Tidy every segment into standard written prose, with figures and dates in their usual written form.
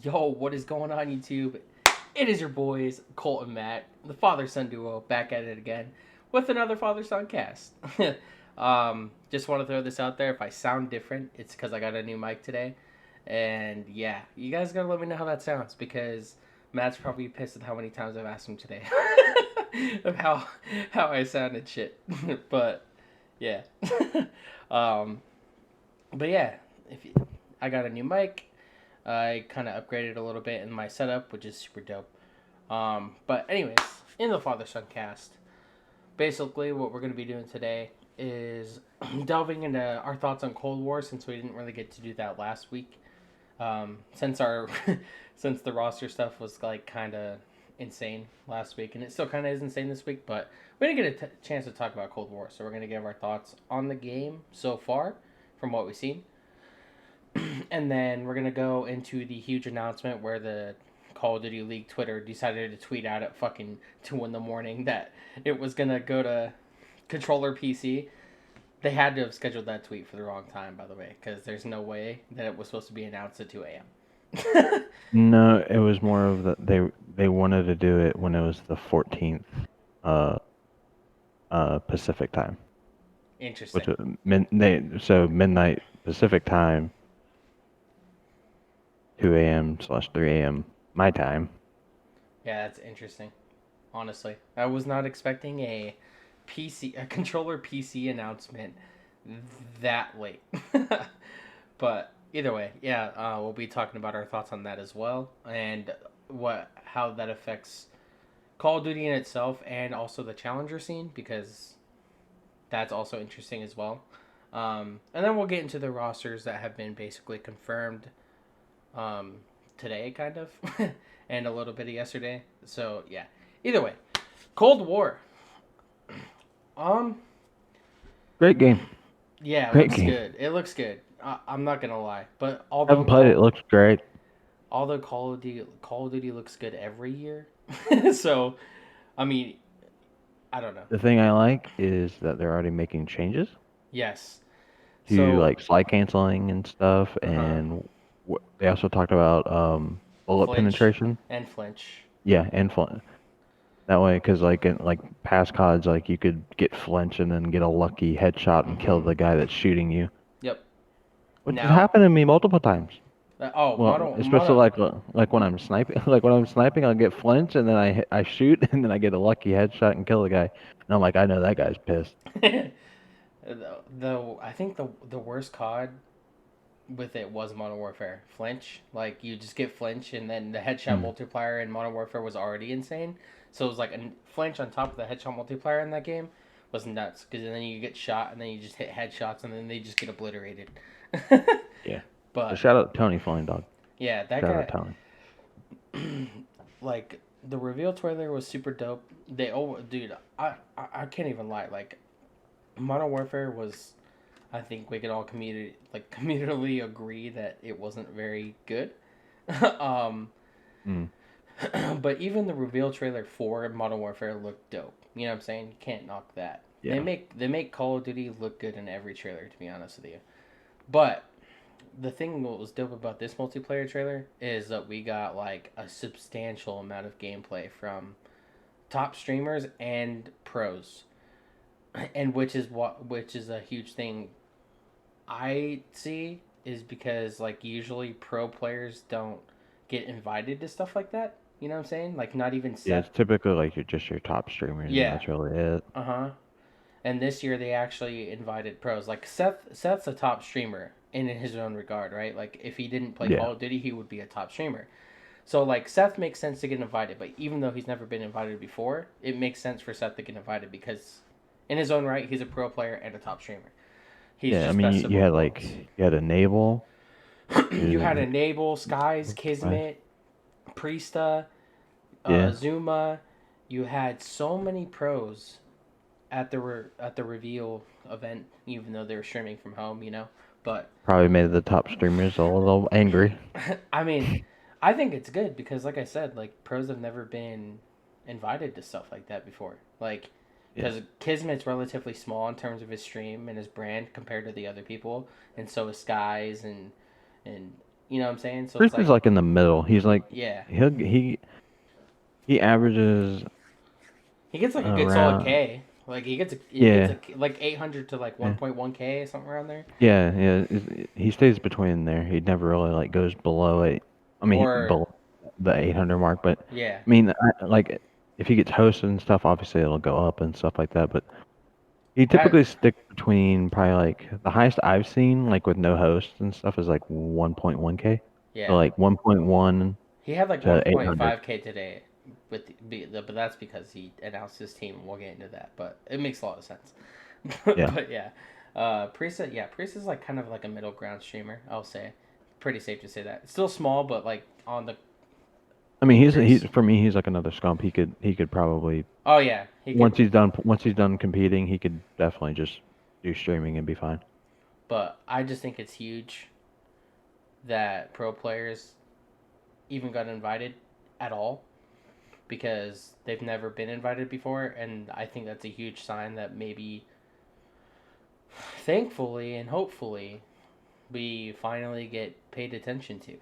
Yo, what is going on, YouTube? It is your boys, Colt and Matt, the father-son duo, back at it again with another father-son cast. Just want to throw this out there. If I sound different, it's because I got a new mic today. And yeah, you guys gotta let me know how that sounds because Matt's probably pissed at how many times I've asked him today of how I sounded shit. But yeah, um, but yeah, if you, I got a new mic. I kind of upgraded a little bit in my setup, which is super dope. But anyways, in the Father Son cast, basically what we're going to be doing today is delving into our thoughts on Cold War since we didn't really get to do that last week. Since our since the roster stuff was like kind of insane last week, and it still kind of is insane this week, but we didn't get a chance to talk about Cold War, so we're going to give our thoughts on the game so far from what we've seen. And then we're gonna go into the huge announcement where the Call of Duty League Twitter decided to tweet out at fucking 2 in the morning that it was gonna go to controller PC. They had to have scheduled that tweet for the wrong time, by the way, because there's no way that it was supposed to be announced at 2 a.m. No, it was more of they wanted to do it when it was the 14th uh Pacific time, which Interesting. was midnight Pacific time, 2 a.m/3 a.m. my time. Yeah, that's interesting. Honestly, I was not expecting a controller PC announcement that late. But either way, yeah, we'll be talking about our thoughts on that as well, and how that affects Call of Duty in itself, and also the challenger scene because that's also interesting as well. And then we'll get into the rosters that have been basically confirmed um, today, kind of, and a little bit of yesterday. So yeah, either way, Cold War. Um, Great game, yeah, it great looks game. good. It looks good. I'm not gonna lie, but Haven't played it. Looks great. although Call of Duty looks good every year, so I mean, I don't know. The thing I like is that they're already making changes Yes, to so like slide canceling and stuff, and they also talked about bullet flinch penetration. and flinch. Yeah, and that way, because like in like past CODs, like you could get flinch and then get a lucky headshot and kill the guy that's shooting you, Yep. which has Now, happened to me multiple times. oh, Well, especially mono. like when I'm sniping, like when I'm sniping, I'll get flinch and then I shoot and then I get a lucky headshot and kill the guy, and I'm like, I know that guy's pissed. The I think the worst COD with it was Modern Warfare. Flinch, like you just get flinch, and then the headshot Hmm. multiplier in Modern Warfare was already insane. So it was like a flinch on top of the headshot multiplier in that game was nuts. Because then you get shot, and then you just hit headshots, and then they just get obliterated. Yeah. So But shout out to Tony Flying Dog. yeah, that Shout out guy, Tony. like the reveal trailer was super dope. Dude, I can't even lie. Like Modern Warfare was, I think we could all communally agree that it wasn't very good. um, Mm. but even the reveal trailer for Modern Warfare looked dope. You know what I'm saying? You can't knock that. Yeah. They make Call of Duty look good in every trailer, to be honest with you. But the thing that was dope about this multiplayer trailer is that we got like a substantial amount of gameplay from top streamers and pros, and which is a huge thing I see is because like usually pro players don't get invited to stuff like that. You know what I'm saying? Like not even Yeah, Seth. it's typically like you're just your top streamers and Yeah. that's really it. Uh huh. And this year they actually invited pros. Like Seth's a top streamer in his own regard, right? Like if he didn't play Yeah. Call of Duty, he would be a top streamer. So like Seth makes sense to get invited, but even though he's never been invited before, it makes sense for Seth to get invited because in his own right, he's a pro player and a top streamer. He's Yeah, I just mean, best of you both had worlds. you had Enable, You who's had Enable, Skies, nice. Kismet, Priesta, Yeah, Zuma. You had so many pros at at the reveal event, even though they were streaming from home, you know. But probably made the top streamers a little angry. I mean, I think it's good because, like I said, like pros have never been invited to stuff like that before. Like, Yeah, because Kismet's relatively small in terms of his stream and his brand compared to the other people, and so is Skies and You know what I'm saying? So it's Priest is like, like in the middle. He's like yeah, he averages he gets like a good solid around K. Like he gets yeah like 800 to like yeah 1.1K something around there. he stays between there. He never really like goes below it. I mean Or below the 800 mark, but yeah, I mean like if he gets hosted and stuff, obviously it'll go up and stuff like that. But he that typically sticks between probably like the highest I've seen like with no hosts and stuff is like 1.1K. So yeah. like 1.1 He had like to 800. 1.5K today, but that's because he announced his team. We'll get into that, but it makes a lot of sense. Yeah. But yeah, Priest is like kind of like a middle ground streamer. I'll say, pretty safe to say that. It's still small, but like on the I mean, he's increase. for me, he's like another scump. He could probably Oh yeah, he could. once he's done competing, he could definitely just do streaming and be fine. But I just think it's huge that pro players even got invited at all because they've never been invited before, and I think that's a huge sign that maybe, thankfully and hopefully, we finally get paid attention to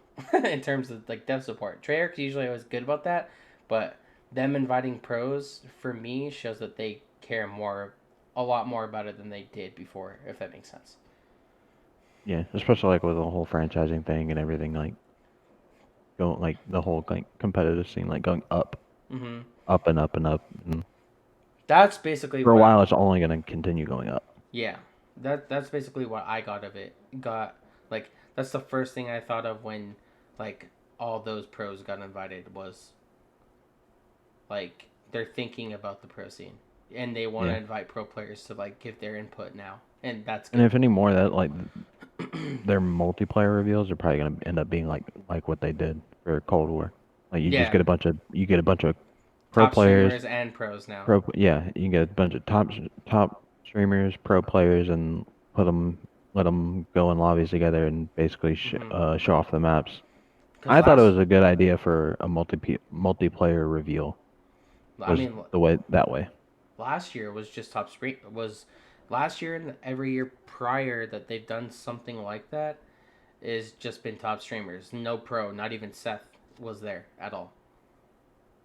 in terms of like dev support. Treyarch's usually always good about that, but them inviting pros for me shows that they care a lot more about it than they did before, if that makes sense. Yeah, especially like with the whole franchising thing and everything, like going like the whole like competitive scene, like going up, Mm-hmm. up and up and up. And That's basically for a what, while, it's only going to continue going up. yeah, that's basically what I got of it. Got like that's the first thing I thought of when like all those pros got invited was like they're thinking about the pro scene and they want to Yeah, invite pro players to like give their input now, and that's and good. if any more that like their multiplayer reveals are probably going to end up being like what they did for Cold War. Like Yeah, you get a bunch of pro top players. streamers and pros now. Yeah, you can get a bunch of top streamers, pro players, and let them go in lobbies together and basically Mm-hmm. show off the maps. Because I thought it last, was a good idea for a multiplayer reveal. I Was mean, the way that way? last year was just top stream was last year and every year prior that they've done something like that is just been top streamers. No pro, not even Seth was there at all.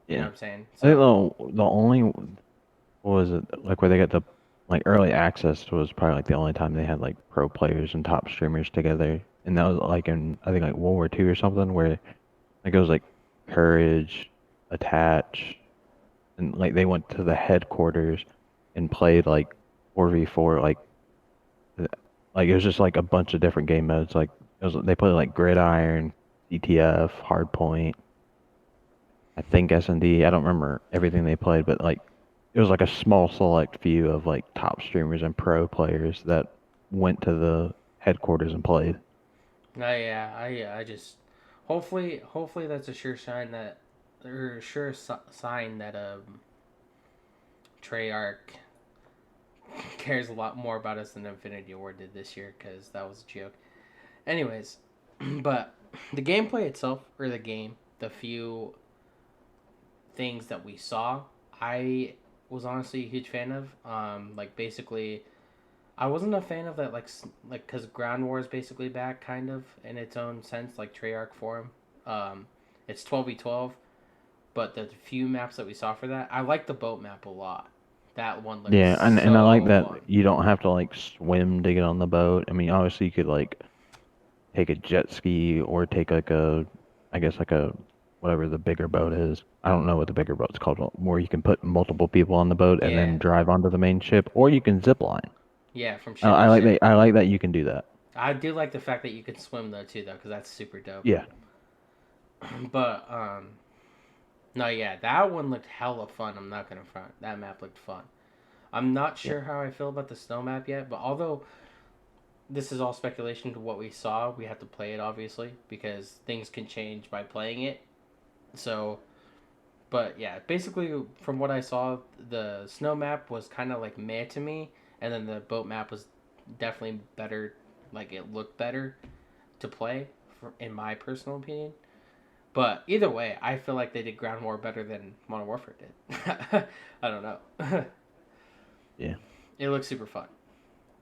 You know Yeah, what I'm saying? I think So the only what was it like where they got the like early access was probably like the only time they had like pro players and top streamers together, and that was like in I think like World War II or something where like it was like Courage, Attach, and like they went to the headquarters and played like 4v4 like it was just like a bunch of different game modes like they played like Gridiron, DTF, Hardpoint, I think S&D. I don't remember everything they played, but like it was like a small select few of like top streamers and pro players that went to the headquarters and played. yeah, I just hopefully that's a sure sign that or sure sign that Treyarch cares a lot more about us than Infinity Ward did this year because that was a joke. Anyways, but the gameplay itself, or the game, the few things that we saw, I was honestly a huge fan of. Like basically, I wasn't a fan of that, like because Ground War is basically back, kind of in its own sense, like Treyarch form. It's 12v12, but the few maps that we saw for that, I like the boat map a lot. That one looked Yeah, and I like so that fun. you don't have to like swim to get on the boat. I mean, obviously you could like take a jet ski or take like a, I guess like a whatever the bigger boat is. I don't know what the bigger boat's called, where you can put multiple people on the boat and Yeah, then drive onto the main ship, or you can zip line. yeah, from ship to I like ship. that. I like that you can do that. I do like the fact that you can swim though too, though, because that's super dope. Yeah, But no, yeah, that one looked hella fun. I'm not gonna front. That map looked fun. I'm not yeah, sure how I feel about the snow map yet, but although this is all speculation to what we saw, we have to play it obviously because things can change by playing it. So, but yeah, basically from what I saw, the snow map was kind of like meh to me, and then the boat map was definitely better. Like it looked better to play, in my personal opinion. But either way, I feel like they did Ground War better than Modern Warfare did. I don't know. yeah. It looks super fun.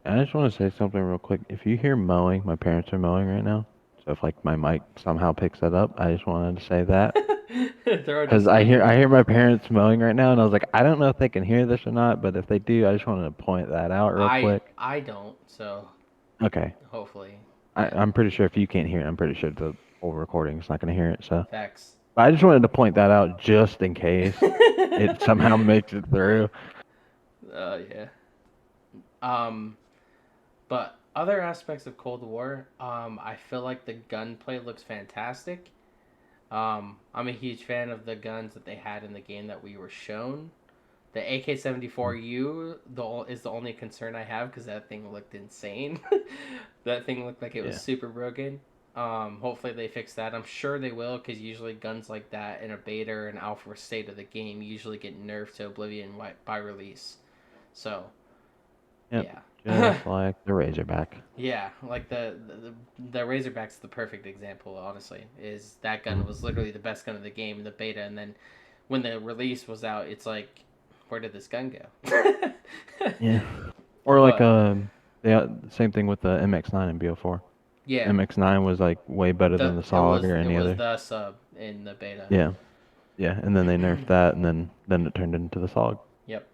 I just want to say something real quick. If you hear mowing, my parents are mowing right now. So if like my mic somehow picks that up, I just wanted to say that Throw a because I disclaimer. hear my parents mowing right now, and I was like, I don't know if they can hear this or not, but if they do, I just wanted to point that out real quick. I don't, so Okay, hopefully. Yeah. I'm pretty sure if you can't hear it, I'm pretty sure the whole recording's not gonna hear it. So, Facts. but I just wanted to point that out just in case it somehow makes it through. Yeah. Um, but other aspects of Cold War, I feel like the gunplay looks fantastic. I'm a huge fan of the guns that they had in the game that we were shown. The AK-74U is the only concern I have because that thing looked insane. That thing looked like it was Yeah. super broken. Hopefully they fix that. I'm sure they will because usually guns like that in a beta or an alpha state of the game usually get nerfed to oblivion by release. So Yep. yeah. Just like the Razorback. Yeah, like the Razorback's the perfect example. Honestly, is that gun was Mhm. literally the best gun of the game in the beta, and then when the release was out, it's like, where did this gun go? Yeah. Or like But same thing with the MX9 and BO4. yeah, MX9 was like way better than the the Solid or it any was other. the sub in the beta. Yeah. Yeah, and then they nerfed that, and then it turned into the Solid. Yep.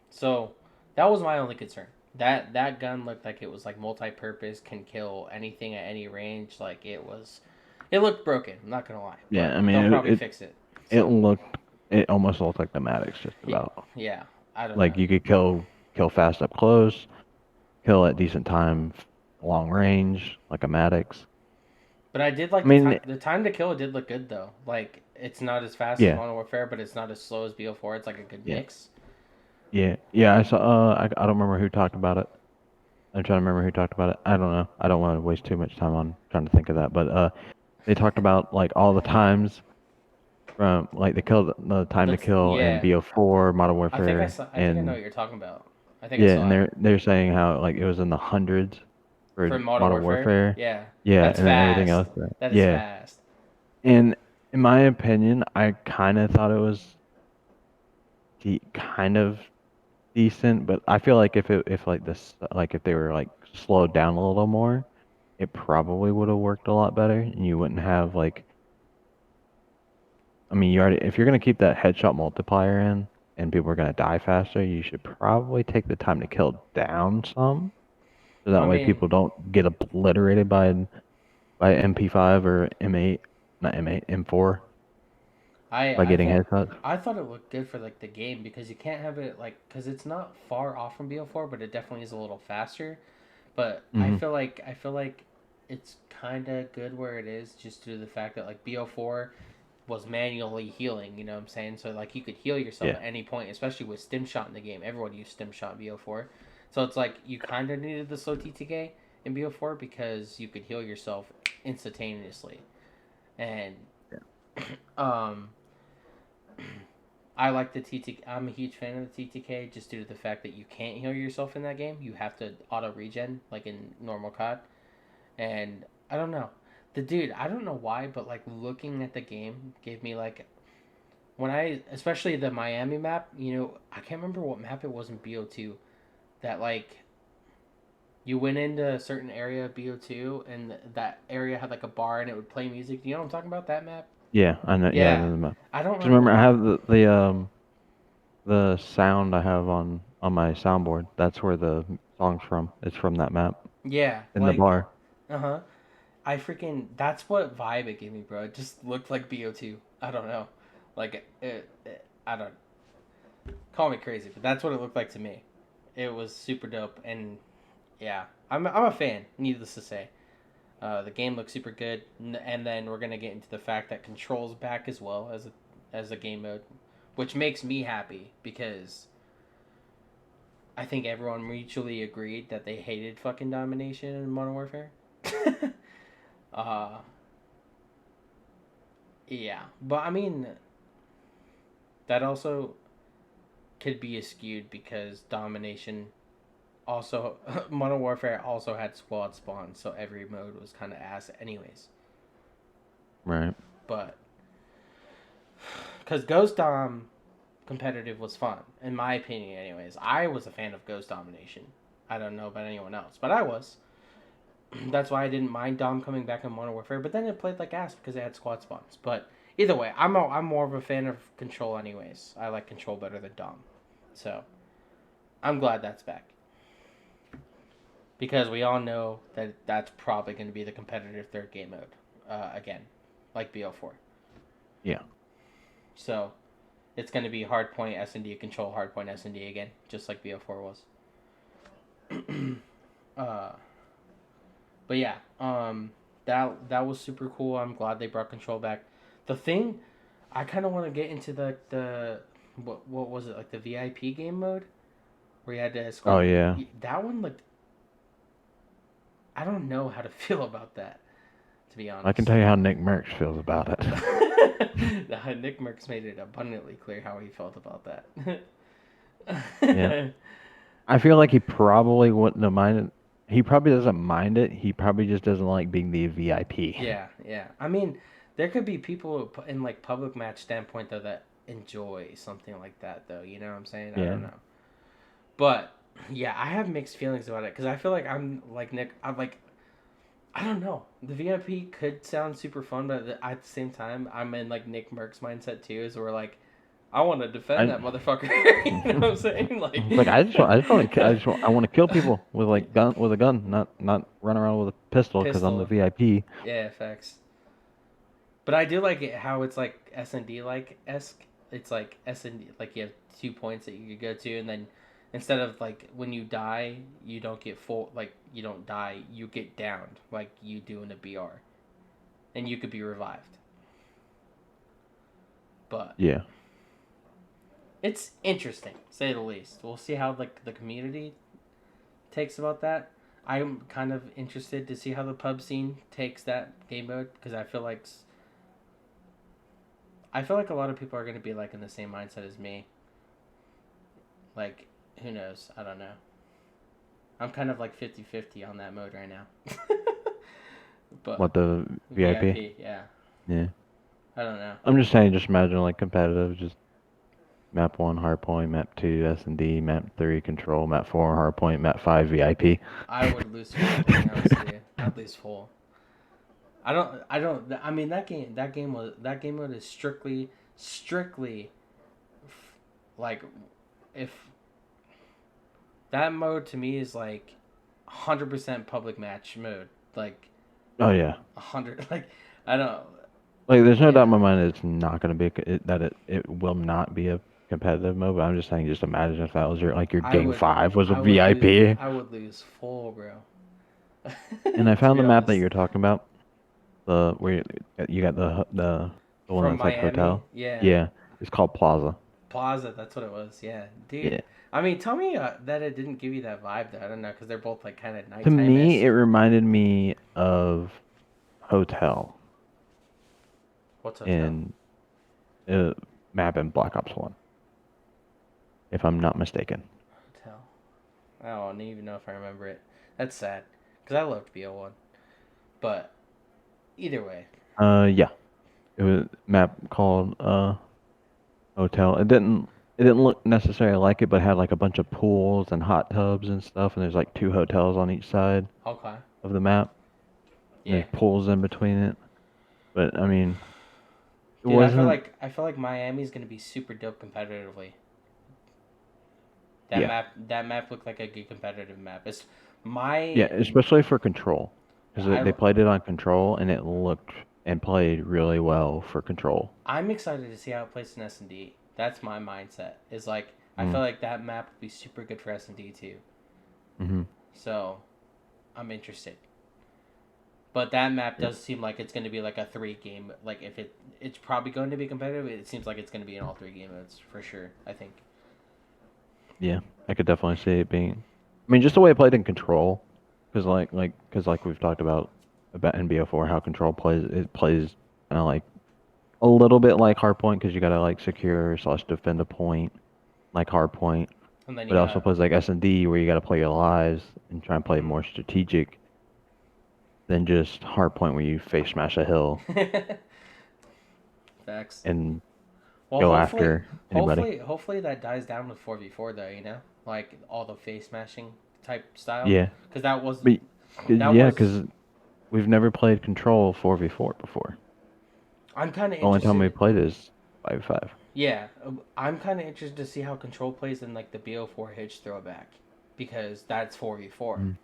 So that was my only concern. That gun looked like it was like multi-purpose, can kill anything at any range. Like it looked broken. I'm not gonna lie, Yeah, but I they'll mean probably fix it. it So looked it almost looked like the Maddox just yeah, about. yeah. I don't know. Like you could kill fast up close, kill at decent time, long range like a Maddox. But I did I like the mean, time. The time to kill did look good though. Like it's not as fast as yeah, Modern Warfare, but it's not as slow as BO4. It's like a good yeah, mix. yeah. I saw. I don't remember who talked about it. I'm trying to remember who talked about it. I don't know. I don't want to waste too much time on trying to think of that. But they talked about like all the times from like the time to That's kill in yeah. BO4, Modern I think I Warfare, saw. I think I know and what you're talking about. I think I yeah, saw and it they're saying how like it was in the hundreds for for Modern Modern Warfare. Warfare. Yeah, Yeah, that's and then everything fast. else. That is Yeah, fast. and in my opinion, I kind of thought it was kind of decent, but I feel like if like this like if they were like slowed down a little more, it probably would have worked a lot better, and you wouldn't have like I mean, you already if you're gonna keep that headshot multiplier in and people are gonna die faster, you should probably take the time to kill down some, so Well, that I way mean, people don't get obliterated by MP5 or M8, not M8, M4 by I getting think headshots. I thought it looked good for like the game because you can't have it like because it's not far off from BO4, but it definitely is a little faster. But Hmm. I feel like it's kind of good where it is just due to the fact that like BO4 was manually healing. You know what I'm saying? So like you could heal yourself Yeah, at any point, especially with stim shot in the game. Everyone used stim shot in BO4, so it's like you kind of needed the slow TTK in BO4 because you could heal yourself instantaneously. And um, I like the TTK. I'm a huge fan of the TTK just due to the fact that you can't heal yourself in that game. You have to auto regen like in normal COD. And I don't know. The dude, I don't know why, but like looking at the game gave me like when I especially the Miami map, you know, I can't remember what map it was in BO2 that like you went into a certain area of BO2 and that area had like a bar and it would play music. Do you know what I'm talking about that map? yeah, I know. Yeah, I Yeah. know the map. I don't Just remember, remember. I have the sound I have on my soundboard. That's where the song's from. It's from that map Yeah, in the bar. uh-huh. I freaking that's what vibe it gave me, bro. It just looked like BO2. I don't know. Like I don't call me crazy, but that's what it looked like to me. It was super dope and yeah, I'm a fan, needless to say. The game looks super good, and then we're gonna get into the fact that controls back as well as a game mode, which makes me happy because I think everyone mutually agreed that they hated fucking domination in Modern Warfare. uh, yeah, but I mean that also could be skewed because domination also Modern Warfare also had squad spawn, so every mode was kind of ass anyways. Right. But because Ghost Dom competitive was fun, in my opinion, anyways. I was a fan of Ghost Domination. I don't know about anyone else, but I was. That's why I didn't mind Dom coming back in Modern Warfare, but then it played like ass because it had squad spawns. But either way, I'm more of a fan of Control anyways. I like Control better than Dom. So I'm glad that's back. Because we all know that that's probably going to be the competitive third game mode again, like BO4. Yeah. So it's going to be hardpoint S&D control, hardpoint S&D again, just like BO4 was. uh, but yeah, that was super cool. I'm glad they brought control back. The thing, I kind of want to get into the what was it, like the VIP game mode where you had to escort. Oh yeah. That one, like, I don't know how to feel about that, to be honest. I can tell you how Nick Merckx feels about it. Nick Merckx made it abundantly clear how he felt about that. Yeah. I feel like he probably wouldn't have minded. He probably doesn't mind it. He probably just doesn't like being the VIP. Yeah, yeah. I mean, there could be people in like public match standpoint though that enjoy something like that though. You know what I'm saying? I Yeah. don't know. But yeah, I have mixed feelings about it because I feel like I'm like Nick. I'm like, I don't know. The VIP could sound super fun, but at the same time, I'm in like Nick Merck's mindset too. Is we're like, I want to defend that motherfucker. You know what I'm saying? Like, Like I want to kill people with a gun, not run around with a pistol because I'm the pistol. VIP. Yeah, facts. But I do like it how it's like S&D like esque. It's like S&D, like you have 2 points that you could go to, and then instead of like when you die, you don't get full, like you don't die, you get downed like you do in a BR, and you could be revived. But Yeah. it's interesting, say the least. We'll see how like the community takes about that. I'm kind of interested to see how the pub scene takes that game mode because I feel like a lot of people are going to be like in the same mindset as me. Like, who knows? I don't know. I'm kind of like 50-50 on that mode right now. But What, the VIP? VIP, yeah. Yeah. I don't know. I'm just saying, just imagine like competitive, just map 1 hardpoint, map 2 S&D, map 3 control, map 4 hardpoint, map 5 VIP. I would lose full, to be honest with you. I'd lose full. I mean, that game mode is strictly, like, if that mode to me is like 100% public match mode. Like, Oh yeah. 100, like, I don't, Like there's no doubt in yeah. my mind it's not going to be it will not be a competitive mode. But I'm just saying, just imagine if that was your I game would, 5 was a I would lose, VIP. I would lose full, bro. And I To found be the map that honest. you're talking about, the where you got the one From that's like Miami, hotel. yeah. Yeah, it's called Plaza. Plaza, that's what it was, yeah. Dude, Yeah. I mean, tell me that it didn't give you that vibe, though. I don't know, because they're both, like, kind of To me, it nighttime-esque. reminded me of Hotel What's Hotel? in uh, map in Black Ops 1, if I'm not mistaken. Hotel. I don't even know if I remember it. That's sad, because I loved BO1. But, either way. Yeah. It was a map called Hotel. It didn't look necessarily like it, but it had like a bunch of pools and hot tubs and stuff, and there's like 2 hotels on each side Okay. of the map. And Yeah. there's pools in between it. But I mean, it Dude, wasn't. I feel like Miami's gonna be super dope competitively. Yeah, That map looked like a good competitive map. It's yeah, my especially for Control, because I they played it on Control and it looked and played really well for Control. I'm excited to see how it plays in S&D. That's my mindset. Is like I Mm. feel like that map would be super good for S&D too. Mm-hmm. So I'm interested. But that map Yeah, does seem like it's going to be like a 3 game. Like if it's probably going to be competitive. It seems like it's going to be in all 3 game modes for sure. I think. yeah, I could definitely see it being. I mean, just the way it played in Control, because we've talked about in BO4 how Control plays. It plays kind of like a little bit like Hardpoint because you gotta like secure slash defend a point like Hardpoint, And then you but it also got. plays like S&D where you gotta play your lives and try and play more strategic than just Hardpoint where you face smash a hill Facts. and Well, go after anybody. hopefully that dies down with 4v4 though. Like all the face smashing type style, Yeah, because that was but That Yeah, was. because we've never played Control 4v4 before. I'm kind of The only time we interested. played is 5v5. Yeah, I'm kind of interested to see how Control plays in like the BO4 Hitch throwback, because that's 4v4. Mm.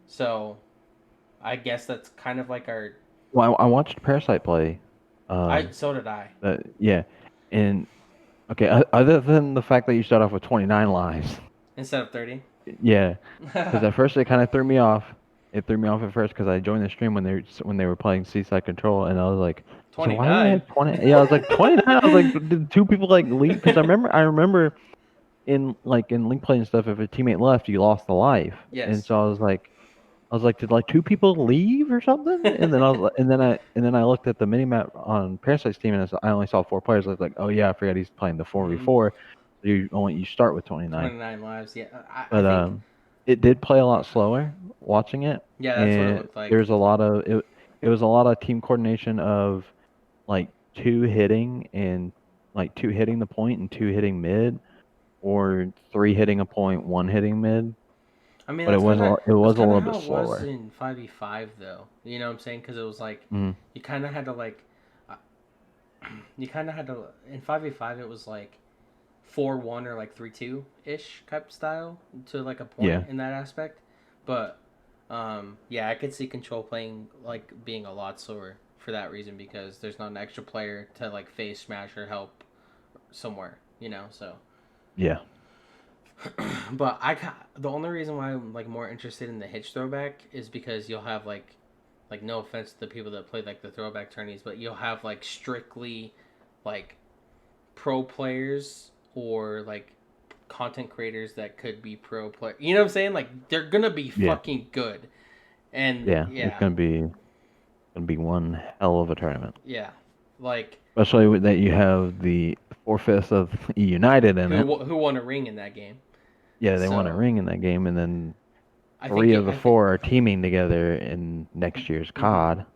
So I guess that's kind of like our. Well, I watched Parasite play. I Um, so did I. yeah, and okay, other than the fact that you start off with 29 lives, Instead of 30. yeah, because at first it kind of threw me off. It threw me off at first because I joined the stream when they were playing Seaside Control, and I was like, why do they 29. have 20? Yeah, I was like 29. I was like, did two people like leave? Because I remember in link play and stuff, if a teammate left, you lost the life, and Yes. so I was like, did like two people leave or something? And then I looked at the mini map on Parasite's team, and I only saw four players. I was like, oh yeah, I forgot he's playing the Hmm. 4v4. So you start with 29. 29 lives. Yeah, I But think. it did play a lot slower watching it, Yeah, that's what it and looked like. there's a lot of it. It was a lot of team coordination of like two hitting and like two hitting the point and two hitting mid, or three hitting a point, one hitting mid. I mean, But it that's was a kind of little bit how it was slower. in 5v5 though. You know what I'm saying? Because it was like Mm, you kind of had to like uh, you kind of had to in 5v5 it was like 4-1 or like 3-2 ish type style to like a point yeah. in that aspect. But yeah, I could see Control playing like being a lot slower for that reason, because there's not an extra player to like face smash or help somewhere, you know. So Yeah. but the only reason why I'm like more interested in the hitch throwback is because you'll have like no offense to the people that play like the throwback tourneys, but you'll have like strictly like pro players or like content creators that could be pro player. You know what I'm saying? Like they're gonna be Yeah. fucking good. And Yeah. It's yeah, gonna be one hell of a tournament. yeah. Like Especially with that you have the 4/5 of United in it. who won a ring in that game? Yeah, they won a So ring in that game, and then I think three it, of the I think four are teaming together in next year's mhm. COD.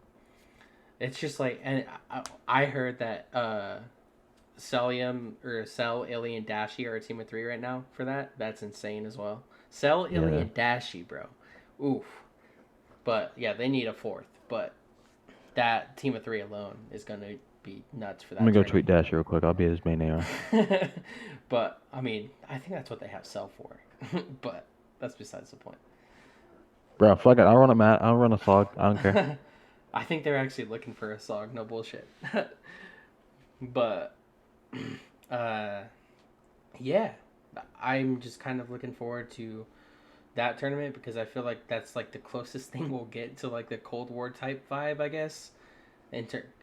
It's just like, and I heard that Celium or Cell, Illy, and Dashi are a team of three right now for that. That's insane as well. Cell, Illy, Yeah. and Dashi, bro. Oof. But yeah, they need a fourth. But that team of three alone is gonna be nuts for Let me that go tourney. tweet Dash real quick. I'll be his main AR. But I mean, I think that's what they have Cell for. But that's besides the point. Bro, fuck it. I'll run a mat. I'll run a slog. I don't care. I think they're actually looking for a song. No bullshit. But uh, yeah, I'm just kind of looking forward to that tournament, because I feel like that's like the closest thing we'll get to like the Cold War type vibe, I guess.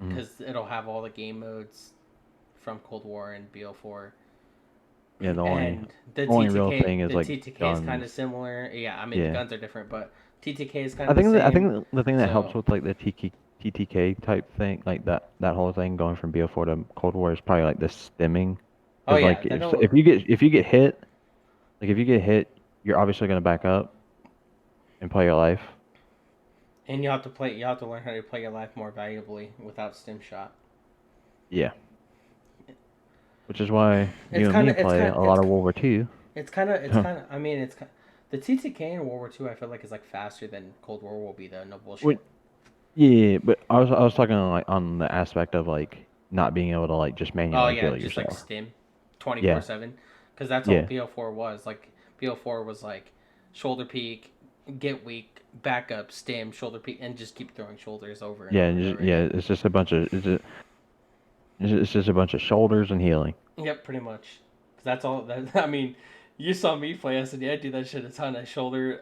Mm. Because it'll have all the game modes from Cold War and BO4, Yeah, and only real thing is The like TTK is kind guns. of similar. Yeah, I mean the Yeah. guns are different, but TTK is kind of the I same. think the thing that helps So with like the TTK type thing, like that whole thing going from BO4 to Cold War is probably like the stimming, oh because yeah, like that'll. if you get hit, like if you get hit, you're obviously gonna back up and play your life. And you have to play. You have to learn how to play your life more valuably without stim shot. Yeah, which is why It's you and kind me of. It's play kind. a lot of World War II. It's kind of. It's kind of. I mean, it's the TTK in World War II. I feel like is like faster than Cold War will be, though. No Wait, bullshit. yeah, but I was talking on, like on the aspect of like not being able to like just Oh manually yeah, heal just like yourself. stim, 24 Yeah, 7, because that's all yeah, BO4 was. Like BO4 was like shoulder peak, get weak, back up, stim, shoulder peak, and just keep throwing shoulders over and yeah, over and over again. it's just a bunch of it's just a bunch of shoulders and healing. Yep, pretty much. Cause that's all. That I mean, you saw me play SD. I do that shit a ton. I shoulder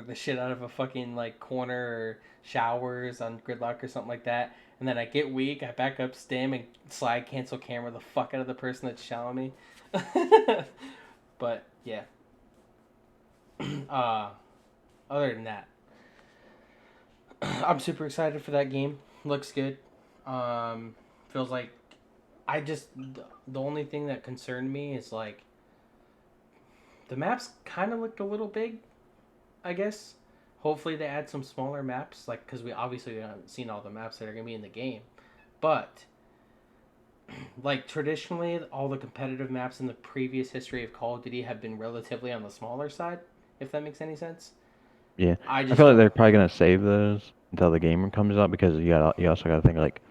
the shit out of a fucking like corner or showers on gridlock or something like that. And then I get weak. I back up, stim, and slide cancel camera the fuck out of the person that's showering me. But yeah. Uh, other than that, I'm super excited for that game. Looks good. Feels like I just the only thing that concerned me is like the maps kind of looked a little big, I guess. Hopefully they add some smaller maps, like because we obviously haven't seen all the maps that are gonna be in the game. But like traditionally, all the competitive maps in the previous history of Call of Duty have been relatively on the smaller side, if that makes any sense. Yeah, I I just feel like don't. they're probably gonna save those until the game comes out because you also gotta think like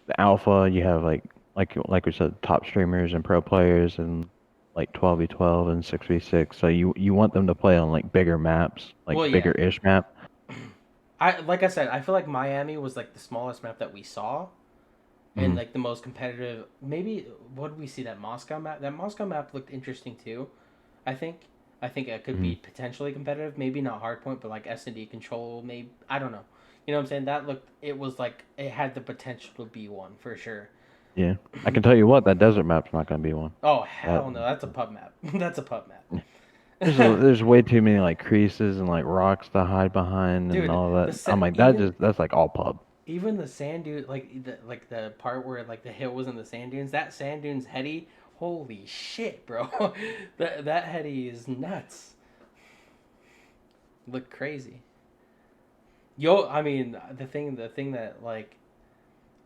the alpha. You have like we said, top streamers and pro players and like 12v12 and 6v6. So you want them to play on like bigger maps, like Well, yeah. bigger-ish map. Like I said, I feel like Miami was like the smallest map that we saw, and Mm-hmm. like the most competitive. Maybe what did we see that Moscow map? That Moscow map looked interesting too. I think. I think it could Mm-hmm. be potentially competitive. Maybe not hardpoint, but like S&D control. Maybe I don't know. You know what I'm saying? That looked. It was like it had the potential to be one for sure. Yeah, I can tell you what, that desert map's not gonna be one. Oh That hell no, that's a pub map. That's a pub map. there's way too many like creases and like rocks to hide behind and Dude, all that. the I'm like even that's like all pub. even the sand dune, like the part where like the hill was in the sand dunes. That sand dune's heady. Holy shit, bro! that heady is nuts. Look crazy. Yo, I mean the thing that like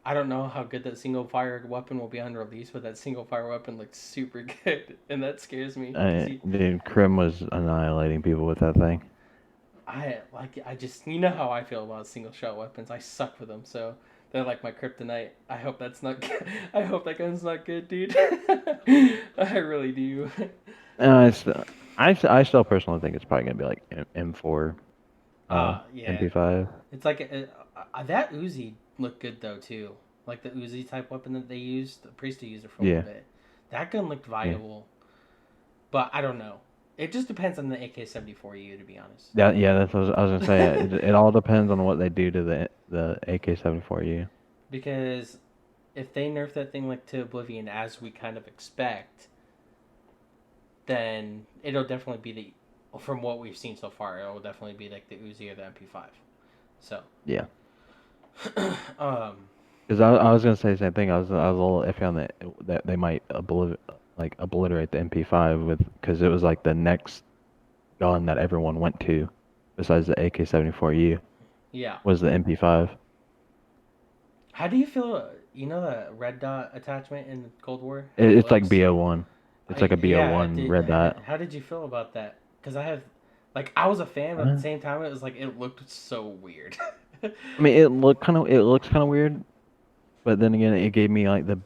I don't know how good that single fire weapon will be on release, but that single fire weapon looks super good, and that scares me because Dude, Krim was annihilating people with that thing. I just you know how I feel about single shot weapons. I suck with them, so they're like my kryptonite. I hope that's not. I hope that gun's not good, dude. I really do. Uh, it's, I still personally think it's probably gonna be like M4, Yeah. MP5. It's like that Uzi looked good though too. Like the Uzi type weapon that they used, the priest used it for a little Yeah, bit. That gun looked yeah, viable, but I don't know. It just depends on the AK-74U to be honest. yeah. That's what I was gonna say. It all depends on what they do to the AK-74U. Because if they nerf that thing like to oblivion as we kind of expect, then it'll definitely be the from what we've seen so far, it will definitely be like the Uzi or the MP5. So, Yeah, um, because I was gonna say the same thing. I was a little iffy on that they might obliterate the MP5 with because it was like the next gun that everyone went to, besides the AK-74U, yeah. was the MP5. How do you feel? You know the red dot attachment in Cold War? How it It's like looks. BO1. It's like a Yeah. BO1 red dot. How did you feel about that? Because I have, like, I was a fan, but at the Uh, same time, it was like it looked so weird. I mean, it looks kind of weird, but then again, it gave me like the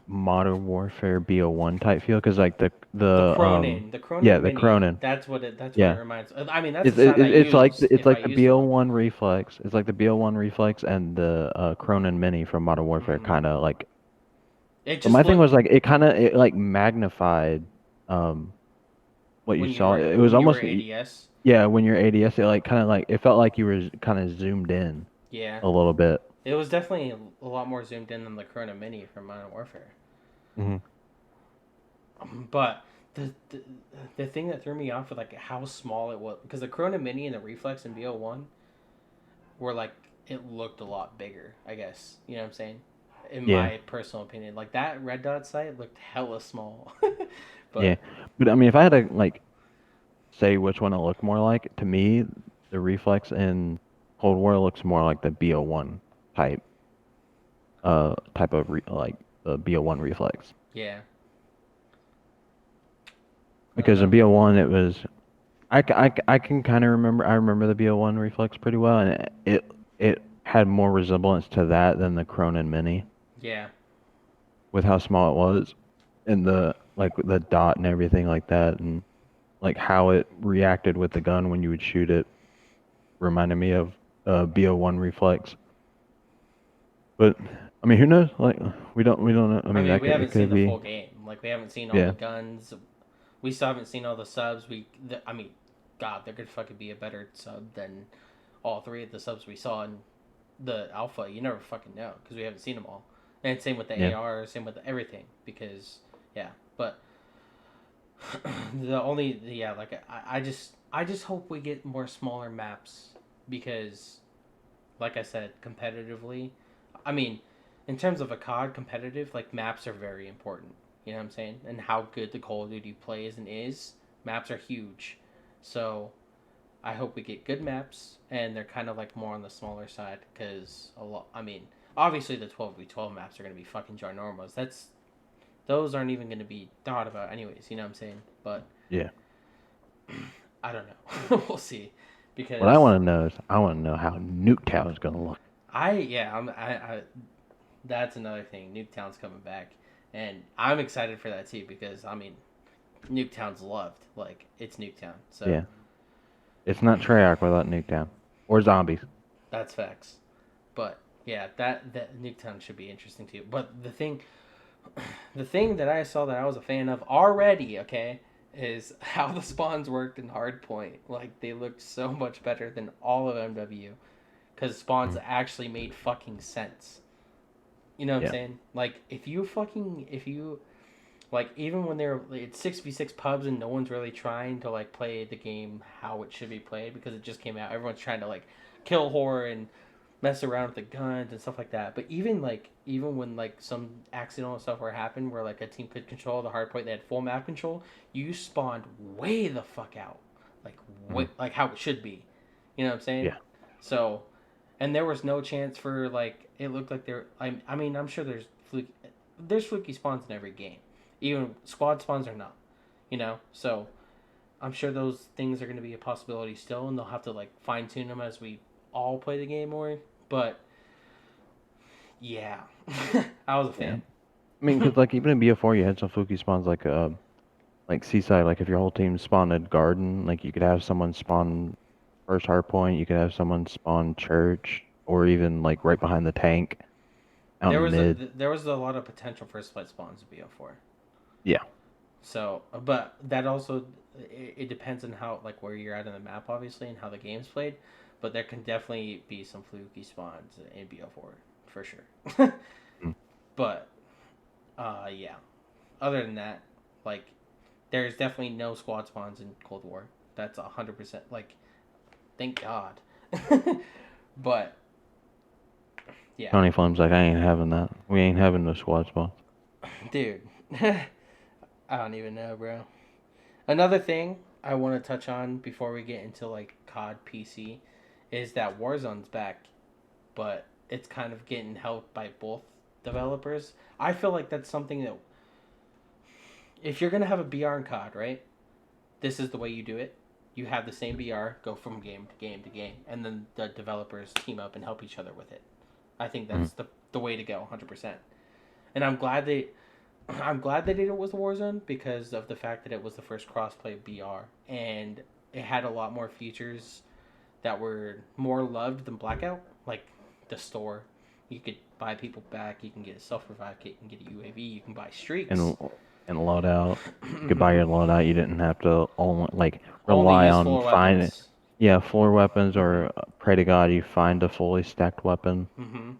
Modern Warfare BO1 type feel, because like The yeah, Cronin the Mini. Cronin, That's what it. That's what it yeah. reminds. I mean, that's the sound I use It's if I like the used one. BO1 reflex. It's like the BO1 reflex and the Cronin Mini from Modern Warfare, Hmm. kind of like. It But just my thing looked was like it like magnified um what you saw. It was when you were almost ADS. yeah, when you're ADS, it like kind of like it felt like you were kind of zoomed in Yeah, a little bit. it was definitely a lot more zoomed in than the Corona Mini from Modern Warfare. Hmm. But the thing that threw me off with like how small it was because the Corona Mini and the Reflex and BO1 were like it looked a lot bigger. I guess you know what I'm saying. In Yeah, my personal opinion, like that red dot sight looked hella small. yeah. But But I mean, if I had to like say which one it looked more like, to me, the reflex in Cold War looks more like the BO1 type, type of like the BO1 reflex. yeah, I don't Because in know. BO1 it was, I can kind of remember, I remember the BO1 reflex pretty well, and it had more resemblance to that than the Cronin Mini Yeah, with how small it was, and the like the dot and everything like that, and like how it reacted with the gun when you would shoot it reminded me of BO1 reflex. But I mean, who knows? Like we don't know. I I mean, mean that we could haven't it seen could the be full game. Like we haven't seen all the yeah. guns. We still haven't seen all the subs. I mean, God, there could fucking be a better sub than all three of the subs we saw in the alpha. You never fucking know because we haven't seen them all. And same with the Yeah. AR, same with everything. Because yeah, but the only yeah, like I just hope we get more smaller maps because, like I said, competitively, I mean, in terms of a COD competitive, like maps are very important. You know what I'm saying? And how good the Call of Duty plays and is, maps are huge. So I hope we get good maps, and they're kind of like more on the smaller side because a lot. I mean, obviously the 12v12 maps are gonna be fucking ginormous. Those aren't even gonna be thought about anyways. You know what I'm saying? But Yeah. I don't know. We'll see, What I because want to know is I want to know how Nuketown is gonna look. that's another thing. Nuketown's coming back, and I'm excited for that too because I mean, Nuketown's loved. Like it's Nuketown, so Yeah, it's not Treyarch without Nuketown or zombies. that's facts. But yeah, that Nuketown should be interesting too. But the thing that I saw that I was a fan of already, okay, is how the spawns worked in Hardpoint. Like they looked so much better than all of MW because spawns Mm. actually made fucking sense. You know what I'm Yeah, saying? Like if you like even when they're it's 6v6 pubs and no one's really trying to like play the game how it should be played because it just came out. Everyone's trying to like kill horror and mess around with the guns and stuff like that. But even when like some accidental stuff were happened where like a team could control the hard point, they had full map control. You spawned way the fuck out, like mm. like how it should be. You know what I'm saying? Yeah, So, and there was no chance for like it looked like there. I mean I'm sure there's fluky spawns in every game, even squad spawns are not. You know, so I'm sure those things are going to be a possibility still, and they'll have to like fine tune them as we all play the game more. But yeah, I was a yeah. fan. I mean, because like even in BO4, you had some fluky spawns like Seaside. Like if your whole team spawned at Garden, like you could have someone spawn first hardpoint. You could have someone spawn church, or even like right behind the tank out in mid. There was a lot of potential for split spawns to BO4. Yeah, So, but that also it depends on how like where you're at in the map, obviously, and how the game's played. But there can definitely be some fluky spawns in BO4 for sure. mm. But yeah. Other than that, like there's definitely no squad spawns in Cold War. That's 100%. Like, thank God. But yeah, Tony Flame's like, I ain't having that. We ain't having no squad spots. dude, I don't even know, bro. Another thing I want to touch on before we get into like COD PC is that Warzone's back, but it's kind of getting helped by both developers. I feel like that's something that if you're gonna have a BR in COD, right? This is the way you do it. You have the same BR, go from game to game to game, and then the developers team up and help each other with it. I think Mm. that's the way to go, 100%. And I'm glad they did it with Warzone because of the fact that it was the first crossplay BR and it had a lot more features that were more loved than Blackout, like the store. You could buy people back. You can get a self revive kit. You can get a UAV. You can buy streaks. And and loadout. You could buy your loadout. You didn't have to only like Only rely use on floor find weapons. yeah floor weapons Mm-hmm. or pray to God you find a fully stacked weapon Mm-hmm.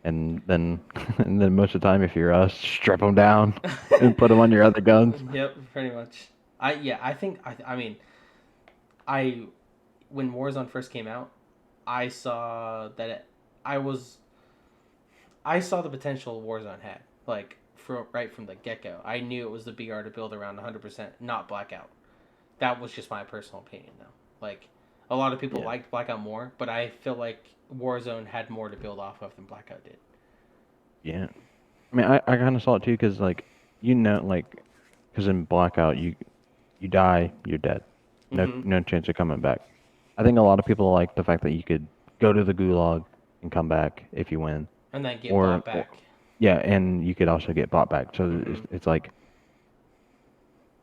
and then and then most of the time if you're us strip them down and put them on your other guns. Yep, pretty much. I think I mean I when Warzone first came out, I saw that I was I saw the potential Warzone had like right from the get go. I knew it was the BR to build around 100%, not Blackout. That was just my personal opinion though. Like a lot of people Yeah, liked Blackout more, but I feel like Warzone had more to build off of than Blackout did. yeah. I mean, I kind of saw it too because like like because in Blackout you die you're dead, Mm-hmm. no chance of coming back. I think a lot of people like the fact that you could go to the gulag and come back if you win, And then get or, bought or back. yeah, and you could also get bought back. So Mm-hmm. it's like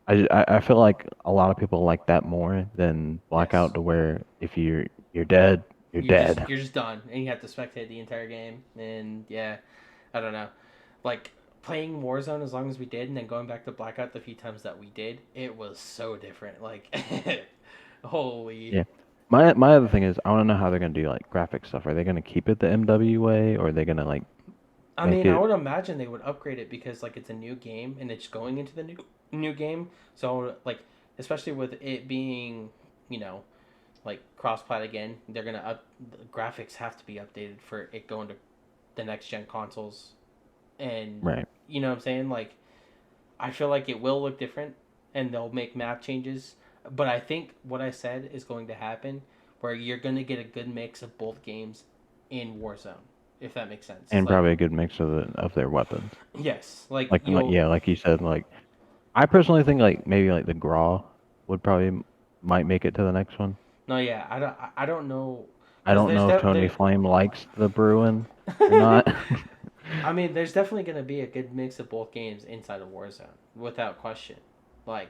I feel like a lot of people like that more than Yes. Blackout, to where if you're dead, you're dead. You're just done, and you have to spectate the entire game. And yeah, I don't know, like playing Warzone as long as we did, and then going back to Blackout the few times that we did, it was so different. Like, holy. Yeah. My other thing is I want to know how they're gonna do like graphic stuff. Are they gonna keep it the MW way, or are they gonna like I make mean, I it? would imagine they would upgrade it because like it's a new game and it's going into the new game. So like, especially with it being, you know, like cross-plat again, they're gonna up the graphics have to be updated for it going to the next gen consoles. And Right. you know what I'm saying? Like, I feel like it will look different, and they'll make map changes. But I think what I said is going to happen, where you're gonna get a good mix of both games in Warzone, if that makes sense. And Like, probably a good mix of their weapons. yes, like Like you'll yeah, like you said, like I personally think like maybe like the Graw would probably might make it to the next one. No, yeah, I don't know, I because don't know if Tony Flame likes the Bruin or not. I mean, there's definitely going to be a good mix of both games inside of Warzone, without question. Like,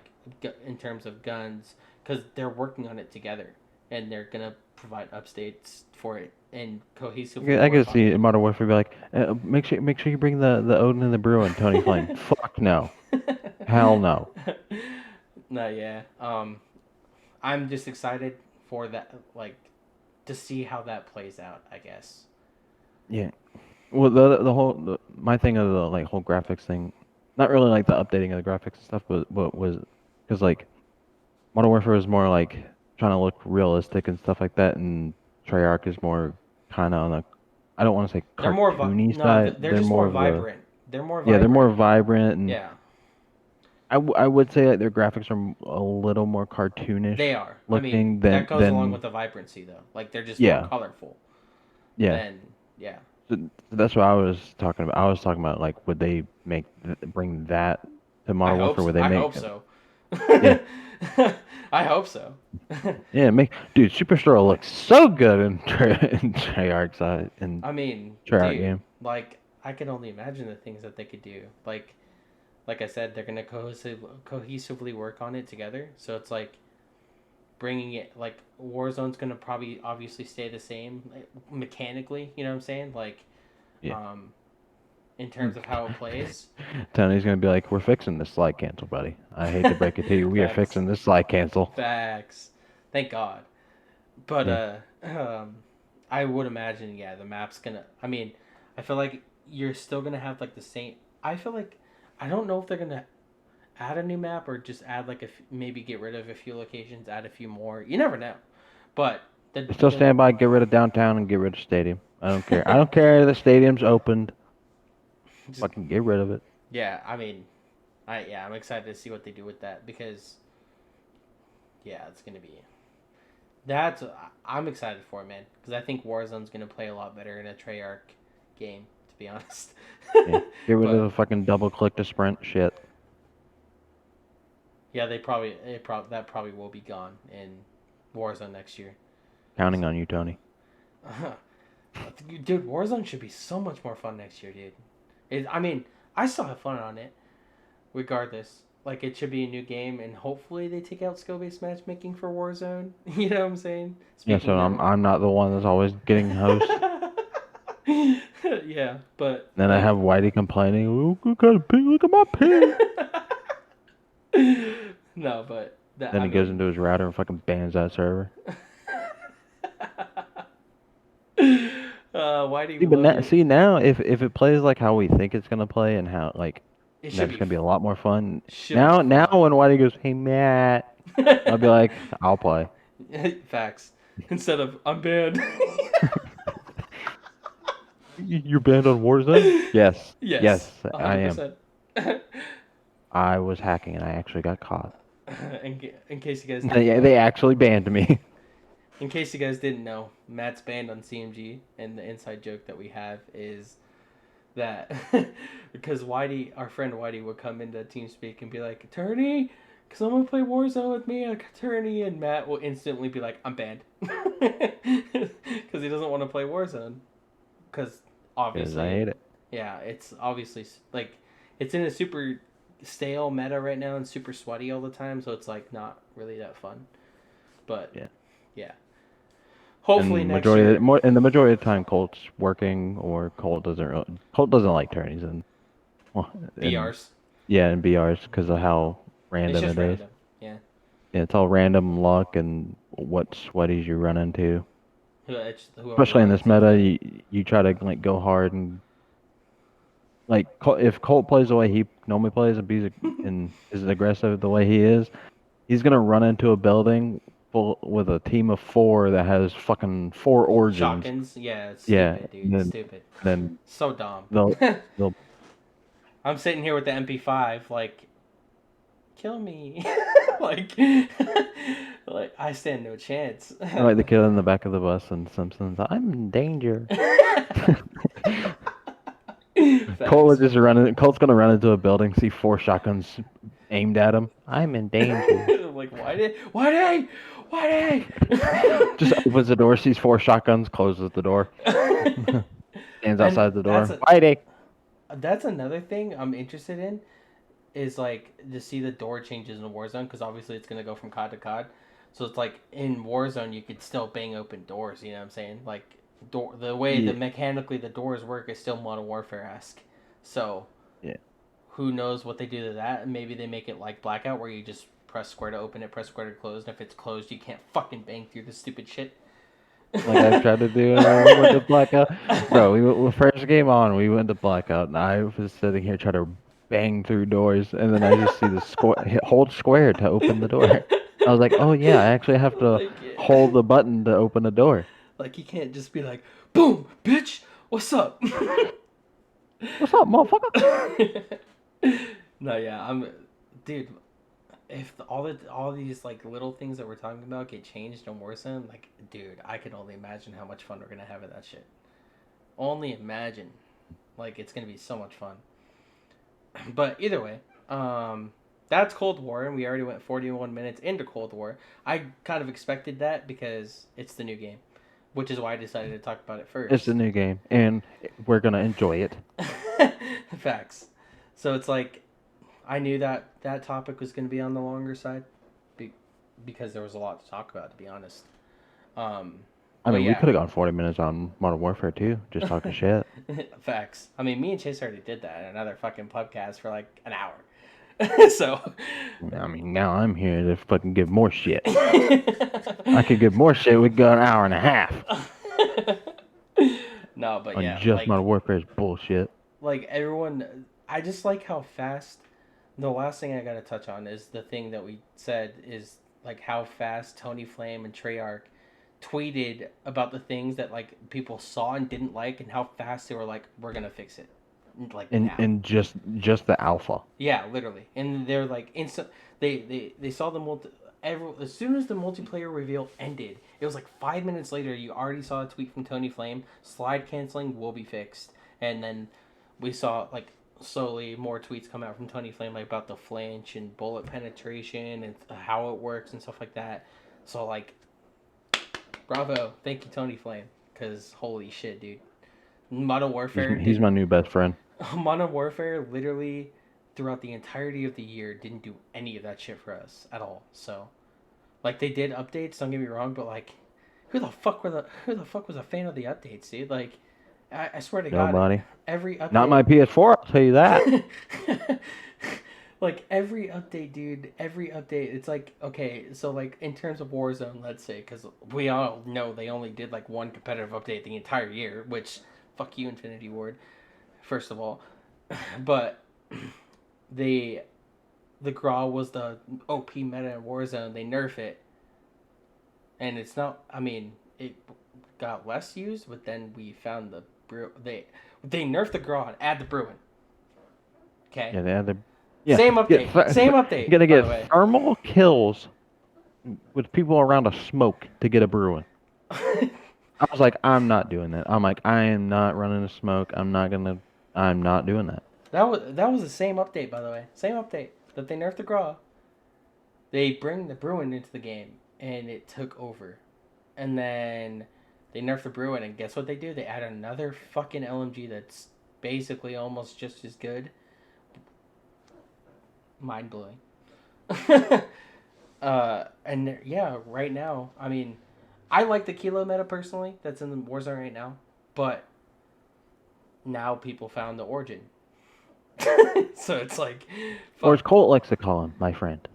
in terms of guns, because they're working on it together, and they're going to provide updates for it and cohesively I work could on see Modern Warfare be like, make sure you bring the Odin and the Bruin, Tony Flame. Fuck no, hell it. no. No, yeah. I'm just excited for that, like, to see how that plays out, I guess. Yeah. Well, my thing of the like whole graphics thing, not really like the updating of the graphics and stuff, but was because like Modern Warfare is more like trying to look realistic and stuff like that, and Treyarch is more kind of on the, I don't want to say They're more cartoony no, side. they're They're just more more of the, vibrant. They're more yeah, they're more vibrant. vibrant, and Yeah, I would say that their graphics are a little more cartoonish they are. I mean, looking that goes along with than the vibrancy, though. Like, they're just more yeah, colorful yeah. than, yeah. So that's what I was talking about. I was talking about like, would they bring that to I Modern hope Warfare? so. Would they I make hope so. yeah, I hope so. yeah, make dude Superstore looks so good in in Treyarch's in I mean, Treyarch dude, game. like, I can only imagine the things that they could do. Like I said, they're gonna cohesively work on it together. So it's like bringing it, like, Warzone's gonna probably obviously stay the same, like, mechanically. You know what I'm saying? Like, Yeah. um, in terms of how it plays. Tony's gonna be like, "We're fixing this slide cancel, buddy. I hate to break it to you, we are Facts. fixing this slide cancel." Facts. Thank God. But Yeah. I would imagine, yeah, the map's gonna. I mean, I feel like you're still gonna have like the same. I feel like I don't know if they're gonna add a new map or just add like maybe get rid of a few locations, add a few more. You never know. But Still the stand by. Get rid of downtown and get rid of stadium. I don't care. I don't care. The stadium's opened. just Fucking get rid of it. yeah, I mean, I'm excited to see what they do with that because yeah, it's gonna be that's I'm excited for it, man, because I think Warzone's gonna play a lot better in a Treyarch game, to be honest. Yeah. Get rid of But the fucking double click to sprint shit. yeah, that probably will be gone in Warzone next year. Counting So, on you, Tony. dude, Warzone should be so much more fun next year, dude. I mean, I still have fun on it, regardless. Like, it should be a new game, and hopefully they take out skill-based matchmaking for Warzone. You know what I'm saying? Yeah. So Speaking of. I'm not the one that's always getting host. Yeah, but Then I like. have Whitey complaining. Oh, I got a ping. Look at my ping. No, but that Then I he goes mean. into his router and fucking bans that server. Why do See, you but love now, it? see now, if it plays like how we think it's gonna play and how like It should that's be gonna be a lot more fun. should be Now fun. when Whitey goes, "Hey Matt," I'll be like, "I'll play." Facts. Instead of I'm banned. You're banned on Warzone? Yes, Yes, yes, I am. 100%. I was hacking and I actually got caught. In case you guys didn't They know, actually banned me. in case you guys didn't know, Matt's banned on CMG, and the inside joke that we have is that because Whitey, our friend Whitey, would come into TeamSpeak and be like, "Attorney, because I'm gonna play Warzone with me, attorney," and Matt will instantly be like, "I'm banned," because he doesn't want to play Warzone, because Because I obviously, hate it. yeah, it's obviously like it's in a super stale meta right now and super sweaty all the time, so it's like not really that fun. But Yeah. yeah, hopefully next year. And the majority of the time, Colt's working or Colt doesn't like tourneys and well, and BRs. yeah, and BRs because of how It's random just it is. random. Yeah. Yeah, it's all random luck and what sweaties you run into. It's whoever Especially in runs this into meta, it. you try to like go hard and like if Colt plays the way he normally plays and is aggressive the way he is, he's gonna run into a building full with a team of four that has fucking four origins. Shotguns. Yeah, it's Yeah, stupid, dude. Stupid. then So dumb. they'll they'll I'm sitting here with the MP5, like, kill me. like, like I stand no chance. like the kid in the back of the bus and Simpsons. I'm in danger. Colt was Facts. just running. Colt's gonna run into a building, see four shotguns aimed at him. I'm in danger. like, why Just opens the door, sees 4 shotguns, closes the door, stands And outside the door. Whitey. that's another thing I'm interested in is like to see the door changes in Warzone because obviously it's gonna go from COD to COD. So it's like in Warzone you could still bang open doors. You know what I'm saying? Like the way Yeah. the mechanically the doors work is still Modern Warfare esque. So Yeah. who knows what they do to that? Maybe they make it like Blackout where you just press square to open it, press square to close, and if it's closed you can't fucking bang through the stupid shit. Like I've tried to do when we went to blackout. Bro, first game on, we went to blackout, and I was sitting here trying to bang through doors, and then I just see the hold square to open the door. I was like, oh yeah, I actually have to like, hold the button to open the door. like you can't just be like, boom, bitch, what's up? What's up, motherfucker? No, yeah, dude. If all these like little things that we're talking about get changed in Warzone, like, dude, I can only imagine how much fun we're gonna have with that shit. Only imagine, like, it's gonna be so much fun. But either way, that's Cold War, and we already went 41 minutes into Cold War. I kind of expected that because it's the new game, which is why I decided to talk about it first. It's a new game, and we're gonna enjoy it. Facts. So it's like I knew that that topic was going to be on the longer side, because there was a lot to talk about. To be honest, I mean, we could have gone 40 minutes on Modern Warfare 2, just talking shit. Facts. I mean, me and Chase already did that in another fucking podcast for like an hour. So, I mean, now I'm here to fucking give more shit. I could give more shit. We go an hour and a half. No, but on yeah, just like, Modern Warfare's bullshit. Like everyone, I just like how fast. The last thing I gotta touch on is the thing that we said is like how fast Tony Flame and Treyarch tweeted about the things that like people saw and didn't like, and how fast they were like, "We're gonna fix it," like now. And just the alpha. Yeah, literally, and they're like instant. They saw the as soon as the multiplayer reveal ended, it was like 5 minutes later. You already saw a tweet from Tony Flame: slide canceling will be fixed, and then we saw like slowly more tweets come out from Tony Flame like about the flinch and bullet penetration and how it works and stuff like that. So like, bravo, thank you Tony Flame, because holy shit, dude, Modern Warfare. He's my new best friend. Modern Warfare literally throughout the entirety of the year didn't do any of that shit for us at all. So like they did updates, don't get me wrong, but like who the fuck was a fan of the updates, dude? Like I swear to Nobody. God, every update. Not my PS4, I'll tell you that. Like every update, dude. Every update. It's like, okay, so like in terms of Warzone, let's say, because we all know they only did like one competitive update the entire year, which fuck you, Infinity Ward, first of all. But the Graw was the OP meta in Warzone. They nerf it, and it's not. I mean, it got less used, but then we found the they nerfed the Graw and add the Bruin. Okay. Yeah, they had the. Yeah, Same update. Same update. You're gonna get thermal kills with people around a smoke to get a Bruin. I was like, I'm not doing that. I'm like, I am not running a smoke. I'm not doing that. That was the same update, by the way. Same update that they nerfed the Graw. They bring the Bruin into the game, and it took over. And then they nerfed the Bruin, and guess what they do? They add another fucking LMG that's basically almost just as good. Mind blowing. And yeah, right now, I mean, I like the Kilo meta personally. That's in the Warzone right now, but now people found the Origin. So it's like, or as Colt likes to call him, my friend.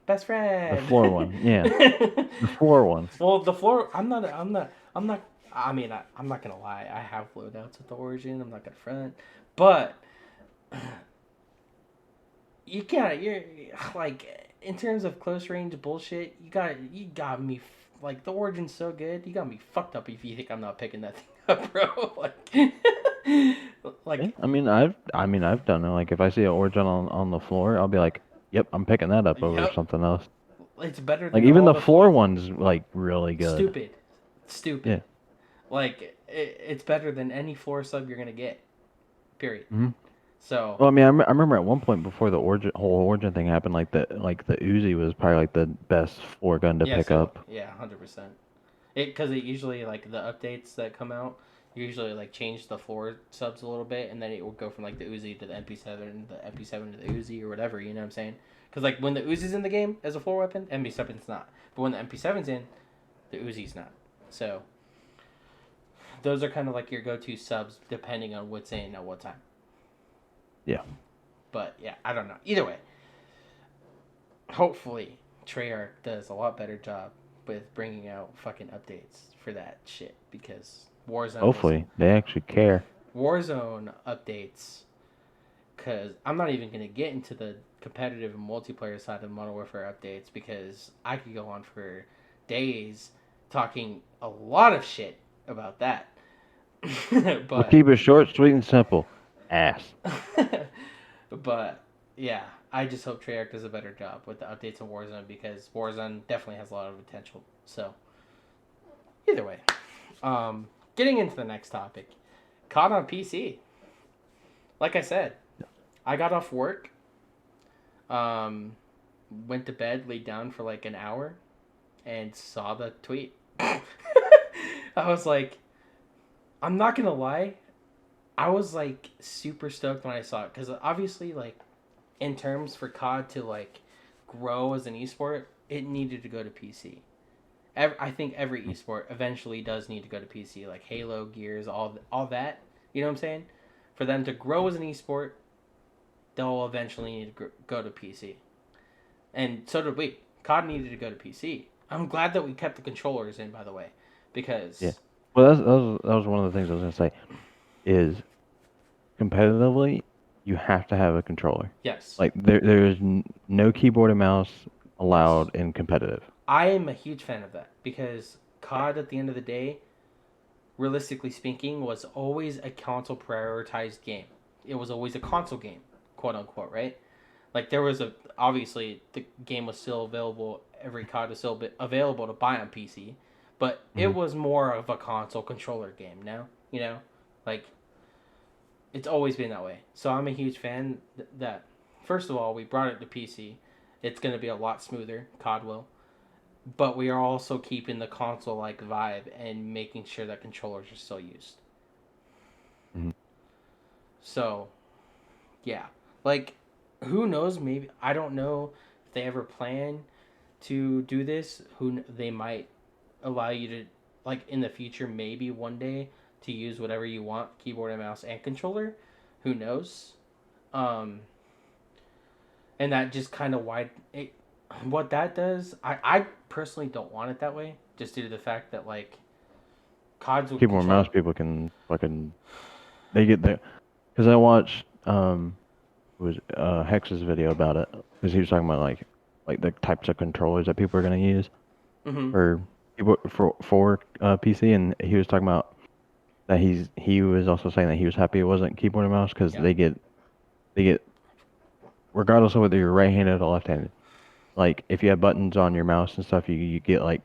Best friend. The floor one, yeah. The floor one. Well, the floor. I'm not. I mean, I'm not gonna lie. I have loadouts with the Origin. I'm not gonna front, but you're like, in terms of close range bullshit, you got me like, the Origin's so good, you got me fucked up if you think I'm not picking that thing up, bro. Like Yeah, I mean I've done it. Like if I see an Origin on the floor, I'll be like, yep, I'm picking that up over something else. It's better than like even the floor one's like really good. Stupid. Yeah. Like it's better than any floor sub you're gonna get. Period. Mm-hmm. So Well, I mean, I remember at one point before the whole origin thing happened, like the Uzi was probably like the best floor gun to yes, pick it was. up. Yeah, 100%. It usually like the updates that come out usually like change the floor subs a little bit, and then it will go from like the Uzi to the MP7, the MP7 to the Uzi or whatever. You know what I'm saying? Because like when the Uzi's in the game as a floor weapon, MP7's not. But when the MP7's in, the Uzi's not. So those are kind of like your go-to subs depending on what's in at what time. Yeah. But yeah, I don't know. Either way, hopefully Treyarch does a lot better job with bringing out fucking updates for that shit because Hopefully, they actually care. Warzone updates. Because I'm not even gonna get into the competitive and multiplayer side of Modern Warfare updates because I could go on for days talking a lot of shit about that. We'll but keep it short, sweet, and simple. Ass. but yeah, I just hope Treyarch does a better job with the updates in Warzone because Warzone definitely has a lot of potential. So either way, getting into the next topic, COD on PC. Like I said, I got off work, um, went to bed, laid down for like an hour, and saw the tweet. I was like, I'm not gonna lie, I was like super stoked when I saw it because obviously, like, in terms for COD to like grow as an esport, it needed to go to PC. I think every esport eventually does need to go to PC, like Halo, Gears, all that. You know what I'm saying? For them to grow as an esport, they'll eventually need to go to PC. And so did we. COD needed to go to PC. I'm glad that we kept the controllers in, by the way, Yeah. because Well, that was one of the things I was gonna say. Is competitively, you have to have a controller. yes, Like there is no keyboard and mouse yes, allowed in competitive. I am a huge fan of that because COD, at the end of the day, realistically speaking, was always a console prioritized game. It was always a console game, quote unquote, right? Like there was a obviously the game was still available. Every COD was still available to buy on PC, but Hmm. it was more of a console controller game. Now you know, like it's always been that way. So I'm a huge fan that first of all we brought it to PC. It's going to be a lot smoother. COD will, but we are also keeping the console like vibe and making sure that controllers are still used. Hmm. So yeah, like who knows? Maybe I don't know if they ever plan to do this. Who they might allow you to like in the future, maybe one day to use whatever you want, keyboard and mouse and controller. Who knows? Um, and that just kind of wide it, what that does. I personally don't want it that way, just due to the fact that like CODs with Keyboard and controller. mouse people can fucking they get there because I watched it was Hex's video about it because he was talking about like the types of controllers that people are gonna use Mm-hmm. for keyboard for PC, and he was talking about that he was also saying that he was happy it wasn't keyboard and mouse because Yeah. they get regardless of whether you're right-handed or left-handed. Like if you have buttons on your mouse and stuff, you get like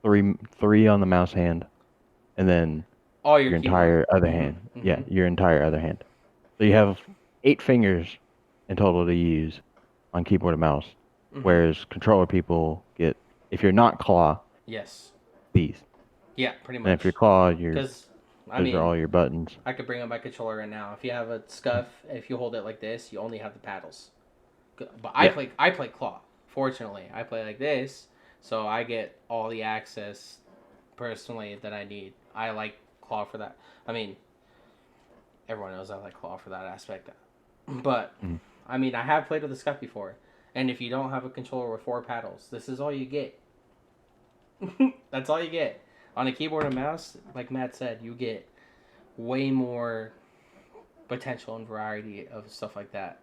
three on the mouse hand, and then All your your keyboard. entire other hand. Mm-hmm. Yeah, Mm-hmm. your entire other hand. So you have 8 fingers in total to use on keyboard and mouse, Mm-hmm. whereas controller people get if you're not claw Yes. these, Yeah, pretty and if you're much. claw, you're Because I those are mean, all your buttons. I could bring up my controller right now. If you have a scuff, if you hold it like this, you only have the paddles. But Yeah. I play claw. Fortunately, I play like this, so I get all the access personally that I need. I like claw for that. I mean, everyone knows I like claw for that aspect. But Mhm. I mean, I have played with the scuff before, and if you don't have a controller with 4 paddles, this is all you get. That's all you get on a keyboard and mouse. Like Matt said, you get way more potential and variety of stuff like that.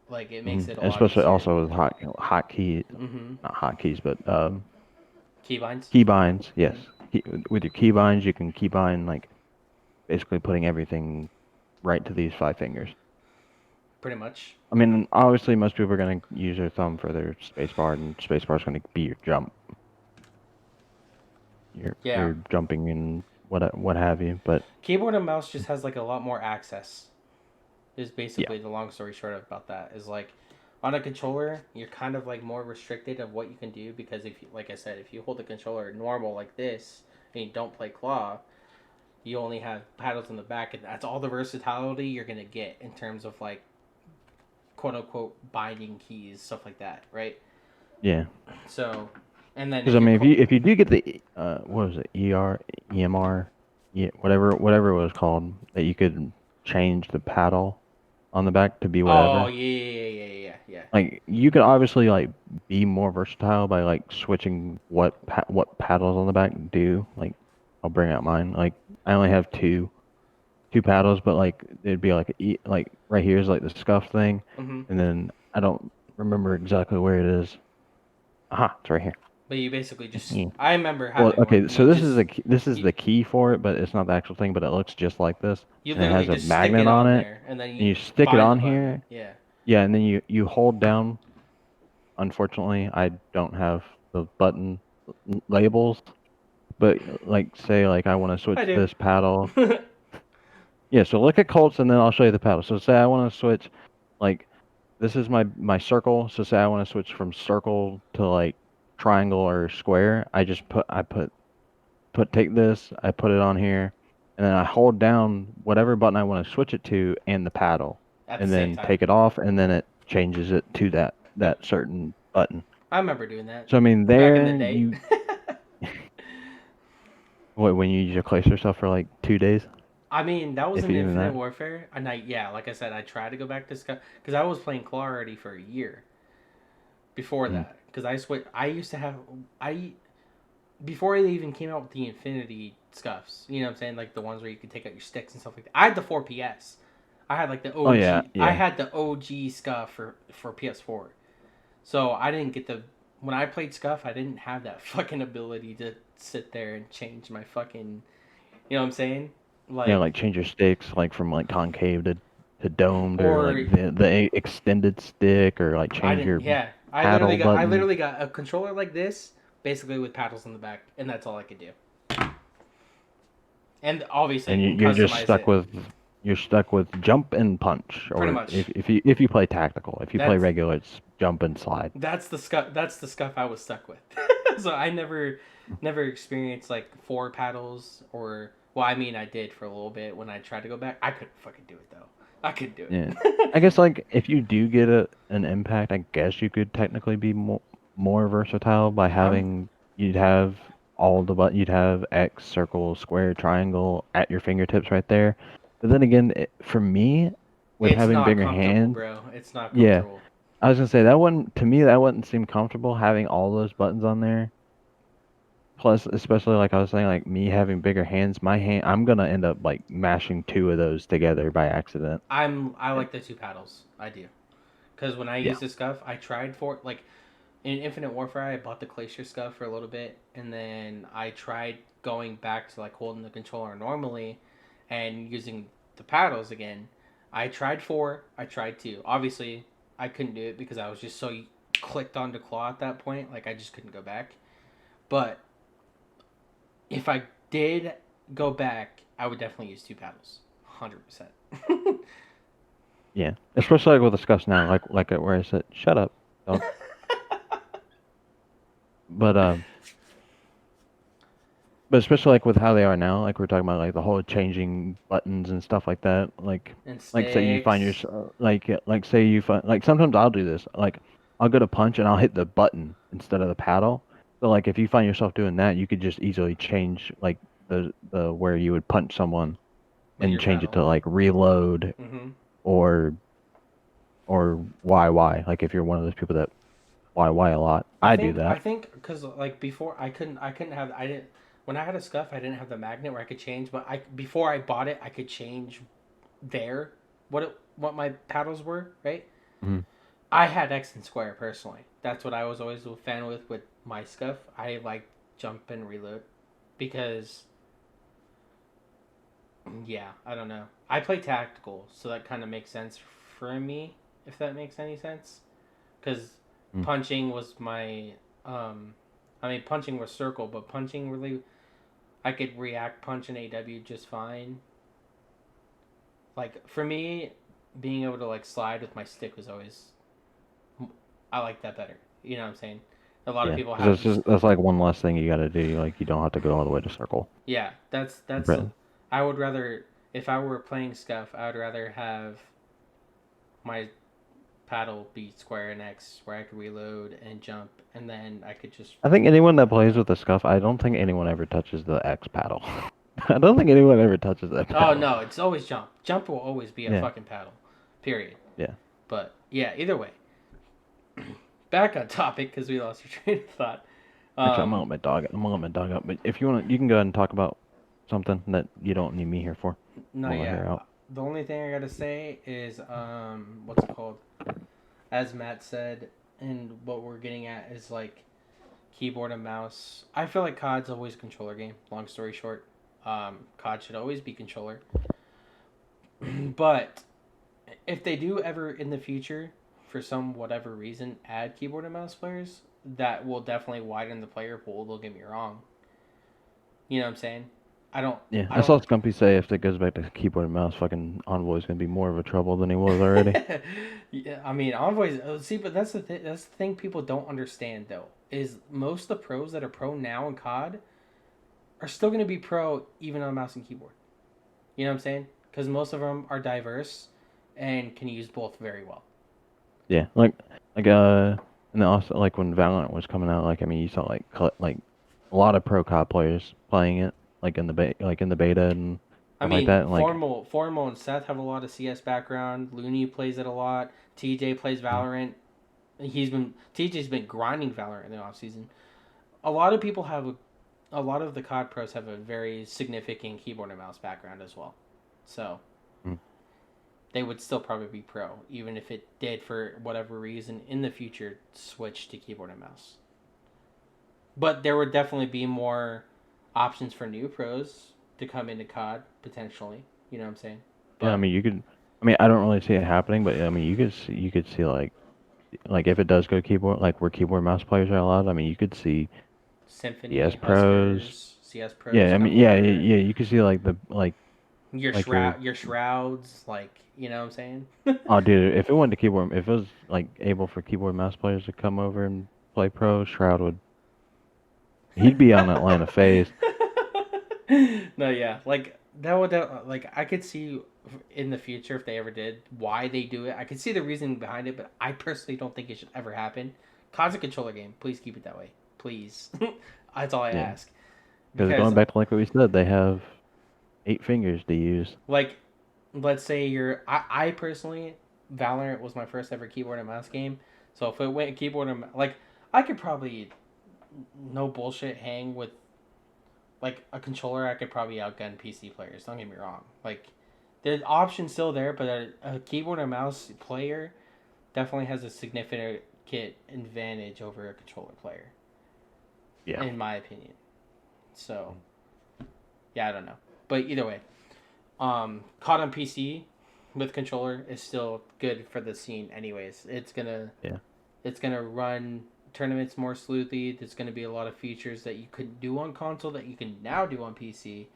Like it makes it a lot Especially easier. also with hotkey, Mm-hmm. not hotkeys, but Keybinds. keybinds. Yes, Mm-hmm. with your keybinds, you can keybind like basically putting everything right to these 5 fingers. Pretty much. I mean, obviously, most people are going to use their thumb for their spacebar, and spacebar is going to be your jump, Yeah. your jumping and what have you. But Keyboard and mouse just has like a lot more access. Is Yeah. basically the long story short about that. Is like on a controller, you're kind of like more restricted of what you can do because if you, like I said, if you hold the controller normal like this and you don't play claw, you only have paddles in the back, and that's all the versatility you're gonna get in terms of like quote unquote binding keys, stuff like that, right? Yeah. So, and then Because if I you're mean, if you do get the what was it, EMR, yeah, whatever it was called, that you could change the paddle on the back to be oh whatever. yeah. Like you could obviously like be more versatile by like switching what paddles on the back do. Like I'll bring out mine. Like I only have two paddles, but like it'd be like like right here is like the scuff thing, Mm-hmm. and then I don't remember exactly where it is. Aha, it's right here. But you basically just, Yeah. I remember Well, having one. okay, You so this is just, the key for it, but it's not the actual thing, but it looks just like this, you and it literally has a just stick it magnet on on it, there, and then and you you stick it find the on button. here. Yeah. Yeah, and then you hold down. Unfortunately, I don't have the button labels, but like say like I want to I switch do. this paddle. Yeah, so look at Colts and then I'll show you the paddle. So say I want to switch like this is my circle. So say I want to switch from circle to like triangle or square. I take this, I put it on here, and then I hold down whatever button I want to switch it to and the paddle, At the and same then time. take it off, and then it changes it to that Yep. that certain button. I remember doing that So I mean, back in the there day. you what when you use your Clayster stuff for like 2 days, I mean, that was if in even Infinite that. Warfare, and yeah, like I said, I tried to go back to Sky because I was playing Claw already for a year before Mm. that. Because I switched, I used to have I before they even came out with the Infinity scuffs. You know what I'm saying? Like the ones where you could take out your sticks and stuff like that. I had the 4PS. I had like the Oh yeah, OG. I yeah, had the OG scuff for PS4. So I didn't get the when I played scuff. I didn't have that fucking ability to sit there and change my fucking. You know what I'm saying? yeah. Like Like change your sticks like from like concave to domed, or or like the extended stick, or like I change didn't. your Yeah, paddle I button. literally got a controller like this, basically with paddles in the back, and that's all I could do. And obviously, And you can you're just customize stuck it with jump and punch, pretty or much. if you play tactical. If you play That's regular, it's jump and slide. that's the scuff. That's the scuff I was stuck with. So I never experienced like four paddles or. Well, I mean, I did for a little bit when I tried to go back. I couldn't fucking do it though. I couldn't do Yeah, it. I guess like if you do get an impact, I guess you could technically be more versatile by I'm. having you'd have all the you'd have X, circle, square, triangle at your fingertips right there. But then again, for me, with It's having not bigger comfortable, hands, bro. It's not yeah, comfortable. I was gonna say that wouldn't to me that wouldn't seem comfortable having all those buttons on there. Plus, especially like I was saying, like me having bigger hands, I'm gonna end up like mashing two of those together by accident. I like the two paddles. I do. Because when I Yeah. used the scuff, I tried for like in Infinite Warfare. I bought the Glacier scuff for a little bit, and then I tried going back to like holding the controller normally, and using the paddles again. I tried four. I tried two. Obviously, I couldn't do it because I was just so clicked onto claw at that point. Like I just couldn't go back. But if I did go back, I would definitely use two paddles. 100%. Yeah, especially like with the scuffs now, like where I said, "Shut up, dog." But but especially like with how they are now, like we're talking about like the whole changing buttons and stuff like that. And Like say you find sticks. yourself like say you find like sometimes I'll do this. Like I'll go to punch and I'll hit the button instead of the paddle. So like if you find yourself doing that, you could just easily change like the where you would punch someone With and your change it paddle. to like reload Mm-hmm. or YY. Like if you're one of those people that YY a lot, I do I that. think because like before I couldn't have I didn't when I had a scuff I didn't have the magnet where I could change, but I before I bought it I could change there what my paddles were, right? Mhm. I had X and square personally. That's what I was always a fan with my scuff. I like jump and reload because yeah, I don't know. I play tactical, so that kind of makes sense for me if that makes any sense. Because Mm. punching was my I mean punching was circle, but punching really I could react punch in AW just fine. Like for me, being able to like slide with my stick was always, I like that better. You know what I'm saying? A lot of Yeah, people because have that's this. just that's like one less thing you got to do. Like you don't have to go all the way to circle. Yeah, that's. But I would rather, if I were playing Scuff, I would rather have my paddle be square and X, where I could reload and jump, and then I could just. I think anyone that plays with the scuff, I don't think anyone ever touches the X paddle. I don't think anyone ever touches that Oh paddle. no, it's always jump. Jump will always be a Yeah, fucking paddle. Period. yeah. But yeah, either way. Back on topic because we lost your train of thought. Actually, I'm gonna Um, let my dog. I'm gonna let my dog out. But if you want, you can go ahead and talk about something that you don't need me here for. no, I'm gonna let yeah. her out. The only thing I gotta say is, what's it called? As Matt said, and what we're getting at is like keyboard and mouse. I feel like COD's always a controller game. Long story short, COD should always be controller. But if they do ever in the future, for some whatever reason, add keyboard and mouse players, that will definitely widen the player pool. Don't get me wrong. You know what I'm saying? I don't. Yeah, I I don't. saw Scumpy say if it goes back to keyboard and mouse, fucking Envoy's gonna be more of a trouble than he was already. Yeah, I mean, envoys. See, but that's the that's the thing people don't understand though. Is most of the pros that are pro now in COD are still going to be pro even on mouse and keyboard. You know what I'm saying? Because most of them are diverse and can use both very well. Yeah, like and then also like when Valorant was coming out, like I mean, you saw like a lot of pro COD players playing it, like in the beta and I stuff like mean, that, and like Formal and Seth have a lot of CS background. Looney plays it a lot. TJ plays Valorant. TJ's been grinding Valorant in the off season. A lot of people have a lot of the COD pros have a very significant keyboard and mouse background as well. So mm, they would still probably be pro, even if it did for whatever reason in the future switch to keyboard and mouse. But there would definitely be more options for new pros to come into COD potentially. You know what I'm saying? yeah, I But mean you could, I mean I don't really see it happening, but I mean you could see like if it does go keyboard like where keyboard mouse players are allowed, I mean you could see Symphony, CS pros. Huskers, CS pros Yeah, I mean, come yeah, over. yeah, you can see like the like your Your shrouds, like you know what I'm saying? oh dude, if it went to keyboard, if it was like able for keyboard mouse players to come over and play pro, Shroud would he'd be on Atlanta phase. No, yeah, like that would like I could see in the future if they ever did why they do it. I could see the reasoning behind it, but I personally don't think it should ever happen. COD's a controller game. Please keep it that way. Please. That's all I Yeah, ask. because Because going back to like what we said, they have 8 fingers to use. like let's say I personally Valorant was my first ever keyboard and mouse game. So if it went keyboard and like I could probably no bullshit hang with like a controller. I could probably outgun PC players. Don't get me wrong. Like the option's still there, but a keyboard and mouse player definitely has a significant advantage over a controller player, Yeah. in my opinion. So yeah, I don't know, but either way, COD on PC with controller is still good for the scene. Anyways, Yeah. it's gonna run tournaments more smoothly. There's gonna be a lot of features that you could do on console that you can now do on PC.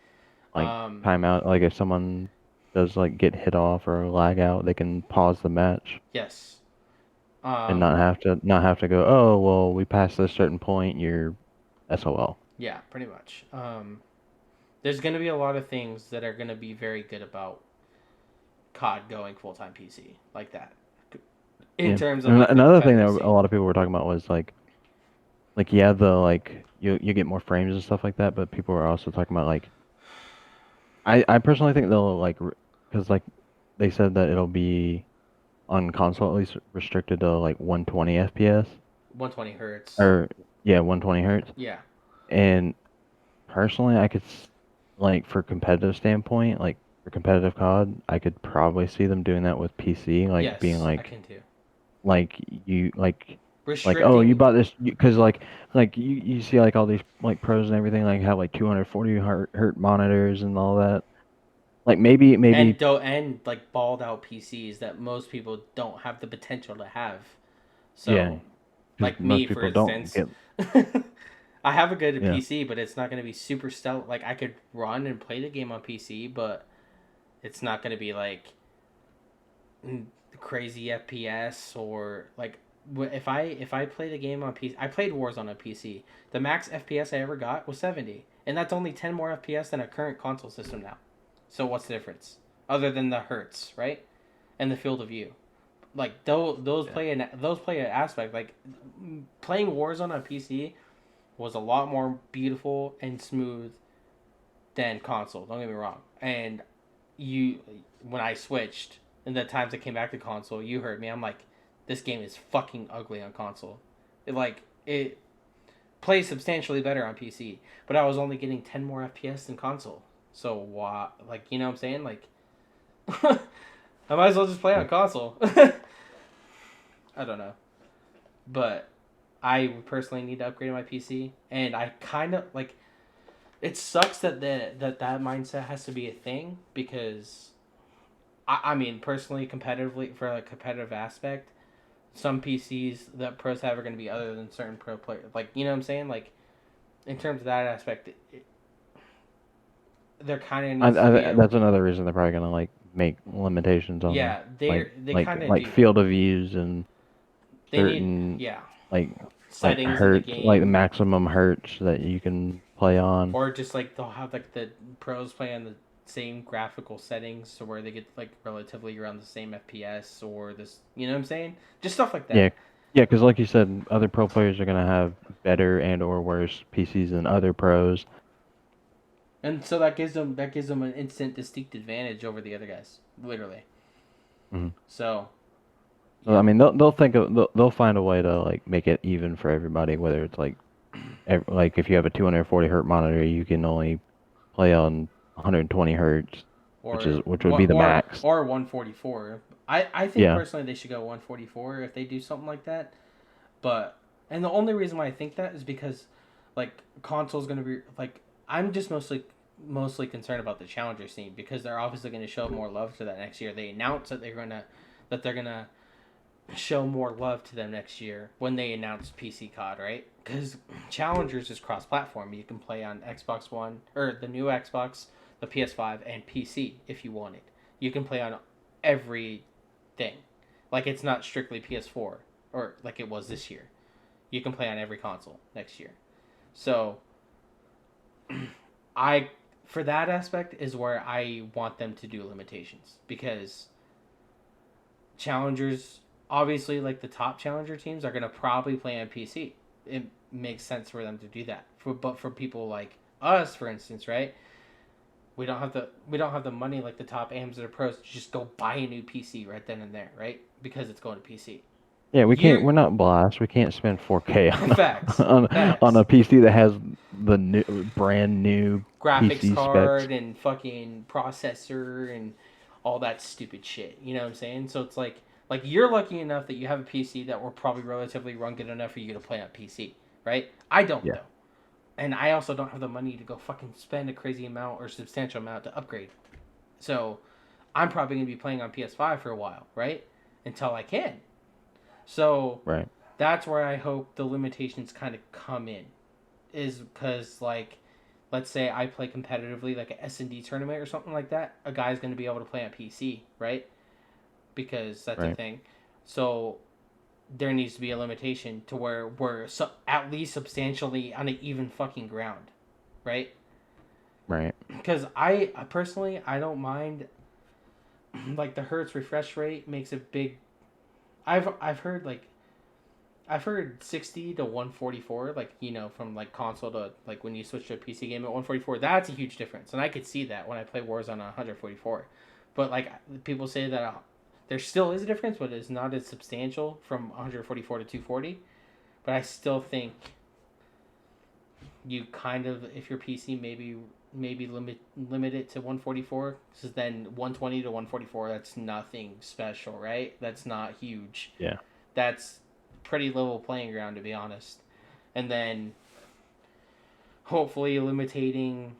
Like Um, timeout, like if someone does like get hit off or lag out, they can pause the match yes. and Um, not have to go, oh well, we passed this certain point, you're SOL. yeah, pretty much. There's gonna be a lot of things that are gonna be very good about COD going full time PC like that. In Yeah. terms of And like the another thing that competitive a scene. lot of people were talking about was like yeah, the like you get more frames and stuff like that, but people were also talking about like I personally think they'll like because like they said that it'll be on console at least restricted to like 120 FPS 120 hertz. or yeah 120 hertz. Yeah. And personally, like for competitive standpoint, like for competitive COD, I could probably see them doing that with PC, like being Yes, I can too. like you like oh you Restricting. bought this because like you see like all these like pros and everything like have like 240 hertz monitors and all that. Like maybe And like balled out PCs that most people don't have the potential to have. yeah, So, because like me, most for people don't instance, get I have a good yeah. PC, but it's not going to be super stellar. Like I could run and play the game on PC, but it's not going to be like crazy FPS or like if I play the game on PC, I played Warzone on PC. The max FPS I ever got was 70, and that's only 10 more FPS than a current console system now. So what's the difference other than the hertz, right? And the field of view. Like those play an aspect like playing Warzone on PC was a lot more beautiful and smooth than console. Don't get me wrong. And you when I switched and the times I came back to console, you heard me. I'm like, this game is fucking ugly on console. It plays substantially better on PC, but I was only getting 10 more FPS than console. So why? Like you know what I'm saying? Like I might as well just play on console. I don't know, but I personally need to upgrade my PC, and I kind of like. It sucks that that mindset has to be a thing because I mean, personally, competitively, for a competitive aspect, some PCs that pros have are going to be other than certain pro players. Like, you know what I'm saying? Like, in terms of that aspect, there kind of needs to be a. That's another reason they're probably gonna like make limitations on Yeah, they kind of like do. field of views and They need, certain yeah, like settings in the hertz, like the game. maximum hertz that you can play on. Or just like they'll have like the pros play on the same graphical settings to where they get like relatively around the same FPS or this, you know what I'm saying? Just stuff like Yeah, that. yeah, because like you said, other pro players are gonna have better and or worse PCs than other pros. And so that gives them an instant distinct advantage over the other guys, literally. Hmm. So, So, I yeah. mean, they'll find a way to like make it even for everybody. Whether it's like like if you have a 240 hertz monitor, you can only play on 120 hertz, Or which would be what the max. or 144. I think Yeah, personally they should go 144 if they do something like that. But and the only reason why I think that is because like console's going to be like I'm just mostly concerned about the challenger scene because they're obviously going to show more love to that next year. They announced that they're going to show more love to them next year when they announce PC COD, right? Because Challengers is cross-platform. You can play on Xbox One or the new Xbox, the PS5, and PC if you want it. You can play on everything. Like it's not strictly PS4 or like it was this year. You can play on every console next year. So I for that aspect is where I want them to do limitations because challengers obviously like the top challenger teams are going to probably play on PC. It makes sense for them to do that. But for people like us for instance, right? We don't have the money like the top AMs or pros to just go buy a new PC right then and there, right? Because it's going to PC. yeah. We can't. You're We're not Blast. We can't spend 4K facts. on Facts. a PC that has the new brand new Graphics PC specs. card and fucking processor and all that stupid shit. You know what I'm saying? So it's like you're lucky enough that you have a PC that will probably relatively run good enough for you to play on PC, right? I don't Yeah, though. And I also don't have the money to go fucking spend a crazy amount or substantial amount to upgrade. So I'm probably going to be playing on PS5 for a while, right? Until I can. So right. that's where I hope the limitations kind of come in. Is because like let's say I play competitively like a S&D tournament or something like that, a guy's going to be able to play on PC, right? Because that's a Right. thing. So there needs to be a limitation to where we're at least substantially on an even fucking ground, right? Right. Because I personally I don't mind like the hertz refresh rate makes a big. I've heard like I've heard 60 to 144, like, you know, from like console to like when you switch to a PC game at 144, that's a huge difference. And I could see that when I play Warzone on 144. But like people say that there still is a difference, but it's not as substantial from 144 to 240. But I still think you kind of, if your PC maybe limit it to 144, because then 120 to 144, that's nothing special, right? That's not huge. Yeah. That's pretty level playing ground to be honest. And then hopefully limiting.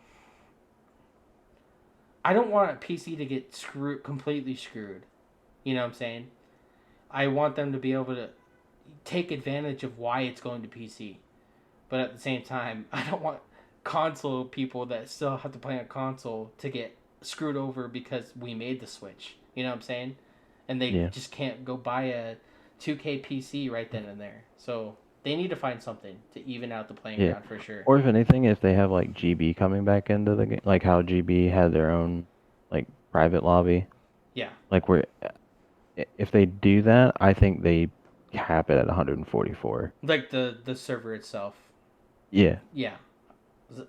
I don't want a PC to get completely screwed. You know what I'm saying? I want them to be able to take advantage of why it's going to PC. But at the same time, I don't want console people that still have to play on console to get screwed over because we made the switch. You know what I'm saying? and they Yeah. just can't go buy a 2K PC right then and there. So they need to find something to even out the playing Yeah. ground for sure. Or if anything, if they have like GB coming back into the game, like how GB had their own like private lobby, Yeah, like where if they do that, I think they cap it at 144. like the server itself. Yeah. Yeah,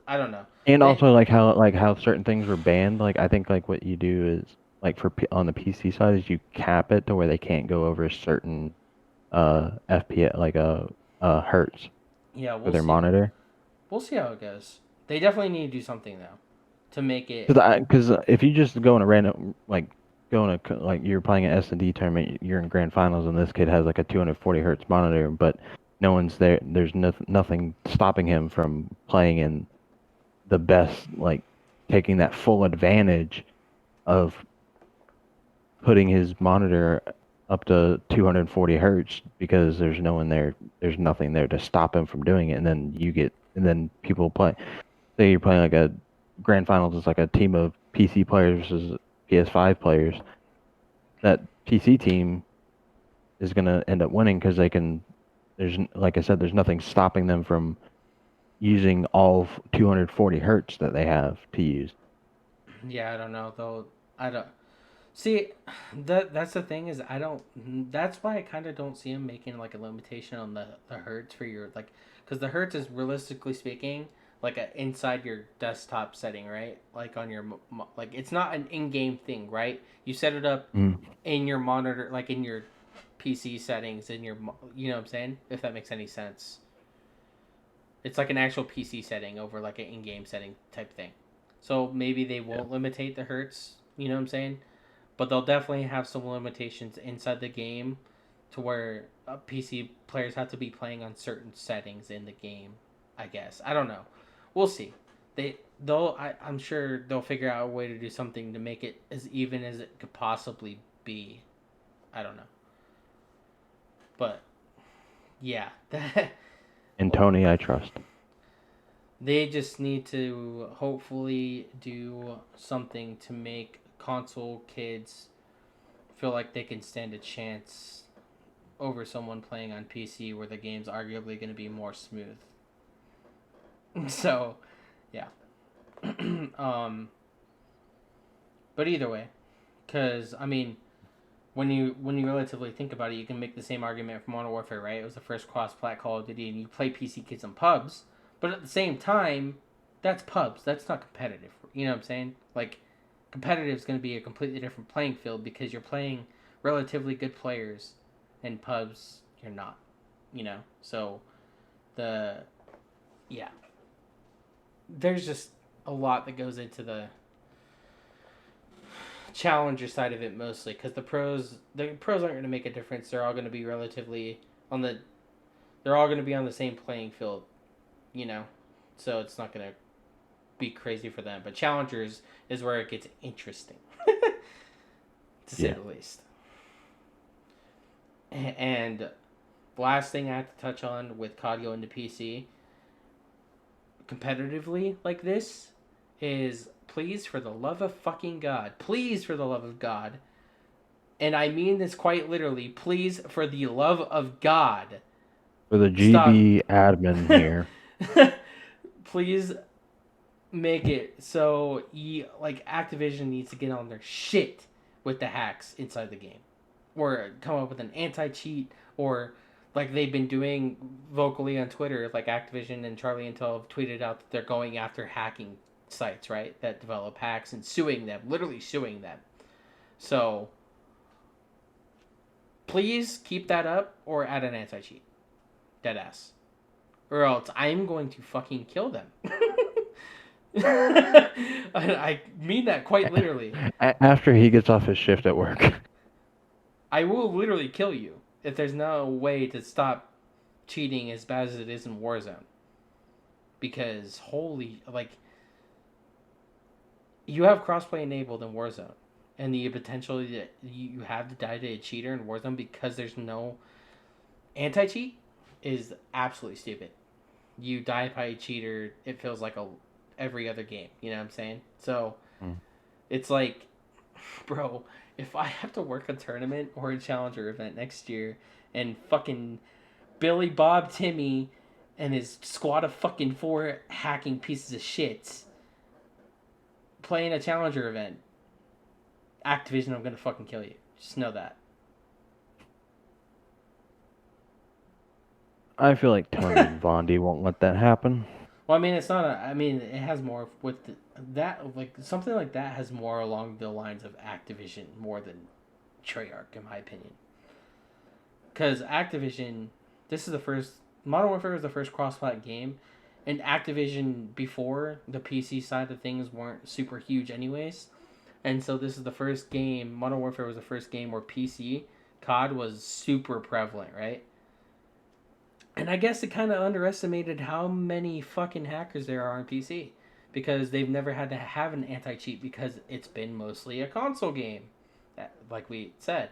I don't know. And They also like how certain things were banned, like I think like what you do is like on the PC side is you cap it to where they can't go over a certain FPS like hertz yeah, for we'll their see. monitor. We'll see how it goes. They definitely need to do something though to make it. Because if you just go in a random like go in like you're playing an S&D tournament, you're in grand finals, and this kid has like a 240 hertz monitor, but no one's there. There's nothing stopping him from playing in the best, like taking that full advantage of putting his monitor up to 240 hertz because there's no one there. There's nothing there to stop him from doing it, and then people play. Say you're playing like a grand finals, it's like a team of PC players versus PS5 players. That PC team is gonna end up winning because they can. There's like I said, there's nothing stopping them from using all 240 hertz that they have to use. Yeah, I don't know though. I don't see that's the thing is I don't. That's why I kind of don't see him making like a limitation on the hertz for your like because the hertz is realistically speaking like inside your desktop setting, right? Like on your like it's not an in-game thing, right? You set it up Mm. in your monitor, like in your PC settings, in your you know what I'm saying? If that makes any sense. It's like an actual PC setting over like an in-game setting type thing. So maybe they Yeah. won't limitate the hertz. You know what I'm saying? But they'll definitely have some limitations inside the game to where PC players have to be playing on certain settings in the game. I guess I don't know. We'll see. I'm sure they'll figure out a way to do something to make it as even as it could possibly be. I don't know. But yeah, And Tony, I trust. they just need to hopefully do something to make console kids feel like they can stand a chance over someone playing on PC where the game's arguably going to be more smooth. So, yeah. um, but either way, because I mean, when you relatively think about it, you can make the same argument for Modern Warfare, right? It was the first cross-plat Call of Duty, and you play PC kids in pubs, but at the same time, that's pubs. That's not competitive. You know what I'm saying? Like, competitive is going to be a completely different playing field because you're playing relatively good players, in pubs you're not. You know, so the yeah, there's just a lot that goes into the challenger side of it mostly because the pros aren't going to make a difference. They're all going to be relatively on the they're all going to be on the same playing field, you know, so it's not going to be crazy for them. But challengers is where it gets interesting, to say Yeah. the least. And the last thing I have to touch on with COD going to PC competitively like this is please, for the love of fucking God, please, for the love of God, and I mean this quite literally, please, for the love of God, For the stop. GB admin here, Please make it so like Activision needs to get on their shit with the hacks inside the game, or come up with an anti-cheat, or like they've been doing vocally on Twitter, like Activision and Charlie Intel have tweeted out that they're going after hacking sites, right, that develop hacks and suing them, literally suing them. So please keep that up or add an anti-cheat, deadass, or else I'm going to fucking kill them. I mean that quite literally. after he gets off his shift at work. I will literally kill you if there's no way to stop cheating as bad as it is in Warzone. Because holy, like, you have crossplay enabled in Warzone, and the potential that you have to die to a cheater in Warzone because there's no anti-cheat is absolutely stupid. You die by a cheater, it feels like every other game. You know what I'm saying? So Mm. it's like Bro, if I have to work a tournament or a challenger event next year and fucking Billy Bob Timmy and his squad of fucking 4 hacking pieces of shit playing a challenger event, Activision, I'm gonna fucking kill you. Just know that. I feel like Tony and Vondi won't let that happen. Well, I mean, it's not. I mean, it has more with that. Like something like that has more along the lines of Activision more than Treyarch, in my opinion. Because Activision, this is the first Modern Warfare was the first cross-plat game, and Activision before the PC side of things weren't super huge, anyways. And so this is the first game. Modern Warfare was the first game where PC COD was super prevalent, right? And I guess it kind of underestimated how many fucking hackers there are on PC because they've never had to have an anti cheat because it's been mostly a console game, like we said.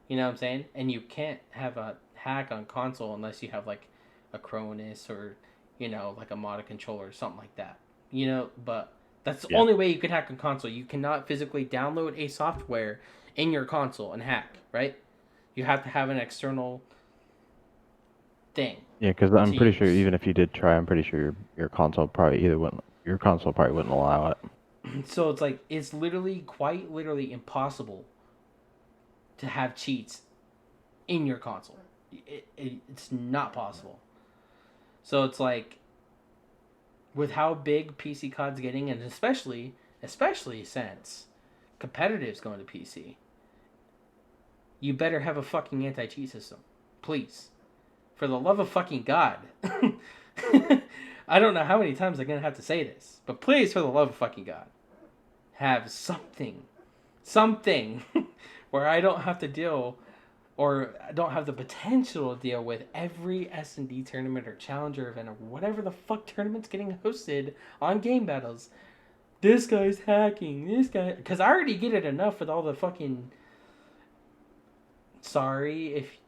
You know what I'm saying? And you can't have a hack on console unless you have like a Cronus or like a modded controller or something like that. But that's the Yeah. only way you can hack on console. You cannot physically download a software in your console and hack, right? You have to have an external thing Yeah, because I'm to pretty sure use. even if you did try, I'm pretty sure your console probably either wouldn't your console probably wouldn't allow it. So it's like it's literally quite literally impossible to have cheats in your console. It's not possible. So it's like with how big PC COD's getting, and especially since competitive's going to PC, you better have a fucking anti cheat system, please, for the love of fucking God. I don't know how many times I'm gonna have to say this, but please, for the love of fucking God, have something where I don't have to deal or I don't have the potential to deal with every S&D tournament or challenger event or whatever the fuck tournament's getting hosted on game battles. This guy's hacking. This guy, because I already get it enough with all the fucking. Sorry if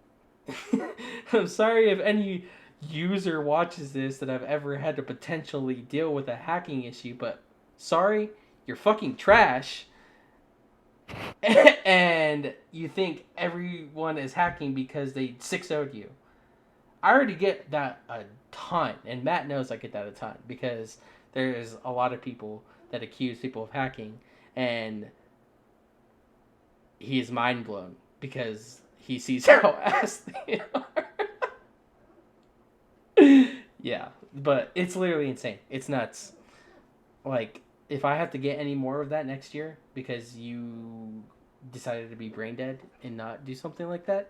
I'm sorry if any user watches this that I've ever had to potentially deal with a hacking issue, but sorry, you're fucking trash. And you think everyone is hacking because they 6-0'd you. I already get that a ton, and Matt knows I get that a ton because there's a lot of people that accuse people of hacking, and he is mind blown because he sees how ass they are. Yeah, but it's literally insane. It's nuts. Like, if I have to get any more of that next year because you decided to be brain dead and not do something like that,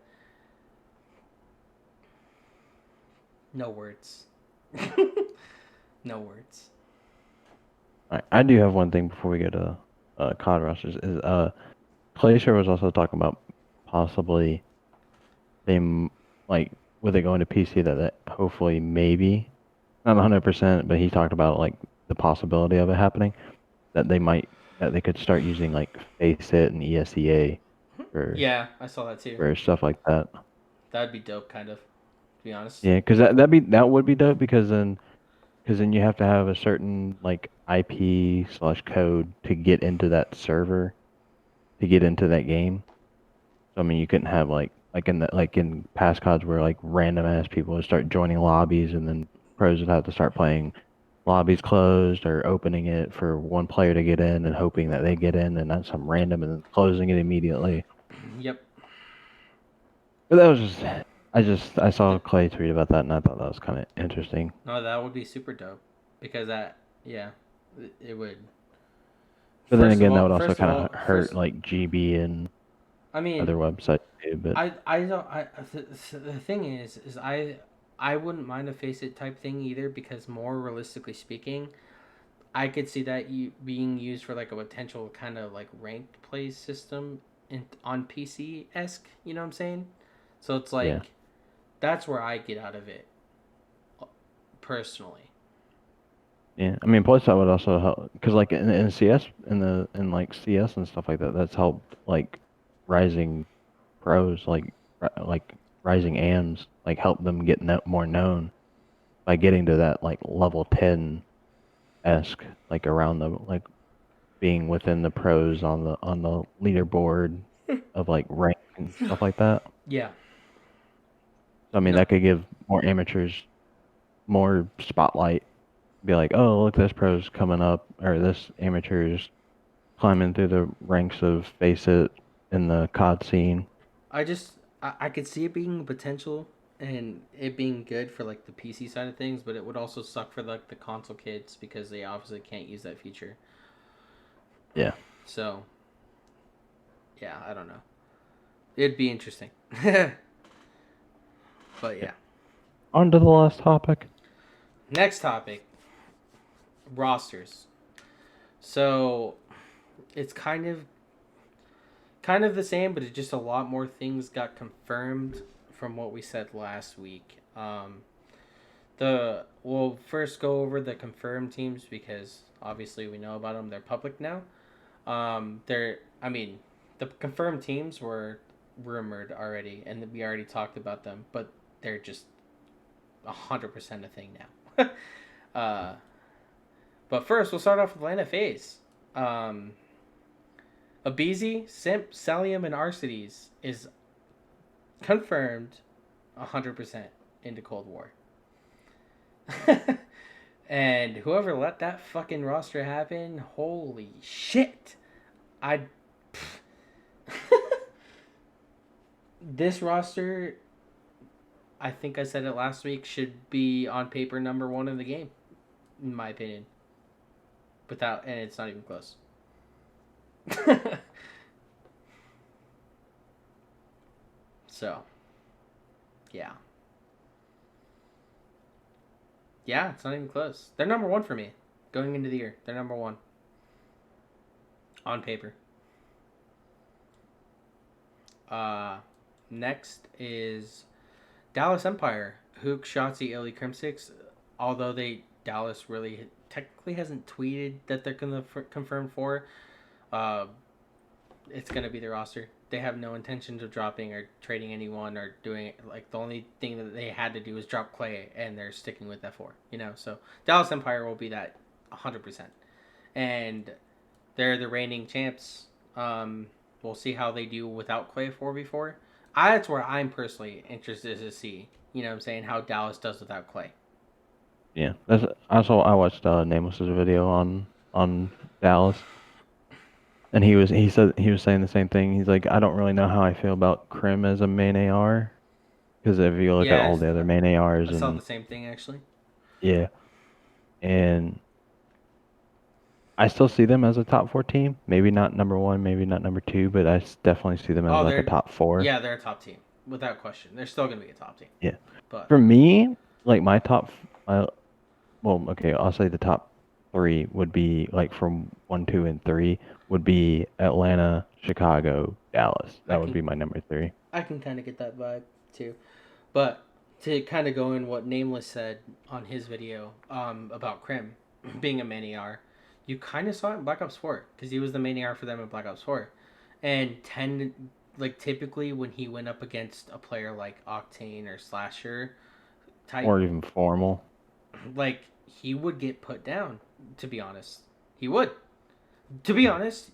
no words. No words. I do have one thing before we get to COD Rushers is Glacier was also talking about possibly like with it going to PC that hopefully maybe not 100%, but he talked about like the possibility of it happening that they could start using like Faceit and ESEA for Yeah, I saw that too. stuff like that. That'd be dope, kind of, to be honest. Yeah, because that would be dope because then you have to have a certain like IP/code to get into that server to get into that game. So I mean, you couldn't have like in past CODs where like random ass people would start joining lobbies and then pros would have to start playing lobbies closed or opening it for one player to get in and hoping that they get in and not some random and then closing it immediately. Yep. But that was I saw Clay tweet about that and I thought that was kind of interesting. No, that would be super dope because yeah, it would. But then First of again, that all, would also first of kind all, of hurt first. like GB and I other mean, websites too. But I don't. The thing is I wouldn't mind a face it type thing either because more realistically speaking, I could see that you being used for like a potential kind of like ranked play system on PC esque. You know what I'm saying? So it's yeah. like that's where I get out of it personally. Yeah, I mean, plus that would also help because, like in CS, in like CS and stuff like that, that's helped like rising pros, like rising AMs, like help them get more known by getting to that like level 10 esque, like around the like. being within the pros on the leaderboard of like rank and stuff like that. Yeah. So, I mean, No. that could give more amateurs more spotlight. Be like, oh, look, this pro's coming up, or this amateur's climbing through the ranks of Face It in the COD scene. I could see it being potential and it being good for like the PC side of things, but it would also suck for like the console kids because they obviously can't use that feature. Yeah. So yeah, I don't know. It'd be interesting. But Yeah. yeah. On to the last topic. Next topic, rosters. So it's kind of the same, but it's just a lot more things got confirmed from what we said last week. We'll first go over the confirmed teams because obviously we know about them. They're public now. I mean, the confirmed teams were rumored already, and we already talked about them, but they're just 100% a thing now. But first, we'll start off with Atlanta FaZe. Um, Abizi, Simp, Celium, and Arcides is confirmed 100% into Cold War. And whoever let that fucking roster happen, holy shit. I. This roster, I think I said it last week, should be on paper number one in the game, in my opinion. And it's not even close. So, yeah. Yeah, it's not even close. They're number one for me going into the year. They're number one on paper. Uh, Next is Dallas Empire. Hook, Shotzi, Illy, Crimsix. Although Dallas really technically hasn't tweeted that they're gonna confirm for. Uh, it's gonna be the roster. They have no intentions of dropping or trading anyone or doing it. Like the only thing that they had to do was drop Clay, and they're sticking with that four. So Dallas Empire will be that 100%, and they're the reigning champs. We'll see how they do without Clay 4v4. That's where I'm personally interested to see. What I'm saying, how Dallas does without Clay. Yeah. That's also I watched Nameless's video on Dallas, and he was saying the same thing. He's like, I don't really know how I feel about Krim as a main AR because if you look at Yeah, all the other main ARs I saw and the same thing actually. yeah, and I still see them as a top four team. Maybe not number one, maybe not number two, but definitely see them as Oh, like a top four. they're a top team without question. They're still gonna be a top team, Yeah. but For me, like my well, okay, I'll say the top three would be like from one, two, and three would be Atlanta, Chicago, Dallas. I That would can be my number three. I can kind of get that vibe too. But to kind of go in what Nameless said on his video about Krim being a main AR, you kind of saw it in Black Ops 4 because he was the main AR for them in Black Ops 4. And typically when he went up against a player like Octane or Slasher type, Or even formal. like he would get put down, to be honest. He would. To be honest,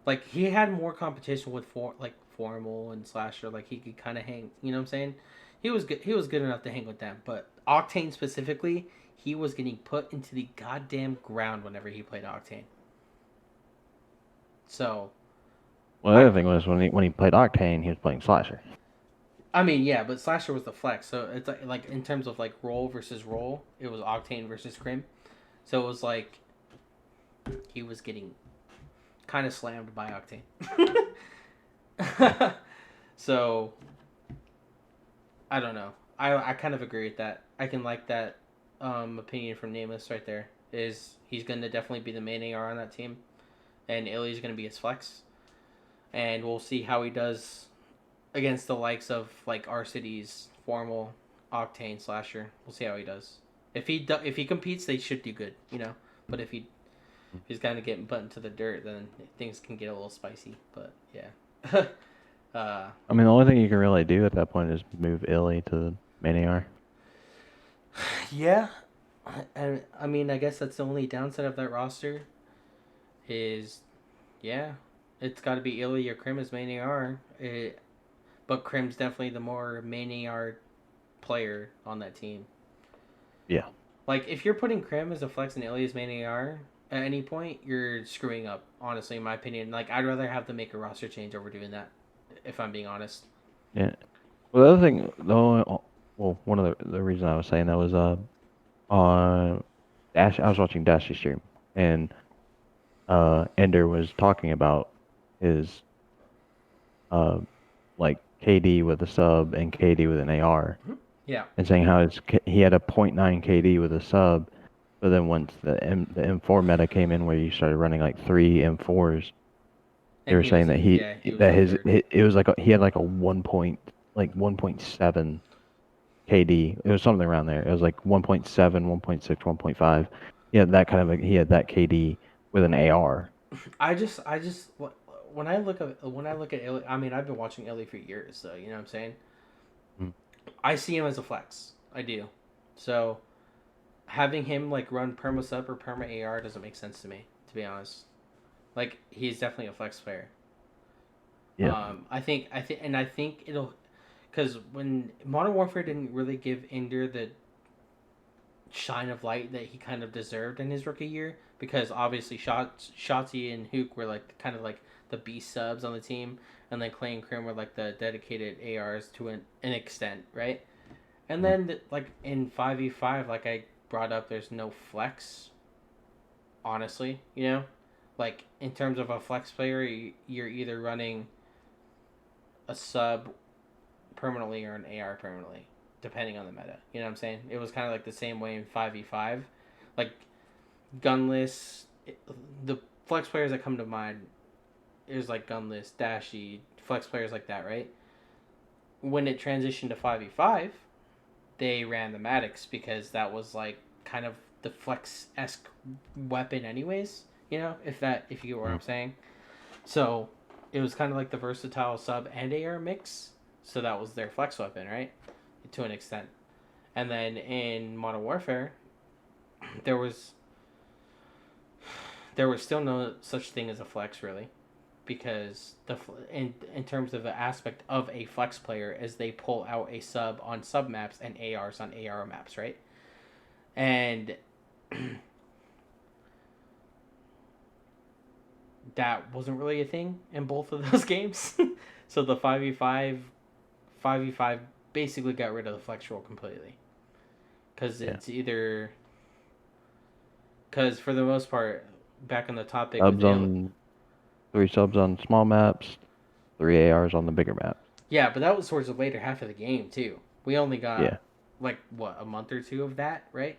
like he had more competition with Formal and Slasher. Like he could kind of hang. You know what I'm saying? He was good. He was good enough to hang with them. But Octane specifically, he was getting put into the goddamn ground whenever he played Octane. So, Well, the I other thing was when he played Octane, he was playing Slasher. I mean yeah, but Slasher was the flex. So it's like in terms of like role versus role, it was Octane versus Crim. So it was like he was getting kind of slammed by Octane. So I don't know. I kind of agree with that. I can like that opinion from Nameless right there. Is he's going to definitely be the main AR on that team, and Illy's going to be his flex, and we'll see how he does against the likes of like Arcides, Formal, Octane, Slasher. We'll see how he does. If he competes, they should do good, But if he's kind of getting put into the dirt, then things can get a little spicy. But yeah. I mean, the only thing you can really do at that point is move Illy to the main AR. Yeah, and I mean, I guess that's the only downside of that roster. is, yeah, it's got to be Illy or Krim as main AR. But Krim's definitely the more main AR player on that team. Yeah. Like, if you're putting Krim as a flex and Illy as main AR at any point, you're screwing up, honestly, in my opinion. Like, I'd rather have them make a roster change over doing that, if I'm being honest. Yeah. Well, the other thing, well, one of the reason I was saying that was on Dash. I was watching Dash's stream, and Ender was talking about his uh like KD with a sub and KD with an AR, Yeah. and saying how he had a .9 KD with a sub, but then once the M4 meta came in where you started running like 3 M4s, they And were he was, saying that yeah, he was under. it was like he had like a 1.7 KD. It was something around there. It was like 1.7, 1.6, 1.5. Yeah, that kind of he had that KD with an AR. I just when I look at Illy, I mean, I've been watching Illy for years, so you know what I'm saying. Mm. I see him as a flex. I do. So having him like run perma sub or perma AR doesn't make sense to me, to be honest. Like, he's definitely a flex player. Yeah. I think it'll, because when Modern Warfare didn't really give Ender the shine of light that he kind of deserved in his rookie year, because obviously Shotzi and Hook were like kind of like the B subs on the team, and then Clay and Krim were like the dedicated ARs to an extent, right? And Mm. then like in 5v5, like I brought up, there's no flex, honestly, you know? Like, in terms of a flex player, you're either running a sub permanently or an AR permanently, depending on the meta. You know what I'm saying? It was kind of like the same way in 5v5. Like, Gunless, the flex players that come to mind is like Gunless, Dashy, flex players like that, right? When it transitioned to 5v5, they ran the Maddox because that was like kind of the flex esque weapon, anyways. You know, if you get what Mm. I'm saying. So it was kind of like the versatile sub and AR mix. So that was their flex weapon, right? To an extent. And then in Modern Warfare, there was still no such thing as a flex, really, because in terms of the aspect of a flex player, as they pull out a sub on sub maps and ARs on AR maps, right? And that wasn't really a thing in both of those games. So the 5v5 basically got rid of the flex role completely, because Yeah. it's either, because for the most part, back on the topic with Subs on 3 subs on small maps, 3 ARs on the bigger map. yeah, but that was towards the later half of the game too. We only got Yeah. like what, a month or two of that, right?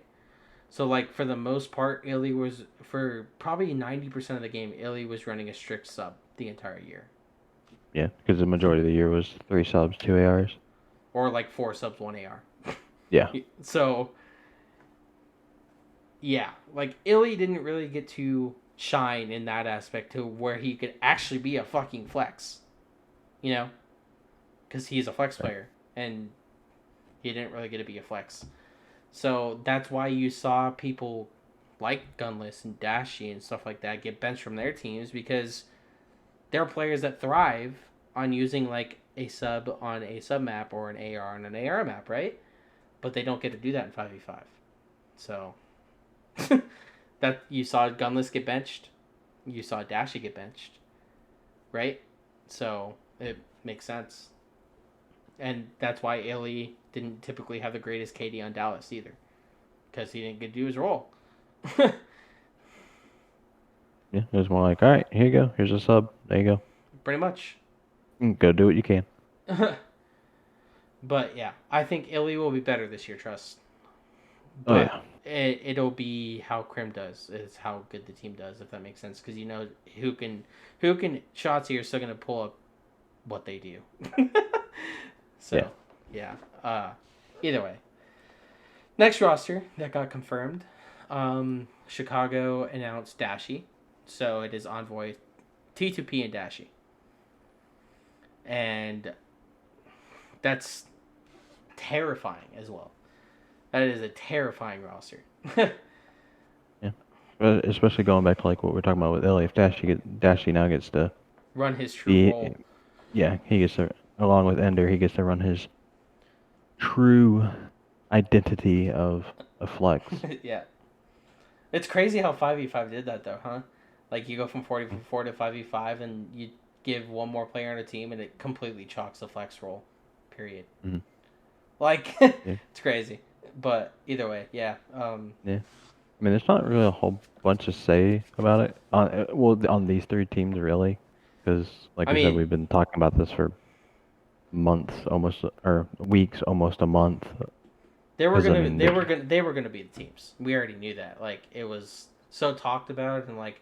So like for the most part, Illy was, for probably 90% of the game, Illy was running a strict sub the entire year, Yeah, because the majority of the year was 3 subs, 2 ARs. or like 4 subs, 1 AR. Yeah. So yeah, like Illy didn't really get to shine in that aspect to where he could actually be a fucking flex, you know, because he's a flex Right. player and he didn't really get to be a flex. So that's why you saw people like Gunless and Dashy and stuff like that get benched from their teams, because they're players that thrive on using like a sub on a sub map or an AR on an AR map, right? But they don't get to do that in 5v5. So that you saw Gunless get benched, you saw Dashy get benched, right? So it makes sense. And that's why Illy didn't typically have the greatest KD on Dallas either, because he didn't get to do his role. Yeah, it was more like, all right, here you go. Here's a sub. There you go. Pretty much. Go do what you can. But yeah, I think Illy will be better this year, trust. Oh But yeah. it'll be how Krim does. It's how good the team does, if that makes sense. Because you know who can Shotzi are still gonna pull up what they do. Yeah. So yeah. Either way, next roster that got confirmed. Chicago announced Dashy, so it is Envoy, T2P, and Dashy, and that's terrifying as well. That is a terrifying roster. Yeah. especially going back to like what we're talking about with Ilya. If Dashy now gets to Run his true be, role. yeah, he gets to, along with Ender, he gets to run his true identity of a flex. Yeah. It's crazy how 5v5 did that though, huh? Like you go from 4v4 to 5v5 and you give one more player on a team and it completely chalks the flex role. Period. Mm-hmm. Like Yeah, it's crazy. But either way, yeah. yeah. I mean, there's not really a whole bunch to say about it on these three teams really, because like I we said, mean, we've been talking about this for months, almost or weeks, almost a month. Because I mean, they were gonna be the teams. We already knew that. Like it was so talked about and like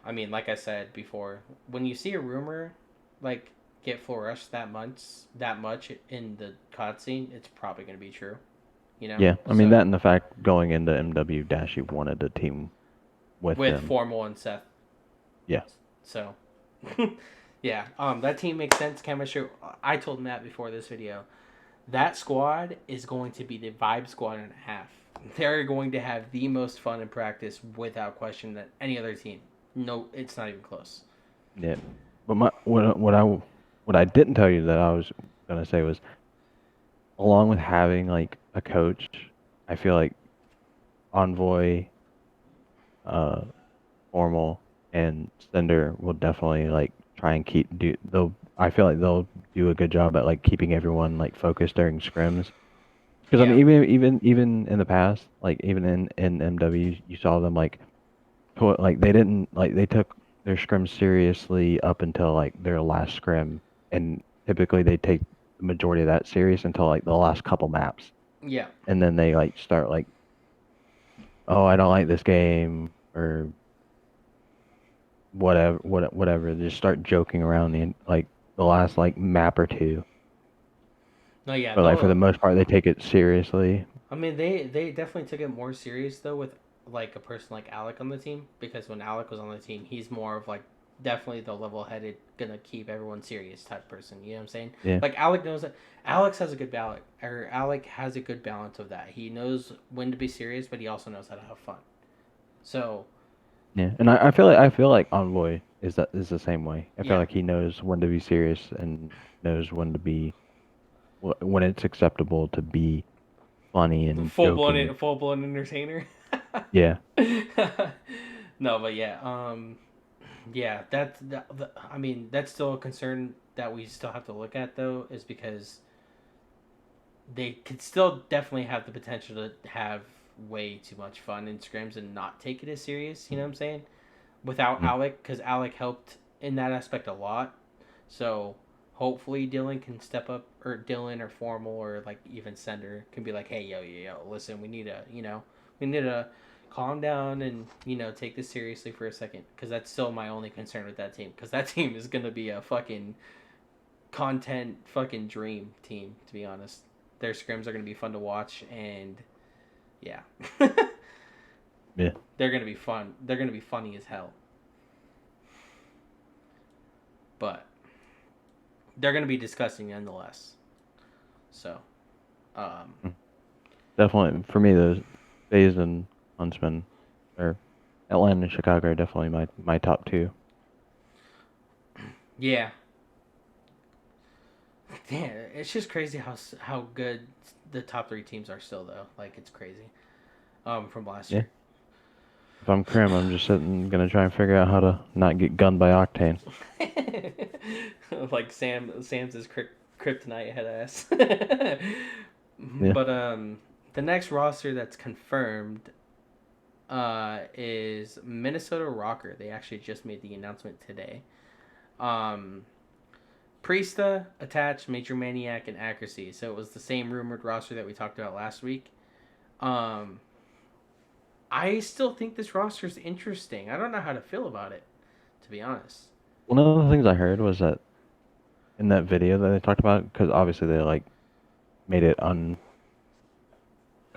I mean, like I said before, when you see a rumor like get flourished that much in the COD scene, it's probably gonna be true. You know? yeah, I mean that So and the fact going into MW Dash, you wanted a team with with them. Formal and Seth. Yeah, So yeah, that team makes sense. Chemistry. I told Matt before this video that squad is going to be the vibe squad and a half. They're going to have the most fun in practice without question than any other team. No, it's not even close. yeah. But what I didn't tell you that I was gonna say was, along with having like a coach, I feel like Envoy, uh, Formal, and Cinder will definitely like try and keep do they'll I feel like they'll do a good job at like keeping everyone like focused during scrims. Because I mean, Yeah, even in the past, like even in MW, you saw them like like they didn't like they took their scrims seriously up until like their last scrim, and typically they take the majority of that serious until like the last couple maps, yeah, and then they like start like, oh, I don't like this game or whatever. They just start joking around like the last like map or two. no, yeah. But like for the They'll. most part, they take it seriously. I mean, they definitely took it more serious though with like a person like Alec on the team because when Alec was on the team, he's more of like definitely the level-headed, gonna keep everyone serious type person. You know what I'm saying? Yeah, Like Alec knows that. Alex has a good balance, or Alec has a good balance of that. He knows when to be serious, but he also knows how to have fun. So yeah. And I feel like Envoy is the same way. I feel yeah, like he knows when to be serious and knows when to be when it's acceptable to be funny and joking. full blown entertainer. Yeah, No, but yeah, yeah, I mean, that's still a concern that we still have to look at though, is because they could still definitely have the potential to have way too much fun in scrims and not take it as serious. You know what I'm saying? Without mm, Alec, because Alec helped in that aspect a lot. So hopefully Dylan can step up, or Dylan or Formal or like even Sender can be like, hey, yo, listen, we need to calm down and take this seriously for a second, because that's still my only concern with that team, because that team is gonna be a fucking content fucking dream team, to be honest. Their scrims are gonna be fun to watch, and yeah, yeah, they're gonna be fun. They're gonna be funny as hell, but they're going to be disgusting nonetheless. So, um, mm. Definitely for me, those Faze and Huntsman or Atlanta and Chicago are definitely my top two. yeah, damn, it's just crazy how good the top three teams are still though. Like it's crazy. From last Yeah. year. If I'm Krim, I'm just gonna try and figure out how to not get gunned by Octane. Like Sam's is kryptonite head ass. Yeah. But the next roster that's confirmed is Minnesota Rocker. They actually just made the announcement today. Um, Priesta, Attached, Major Maniac, and Accuracy. So it was the same rumored roster that we talked about last week. Um, I still think this roster is interesting. I don't know how to feel about it, to be honest. One of the things I heard was that in that video that they talked about, because obviously they like made it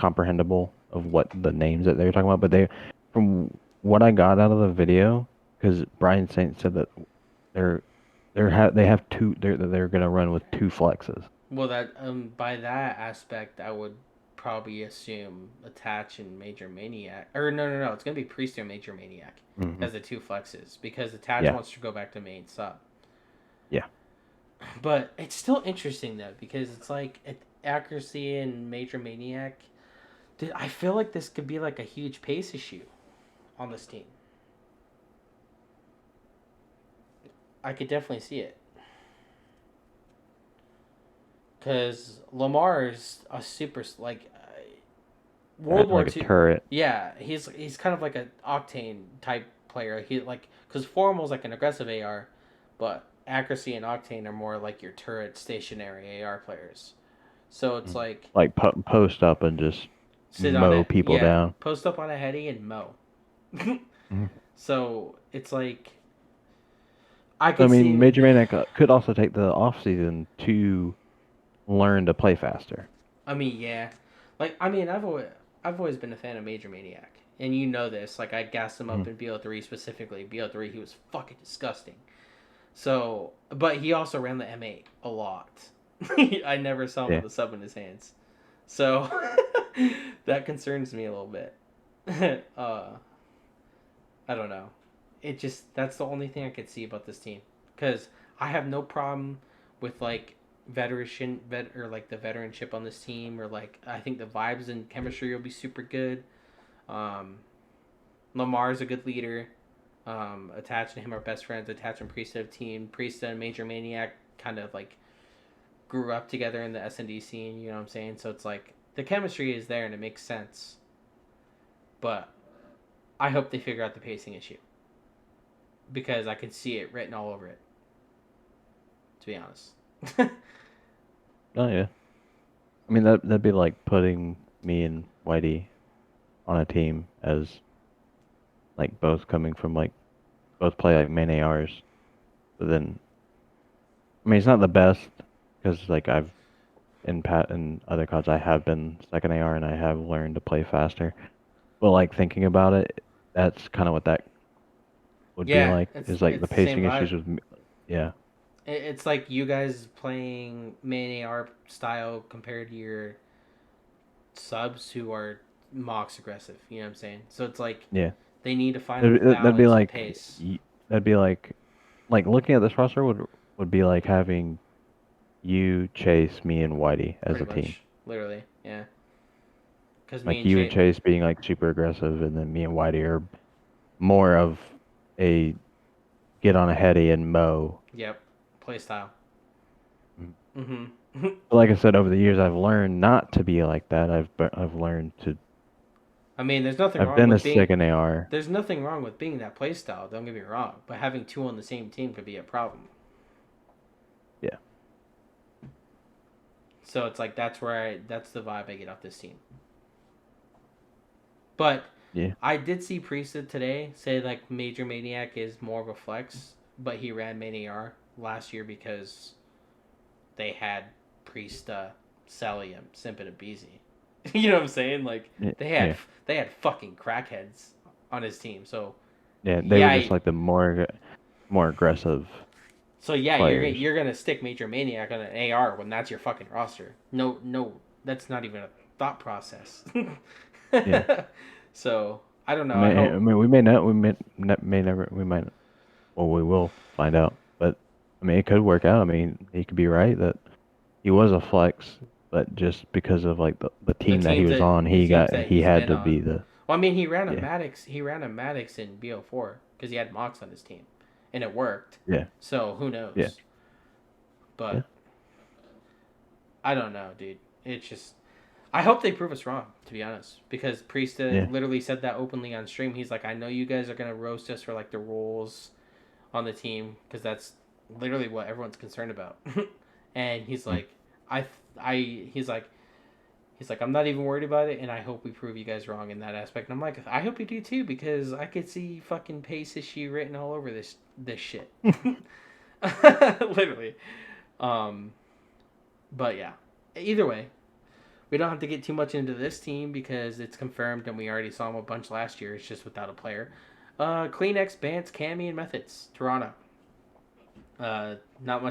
uncomprehendable of what the names that they were talking about, but from what I got out of the video, because Brian Saint said that they're they have they're gonna run with two flexes. Well, that by that aspect, I would probably assume Attach and Major Maniac. Or no. It's gonna be Priest or Major Maniac Hmm. as the two flexes because Attach Yeah. wants to go back to main sub. Yeah. But it's still interesting though because it's like accuracy and Major Maniac. Dude, I feel like this could be like a huge pace issue on this team. I could definitely see it. Because Lamar is a super like World War Like a Two. turret. Yeah, he's kind of like a Octane type player. He like because Formal's like an aggressive AR, but accuracy and Octane are more like your turret stationary AR players. So it's like Like post up and just sit on mow it, people yeah, down. post up on a heady and mow. Mhm. So it's like I I could mean, see. Major Maniac could also take the off season to learn to play faster. I mean, yeah, like I've always been a fan of Major Maniac, and you know this. Like I gassed him up Mhm. in BO3 specifically. BO3, he was fucking disgusting. So, but he also ran the M8 a lot. I never saw him Yeah. with a sub in his hands, so that concerns me a little bit. I don't know. It just that's the only thing I could see about this team because I have no problem with like or like the veteranship on this team or like I think the vibes and chemistry will be super good. Um, Lamar's a good leader. Attach and him are best friends. Attach and Priest have team. Priest and Major Maniac kind of like grew up together in the S&D scene. You know what I'm saying? So it's like the chemistry is there and it makes sense. But I hope they figure out the pacing issue because I can see it written all over it. To be honest. Oh yeah. I mean that'd be like putting me and Whitey on a team as like both coming from like both play like main ARs. But then I mean it's not the best because like I've in other cards I have been second AR and I have learned to play faster. But like thinking about it, that's kind of what that would be Yeah, like. it's Is like the it's the same pacing vibe. issues with yeah. It's like you guys playing main AR style compared to your subs who are Mox aggressive. You know what I'm saying? So it's like Yeah. they need to find a That'd be balance and like pace. that'd be like looking at this roster would be like having you, Chase, me, and Whitey as Pretty a team. much, literally, yeah. Because me Like and you and Chase, Chase being like super aggressive, and then me and Whitey are more of a get on a heady and mow. yep, play style. Mm. Mm-hmm. But like I said, over the years, I've learned not to be like that. I've learned to. I mean, there's nothing I've wrong been a with being second AR. there's nothing wrong with being that play style. Don't get me wrong, but having two on the same team could be a problem. Yeah. So it's like that's the vibe I get off this team. But Yeah. I did see Priesthood today say like Major Maniac is more of a flex, but he ran Main AR last year because they had Priest Sally him simping a Beezy. You know what I'm saying? Like Yeah. they had Yeah. they had fucking crackheads on his team. So Yeah. They were yeah, just like the more aggressive players. you're gonna stick Major Maniac on an AR when that's your fucking roster. No, that's not even a thought process. Yeah. So I don't know. I I hope. mean, we may never, we might, well, we will find out. But I mean, it could work out. I mean, he could be right that he was a flex, but just because of like the The team that he teams was that on, the teams that he he's had been to be on. the Well, I mean, he ran a yeah Maddox. He ran a Maddox in BO4 because he had Mox on his team, and it worked. yeah So who yeah knows? yeah. But I don't know, dude. It's just I hope they prove us wrong, to be honest, because Priest Yeah. literally said that openly on stream. He's like, I know you guys are gonna roast us for like the rules on the team because that's literally what everyone's concerned about. And he's Mm. like, he's like, I'm not even worried about it, and I hope we prove you guys wrong in that aspect. And I'm like, I hope you do too, because I could see fucking pace issue written all over this shit. Literally. Um, but yeah. Either way, we don't have to get too much into this team because it's confirmed, and we already saw them a bunch last year. It's just without a player. Kleenex, Bance, Cammy, and Methods. Toronto. Not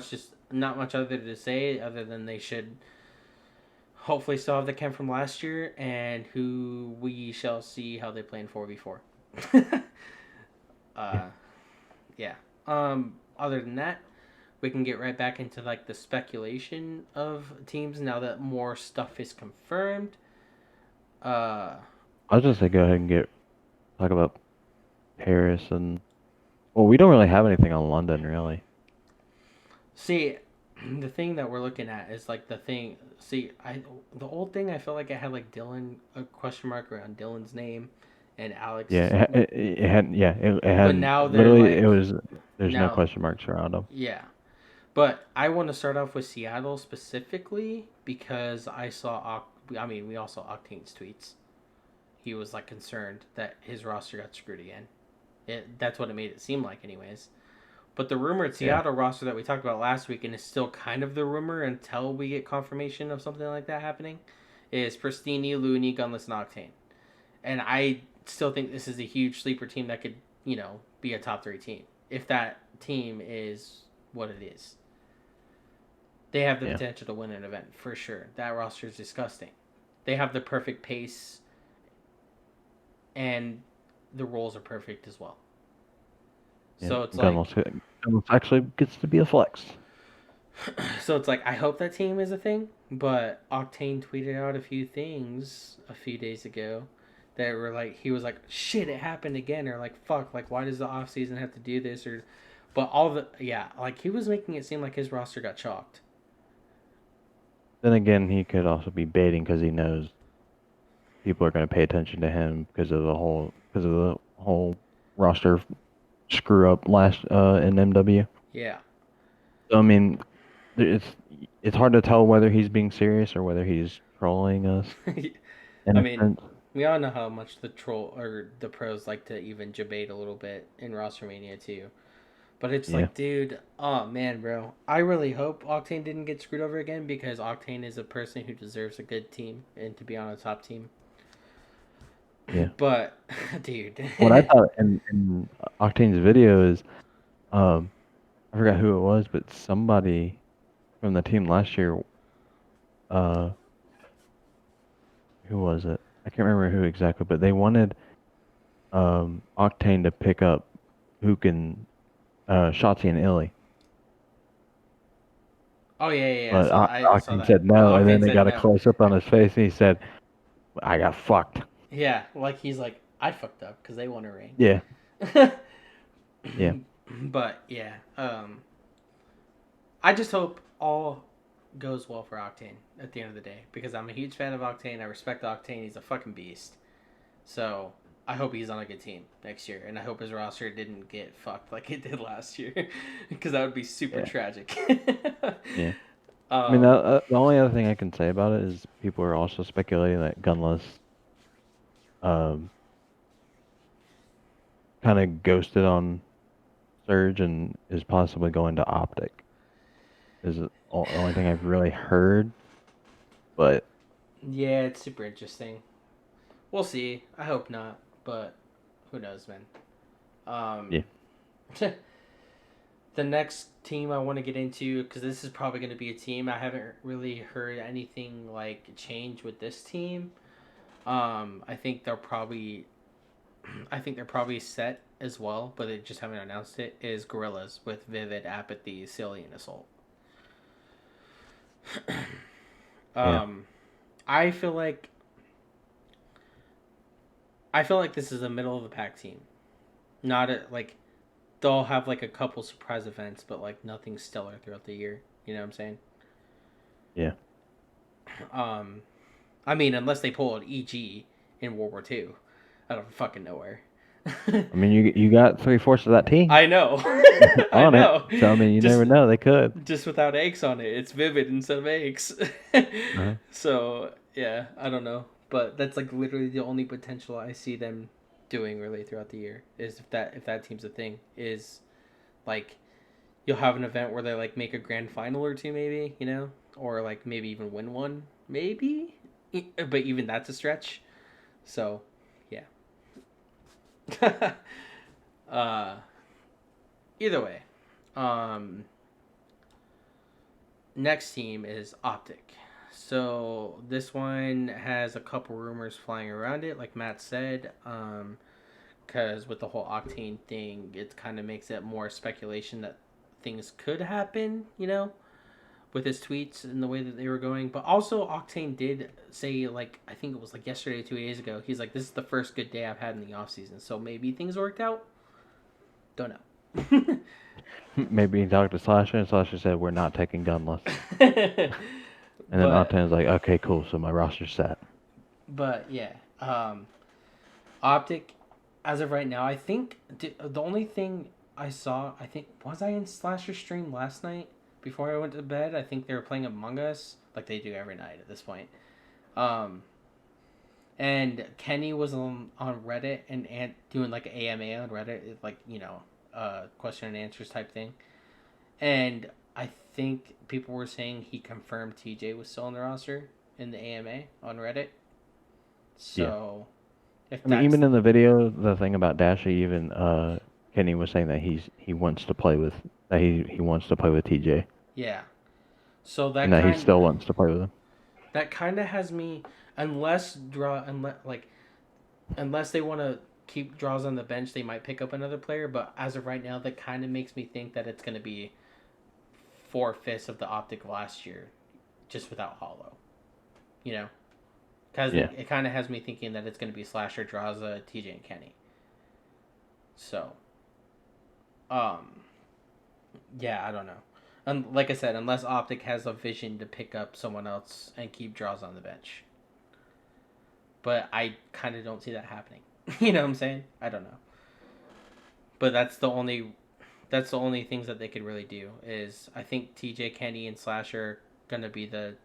much other to say other than they should hopefully still have the Ken from last year, and who we shall see how they play in 4v4. Yeah. uh, yeah. Other than that, we can get right back into like the speculation of teams now that more stuff is confirmed. Uh, I was just say go ahead and talk about Paris and well, we don't really have anything on London really. See, the thing that we're looking at is like the thing. See, the old thing I felt like it had like Dylan a question mark around Dylan's name, and Alex. Yeah, it had it But had now they're literally it like was there's no now, question marks around them. yeah. But I want to start off with Seattle specifically because I saw. I mean, we all saw Octane's tweets. He was like concerned that his roster got screwed again. That's what it made it seem like, anyways. But the rumored Yeah. Seattle roster that we talked about last week, and is still kind of the rumor until we get confirmation of something like that happening, is Pristini, Looney, Gunless, and Octane. And I still think this is a huge sleeper team that could, be a top 3 team. If that team is what it is. They have the Yeah. potential to win an event, for sure. That roster is disgusting. They have the perfect pace, and the roles are perfect as well. Yeah. So it's like Gunless actually gets to be a flex. So it's like I hope that team is a thing, but Octane tweeted out a few things a few days ago that were like he was like shit it happened again or like fuck like why does the off season have to do this or but all the like he was making it seem like his roster got chalked. Then again, he could also be baiting because he knows people are going to pay attention to him because of the whole roster screw up last in MW. Yeah. So, I mean, it's it's hard to tell whether he's being serious or whether he's trolling us in I a mean, sense. we all know how much the troll or the pros like to even debate a little bit in Rostermania too. But it's Yeah, like, dude, oh man, bro. I really hope Octane didn't get screwed over again because Octane is a person who deserves a good team and to be on a top team. yeah. But, dude. What I thought in Octane's video is, um, I forgot who it was, but somebody from the team last year, uh, who was it? I can't remember who exactly, but they wanted Octane to pick up who can Shotzi and Illy. Oh, yeah, yeah, yeah. But I saw Octane that. said But no, and then Octane they said got a no. close up on his face, and he said, "I got fucked." Yeah, like he's like, I fucked up because they won a ring. Yeah, yeah, But, yeah. I just hope all goes well for Octane at the end of the day because I'm a huge fan of Octane. I respect Octane. He's a fucking beast. So I hope he's on a good team next year, and I hope his roster didn't get fucked like it did last year, because that would be super yeah, tragic. yeah. I mean, um, the only other thing I can say about it is people are also speculating that Gunless um, kind of ghosted on Surge and is possibly going to Optic. Is the only thing I've really heard, but yeah, it's super interesting. We'll see. I hope not, but who knows, man. yeah, The next team I want to get into, because this is probably going to be a team I haven't really heard anything like change with this team. I think they're probably I think they're probably set as well, but they just haven't announced it. Is Gorillas with Vivid, Apathy, Cillian, Assault. yeah, Um, I feel like this is a middle of the pack team. Not a, like they'll have like a couple surprise events, but like nothing stellar throughout the year. You know what I'm saying? yeah. Um, I mean, unless they pull an EG in World War II out of fucking nowhere. I mean, you got 3/4 of that team I know. I on it, know. so I mean, you Just never know. They could. without eggs on it. It's Vivid instead of eggs. Uh-huh. So yeah, I don't know, but that's like literally the only potential I see them doing really throughout the year is if that team's a thing is like you'll have an event where they like make a grand final or two maybe or like maybe even win one maybe, but even that's a stretch. So yeah. uh, Either way, um, next team is Optic. So this one has a couple rumors flying around it, like Matt said. Because with the whole Octane thing, it kind of makes it more speculation that things could happen, with his tweets and the way that they were going. But also, Octane did say, like, I think it was like yesterday, 2 days ago, he's like, this is the first good day I've had in the offseason. So maybe things worked out. Don't know. Maybe he talked to Slasher, and Slasher said, "We're not taking gunless." And then but Octane's like, "Okay, cool. So my roster's set." but yeah, Optic, as of right now, I think the only thing I saw, I think, was I in Slasher stream last night before I went to bed? I think they were playing Among Us, like they do every night at this point. Um, and Kenny was on Reddit and doing like an AMA on Reddit, like, question and answers type thing. And I think people were saying he confirmed TJ was still on the roster in the AMA on Reddit. Yeah. So, if I mean, that's even in the video, the thing about Dasha, even Kenny was saying that he wants to play with he wants to play with TJ, yeah. So and that he still wants to play with him. that kind of has me, unless they want to keep draws on the bench, they might pick up another player. But as of right now, that kind of makes me think that it's going to be 4/5 of the Optic last year, just without Hollow. Because Yeah. it kind of has me thinking that it's going to be Slasher, Draza, TJ, and Kenny. So, yeah, I don't know. And like I said, unless Optic has a vision to pick up someone else and keep draws on the bench. But I kind of don't see that happening. You know what I'm saying? I don't know. But that's the only things that they could really do is I think TJ, Kenny, and Slasher are gonna be the.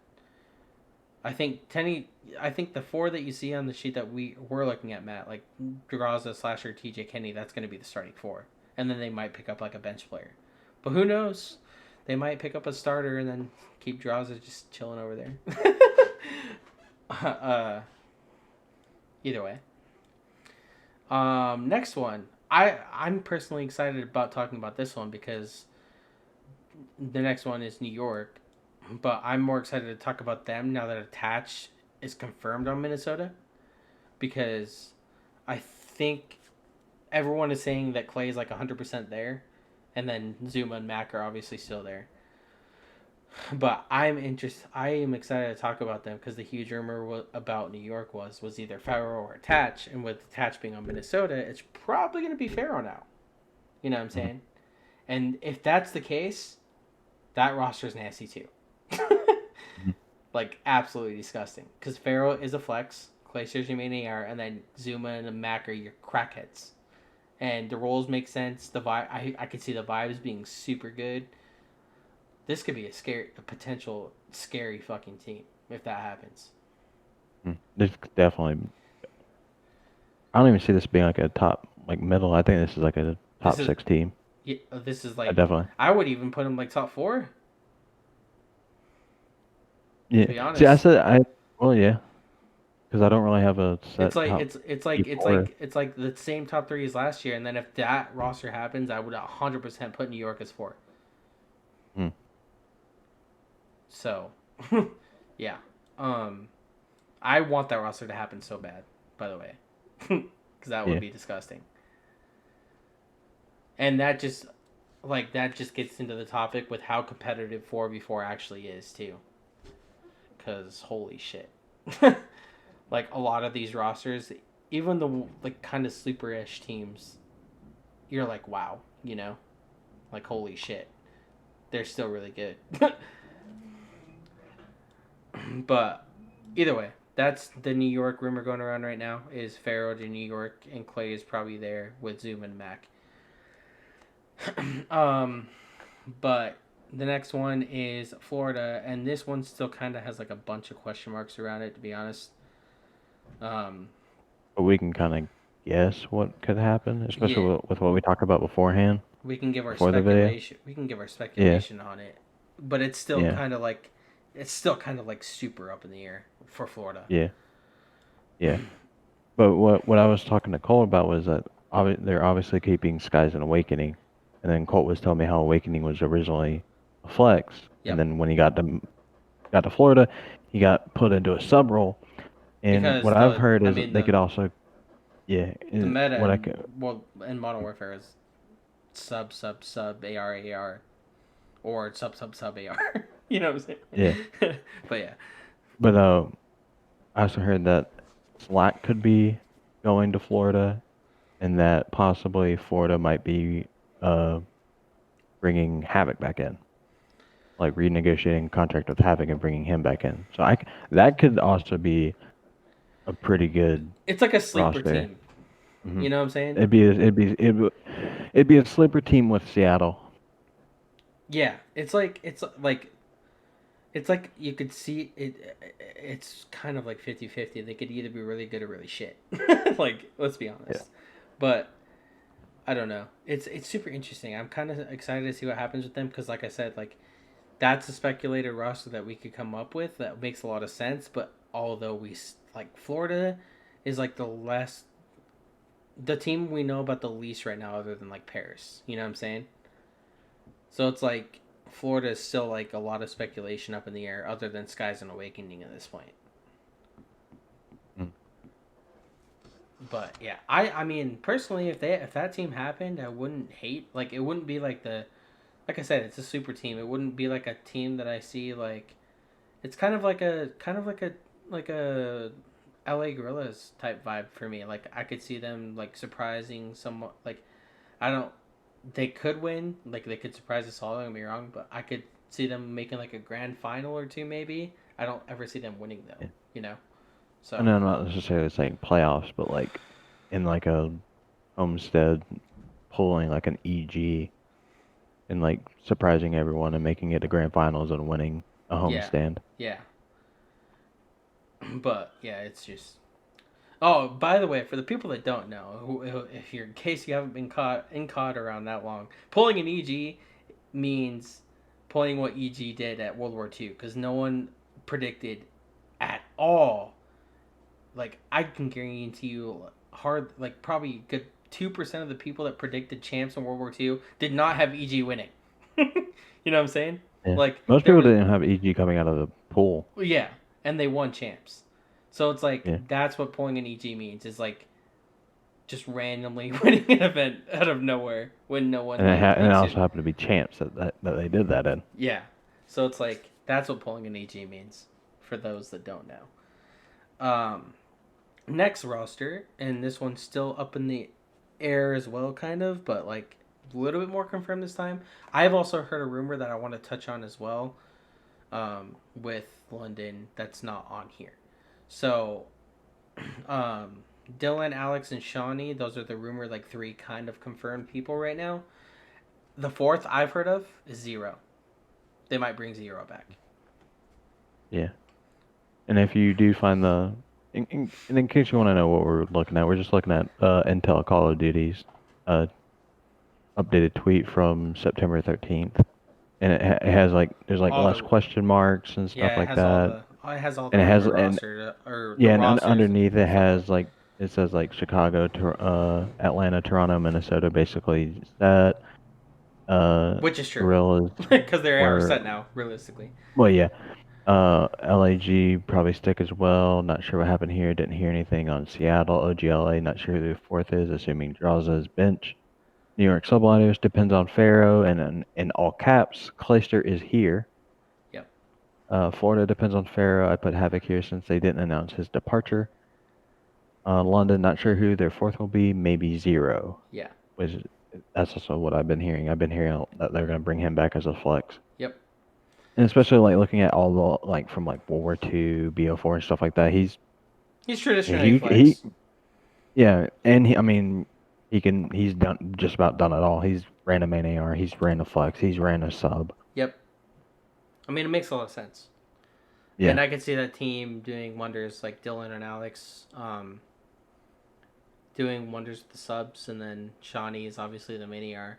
I think the four that you see on the sheet that we're looking at, Matt, like Draza, Slasher, TJ, Kenny, that's gonna be the starting four, and then they might pick up like a bench player, but who knows? They might pick up a starter and then keep Draza just chilling over there. Either way. Next one. I'm personally excited about talking about this one because the next one is New York, but I'm more excited to talk about them now that Attach is confirmed on Minnesota because I think everyone is saying that Clay is like 100% there, and then Zuma and Mac are obviously still there. But I am excited to talk about them because the huge rumor about New York was either Pharaoh or Attach, and with Attach being on Minnesota, it's probably going to be Pharaoh now. You know what I'm saying? And if that's the case, that roster is nasty too. Like absolutely disgusting. Because Pharaoh is a flex, Clay Sergio are, and then Zuma and Mac are your crackheads. And the roles make sense. The vibe, I could see the vibes being super good. This could be a potential scary fucking team if that happens. This definitely. I don't even see this being like a top middle. I think this is like a top 6 team. Yeah, this is Definitely. I would even put them like top 4. Yeah. To be honest. See, well, yeah, because I don't really have a set It's like top it's 4. like the same top 3 as last year, and then if that roster happens, I would 100% put New York as 4. So, yeah, I want that roster to happen so bad. By the way, because that would be disgusting. And that just gets into the topic with how competitive 4v4 actually is too. Because holy shit, like a lot of these rosters, even the like kind of sleeper-ish teams, you're like, wow, like holy shit, they're still really good. But either way, that's the New York rumor going around right now is Pharaoh to New York, and Clay is probably there with Zoom and Mac. But the next one is Florida, and this one still kind of has like a bunch of question marks around it, to be honest. But we can kind of guess what could happen, especially Yeah. with what we talked about beforehand. We can give our Before the video. speculation. We can give our speculation on it, but it's still kind of like super up in the air for Florida. Yeah. Yeah. But what I was talking to Cole about was that they're obviously keeping Skies and Awakening, and then Colt was telling me how Awakening was originally a flex, Yep. and then when he got to got to Florida, he got put into a sub role. And because what I've heard is they the could also, yeah, the meta what I in could, in Modern Warfare is sub AR or sub AR. You know what I'm yeah, saying? But yeah, but I also heard that Slack could be going to Florida, and that possibly Florida might be uh bringing Havoc back in, like renegotiating contract with Havoc and bringing him back in. So that could also be a pretty good it's like a sleeper roster. team. Hmm You know what I'm saying? it'd be a sleeper team with Seattle. Yeah, it's like you could see it. It's kind of like 50-50. They could either be really good or really shit. Like, let's be Yeah. honest. But I don't know. It's super interesting. I'm kind of excited to see what happens with them because, like I said, like that's a speculated roster that we could come up with that makes a lot of sense. But although like Florida is like the team we know about the least right now, other than like Paris. You know what I'm saying? So it's like Florida is still like a lot of speculation up in the air, other than Skies and Awakening at this point. Mm. But yeah, I mean personally, if that team happened, I wouldn't hate. Like it wouldn't be like like I said, it's a super team. It wouldn't be like a team that I see like it's kind of like a LA Gorillas type vibe for me. Like I could see them like surprising somewhat. Like I don't. They could win. Like they could surprise us all. Don't get me wrong, but I could see them making like a grand final or two maybe. I don't ever see them winning though. Yeah. You know. And So I'm not necessarily saying playoffs, but like in like a homestead, pulling like an EG and like surprising everyone and making it to grand finals and winning a yeah, homestand. yeah. But yeah, it's just. Oh, by the way, for the people that don't know, if you're in case you haven't been caught around that long, pulling an EG means pulling what EG did at World War II because no one predicted at all. Like I can guarantee you, like probably good 2% of the people that predicted champs in World War II did not have EG winning. You know what I'm saying? Yeah. Like Most there people was didn't have EG coming out of the pool. yeah, and they won champs. So it's like Yeah. that's what pulling an EG means is like just randomly winning an event out of nowhere when no one like And it thinks also it. happened to be champs that they did that in. Yeah. So it's like that's what pulling an EG means for those that don't know. Next roster, and this one's still up in the air as well, kind of, but like a little bit more confirmed this time. I've also heard a rumor that I want to touch on as well, with London that's not on here. So, um, Dylan, Alex, and Shawnee, those are the rumored like three kind of confirmed people right now. The fourth I've heard of is Zero. They might bring Zero back. Yeah. And if you do find in case you want to know what we're looking at, we're just looking at Intel Call of Duty's uh, updated tweet from September 13th. And it has like there's like All less the question marks and stuff yeah, like that. it has all the And it has rumored and roster or the yeah, and rosters and underneath it stuff like. has like it says like Chicago, Atlanta, Toronto, Minnesota, basically set. Which is true, Gorillas because they are were set now, realistically. well, yeah. LAG probably stick as well. Not sure what happened here. Didn't hear anything on Seattle. OGLA. Not sure who the fourth is. Assuming Draza is bench. New York Subliners depends on Faro, and in all caps, Clayster is here. Yep. Florida depends on Faro. I put Havoc here since they didn't announce his departure. London, not sure who their fourth will be. Maybe Zero. Yeah. Which that's also what I've been hearing. I've been hearing that they're going to bring him back as a flex. Yep. And especially like looking at all the like from like World War II, BO4 and stuff like that. He's traditionally He flex. yeah, and I mean he's done just about done it all. He's ran a main AR, he's ran a flex, he's ran a sub. Yep. I mean, it makes a lot of sense. And Yeah. I could see that team doing wonders, like Dylan and Alex, doing wonders with the subs, and then Shawnee is obviously the mini R.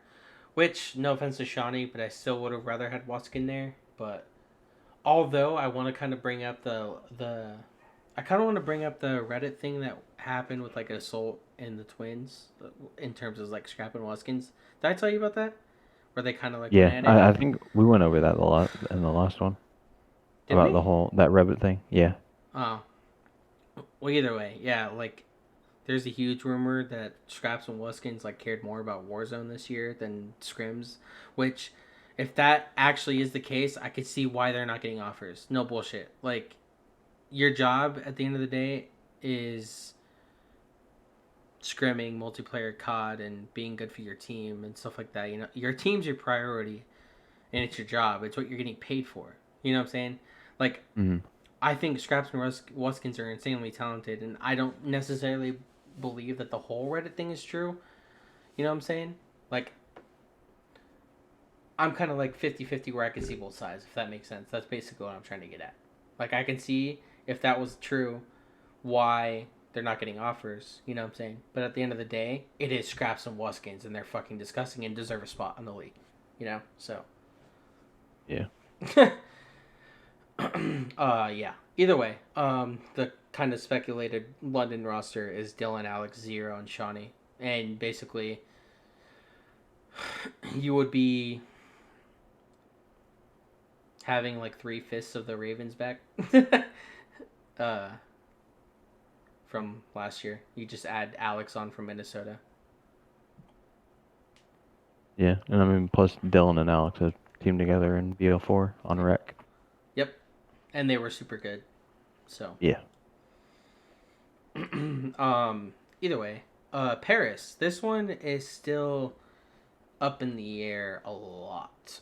Which, no offense to Shawnee, but I still would have rather had Waskin there. But although I want to kind of bring up I kind of want to bring up the Reddit thing that happened with like Assault and the Twins in terms of like Scrap and Waskins. Did I tell you about that? Where they kind of like went Yeah. at it. I think we went over that a lot in the last one. Did about the we? whole that Reddit thing. Yeah. Oh, well, either way, yeah. Like, there's a huge rumor that Scraps and Wuskins like cared more about Warzone this year than Scrims, which, if that actually is the case, I could see why they're not getting offers. No bullshit. Like, your job at the end of the day is scrimming, multiplayer COD, and being good for your team and stuff like that. You know, your team's your priority, and it's your job. It's what you're getting paid for. You know what I'm saying? Like, Mm-hmm. I think Scraps and Wuskins are insanely talented, and I don't necessarily believe that the whole Reddit thing is true. You know what I'm saying? Like, I'm kind of like 50-50 where I can see both sides, if that makes sense. That's basically what I'm trying to get at. Like, I can see if that was true, why they're not getting offers. You know what I'm saying? But at the end of the day, it is Scraps and Wuskins, and they're fucking disgusting and deserve a spot in the league. You know? So. Yeah. Yeah. Either way, the kind of speculated London roster is Dylan, Alex, Zero, and Shawnee. And basically, you would be having like 3/5 of the Ravens back uh, from last year. You just add Alex on from Minnesota. Yeah, and I mean, plus Dylan and Alex have teamed together in BO4 on Rec. Yep. And they were super good. So, Yeah. either way, Paris. This one is still up in the air a lot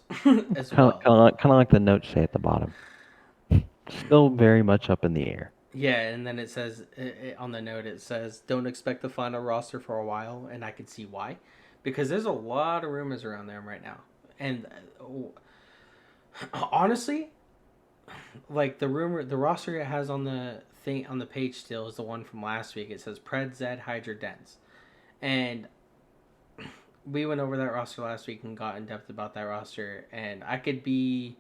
as well. Kind of like the notes say at the bottom. Still very much up in the air. Yeah, and then it says on the note it says don't expect the final roster for a while, and I can see why, because there's a lot of rumors around them right now, and honestly, like the roster it has on the thing on the page still is the one from last week. It says Pred, Zed, Hydra, Dens, and we went over that roster last week and got in depth about that roster, and I could be,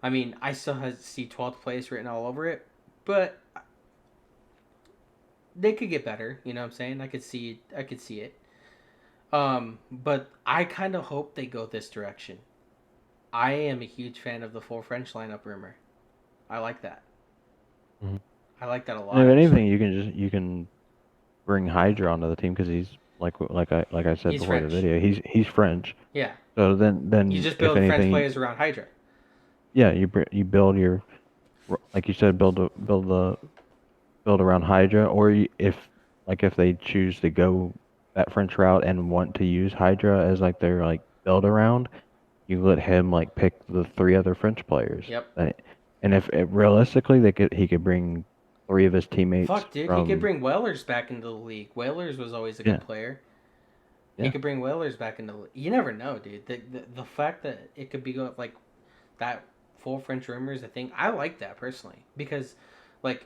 I mean, I still see 12th place written all over it, but they could get better. You know what I'm saying? I could see it. But I kind of hope they go this direction. I am a huge fan of the full French lineup rumor. I like that. Mm-hmm. I like that a And lot, if anything, actually. you can bring Hydra onto the team because he's like I said He's before the French. video, he's French. Yeah. So You then just if build French anything, players around Hydra. yeah, you build your like you said, build around Hydra, or if if they choose to go that French route and want to use Hydra as like their like build around, you let him like pick the three other French players. Yep. And if realistically he could bring three of his teammates Fuck, dude. He could from bring Whalers back into the league. Whalers was always a good yeah player. He yeah could bring Whalers back into the league. You never know, dude. The fact that it could be like that full French rumors, I think, I like that personally. Because, like,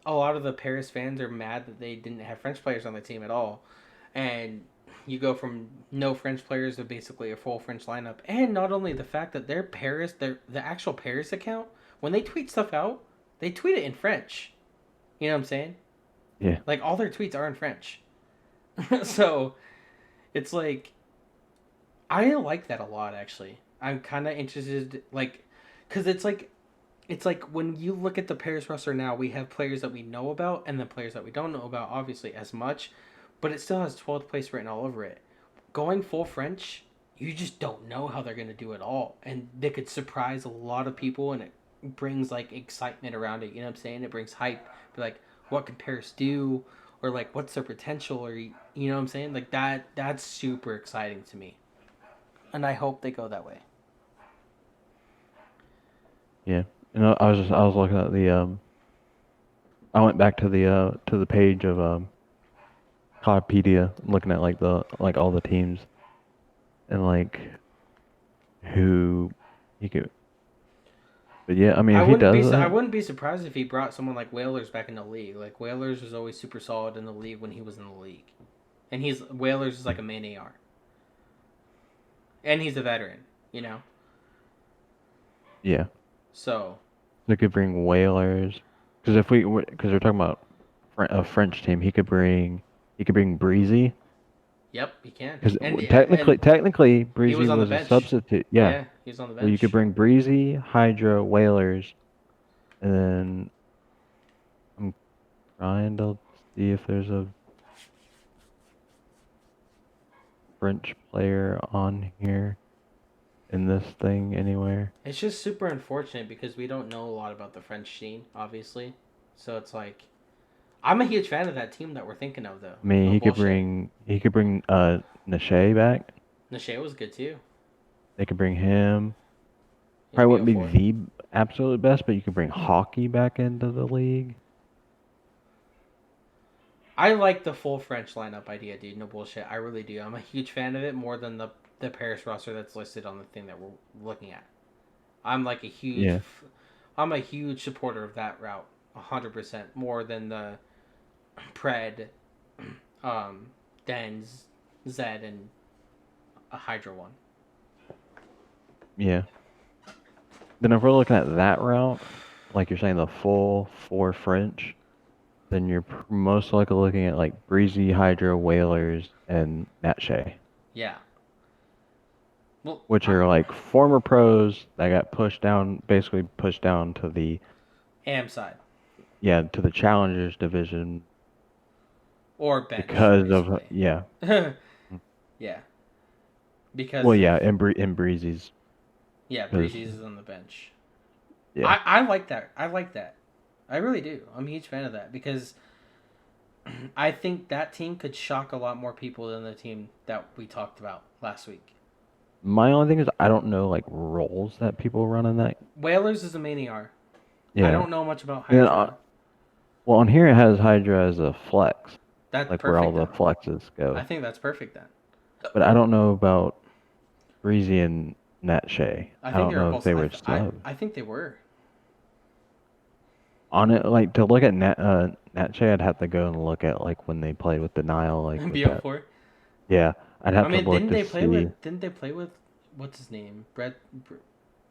a lot of the Paris fans are mad that they didn't have French players on the team at all, and you go from no French players to basically a full French lineup. And not only the fact that the actual Paris account, when they tweet stuff out, they tweet it in French. You know what I'm saying? yeah Like all their tweets are in French, so it's like I like that a lot. Actually, I'm kind of interested, like, because it's like when you look at the Paris roster now, we have players that we know about and the players that we don't know about, obviously, as much, but it still has 12th place written all over it. Going full French, you just don't know how they're going to do it all. And they could surprise a lot of people, and it brings, like, excitement around it. You know what I'm saying? It brings hype. Be like, what can Paris do? Or, like, what's their potential? Or, you know what I'm saying? Like, that's super exciting to me. And I hope they go that way. yeah. You know, I was looking at the I went back to the page of Codpedia, looking at like all the teams and like who he could. But yeah, I mean, if he does I that, wouldn't be surprised if he brought someone like Whalers back in the league. Like Whalers was always super solid in the league when he was in the league, and he's Whalers is like a main AR, and he's a veteran, you know. yeah, So they could bring Whalers. Because because we're talking about a French team, he could bring Breezy. yep, he can, Because and technically he Breezy was on the was a bench. substitute. Yeah, Yeah, he was on the so you could bench. bring Breezy, Hydra, Whalers. And then I'm trying to see if there's a French player on here in this thing anywhere. It's just super unfortunate because we don't know a lot about the French scene, obviously. So it's like I'm a huge fan of that team that we're thinking of, though. I mean, No bullshit. he could bring Nashe back. Nashe was good too. They could bring him. In Probably wouldn't BO4. be the absolute best, but you could bring Hockey back into the league. I like the full French lineup idea, dude. No bullshit. I really do. I'm a huge fan of it more than the Paris roster that's listed on the thing that we're looking at. I'm like a huge, Yeah. I'm a huge supporter of that route, 100% more than the Pred, um, Dens, Zed, and a Hydra one. Yeah. Then if we're looking at that route, like you're saying, the full four French, then you're most likely looking at like Breezy, Hydra, Whalers, and Natshe, Yeah. Well, which are like former pros that got pushed down, basically pushed down to the AM side to the Challengers division or bench, because of basically. yeah. Yeah, Well, because of yeah, in Breezy's yeah, because Breezy's is on the bench. yeah. I like that. I like that. I really do. I'm a huge fan of that because I think that team could shock a lot more people than the team that we talked about last week. My only thing is I don't know like roles that people run in that. Whalers is the main ER. I Yeah. don't know much about And then, Hydra. well, on here it has Hydra as a flex, That's like where all perfect the then. flexes I go. think that's perfect then. But I don't know about Breezy and Nat Shay. I I think they don't were know if both. they were subs. I think they were. On it, like to look at Nat Shay, I'd have to go and look at like when they played with Denial, like with that. BO4. Yeah, I'd I have to mean, look to see. Didn't they play with what's his name?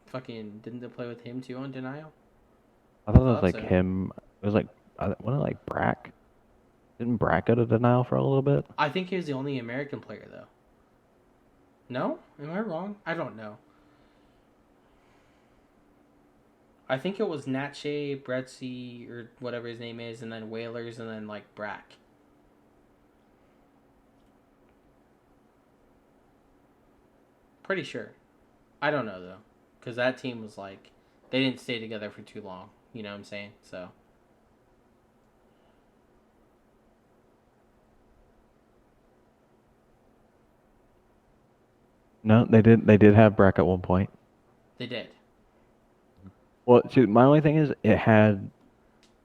Fucking didn't they play with him too on Denial? I I thought it was thought like so. him. It was like wasn't it like Brack? Didn't Brack go to Denial for a little bit? I think he was the only American player though. No? Am I wrong? I don't know. I think it was Natche, Bretzy, or whatever his name is, and then Whalers, and then like Brack. Pretty sure. I don't know though, because that team was like they didn't stay together for too long. You know what I'm saying? So No, they did. They did have Brack at one point. they did. Well, see, my only thing is it had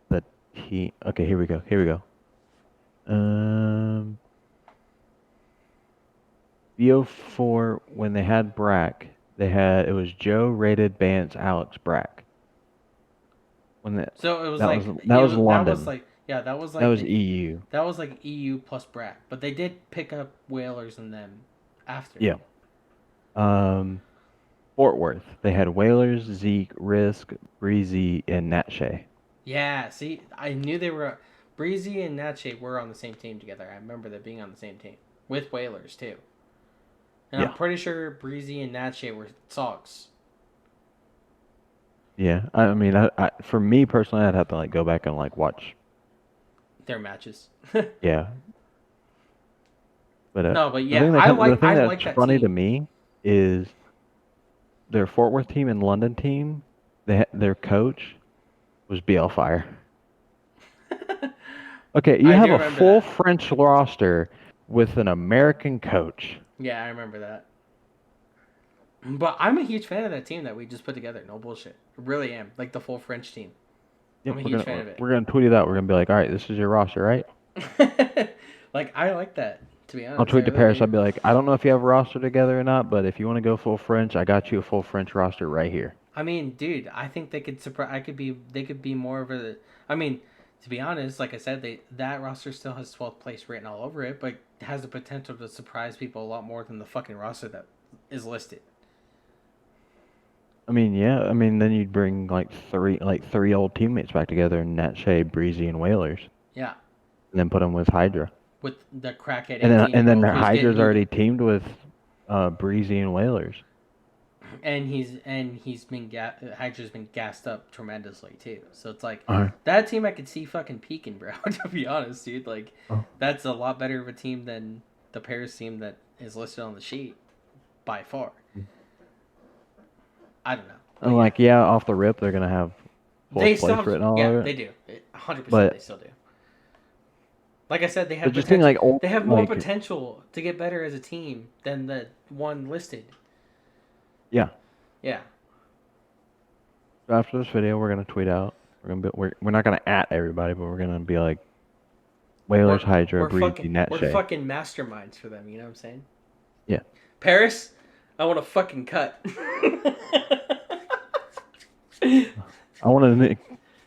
the team. Okay, here we go. Here we go. Um, BO4 when they had Brack, they had it was Joe, Rated, Bance, Alex, Brack. When So it was that was like that was that was London. like yeah that was That like was the EU. that was like EU plus Brack, but they did pick up Whalers and them after. Yeah. Um, Fort Worth. They had Whalers, Zeke, Risk, Breezy, and Natshe. Yeah, see, I knew they were. Breezy and Natche were on the same team together. I remember them being on the same team with Whalers too. And I'm Yeah. pretty sure Breezy and Natche were Sogs. Yeah. I mean, for me personally, I'd have to like go back and like watch. Their matches. Yeah. But No, but the yeah, thing that the thing I that's like that funny to team. me is their Fort Worth team and London team. Their coach was BL Fire. Okay, you I have do a remember full that. French roster with an American coach. Yeah, I remember that. But I'm a huge fan of that team that we just put together. No bullshit. I really am. Like the full French team. I'm Yep, a we're huge gonna fan of it. we're gonna tweet it out. We're gonna be like, all right, this is your roster, right? Like I like that. To be I'll honest, I tweet to really Paris. do. I'll be like, I don't know if you have a roster together or not, but if you want to go full French, I got you a full French roster right here. I mean, dude, I think they could surprise. They could be more of a. I mean, to be honest, like I said, that roster still has 12th place written all over it, but has the potential to surprise people a lot more than the fucking roster that is listed. I mean, yeah. I mean, then you'd bring like three old teammates back together in Nat Shea, Breezy, and Whalers, Yeah, and then put them with Hydra. with the crackhead And 18 year then old their who's getting Hydra's booted. already teamed with Breezy and Whalers. and he's been Hydra's been gassed up tremendously too. So it's like Uh-huh. that team I could see fucking peaking, bro. To be honest, dude, like Oh. that's a lot better of a team than the Paris team that is listed on the sheet by far. I don't know. And like, yeah, off the rip, they're gonna have They fourth still place have, written all yeah, over it. they do. 100% they But still do. Like I said, they but have just being potential. like old, They have more like potential to get better as a team than the one listed. yeah. Yeah. So after this video, we're gonna tweet out. We're not gonna at everybody, but we're gonna be like Whalers, Hydra, Breezy, We're Netshay. fucking masterminds for them. You know what I'm saying? Yeah. Paris, I want a fucking cut. I want a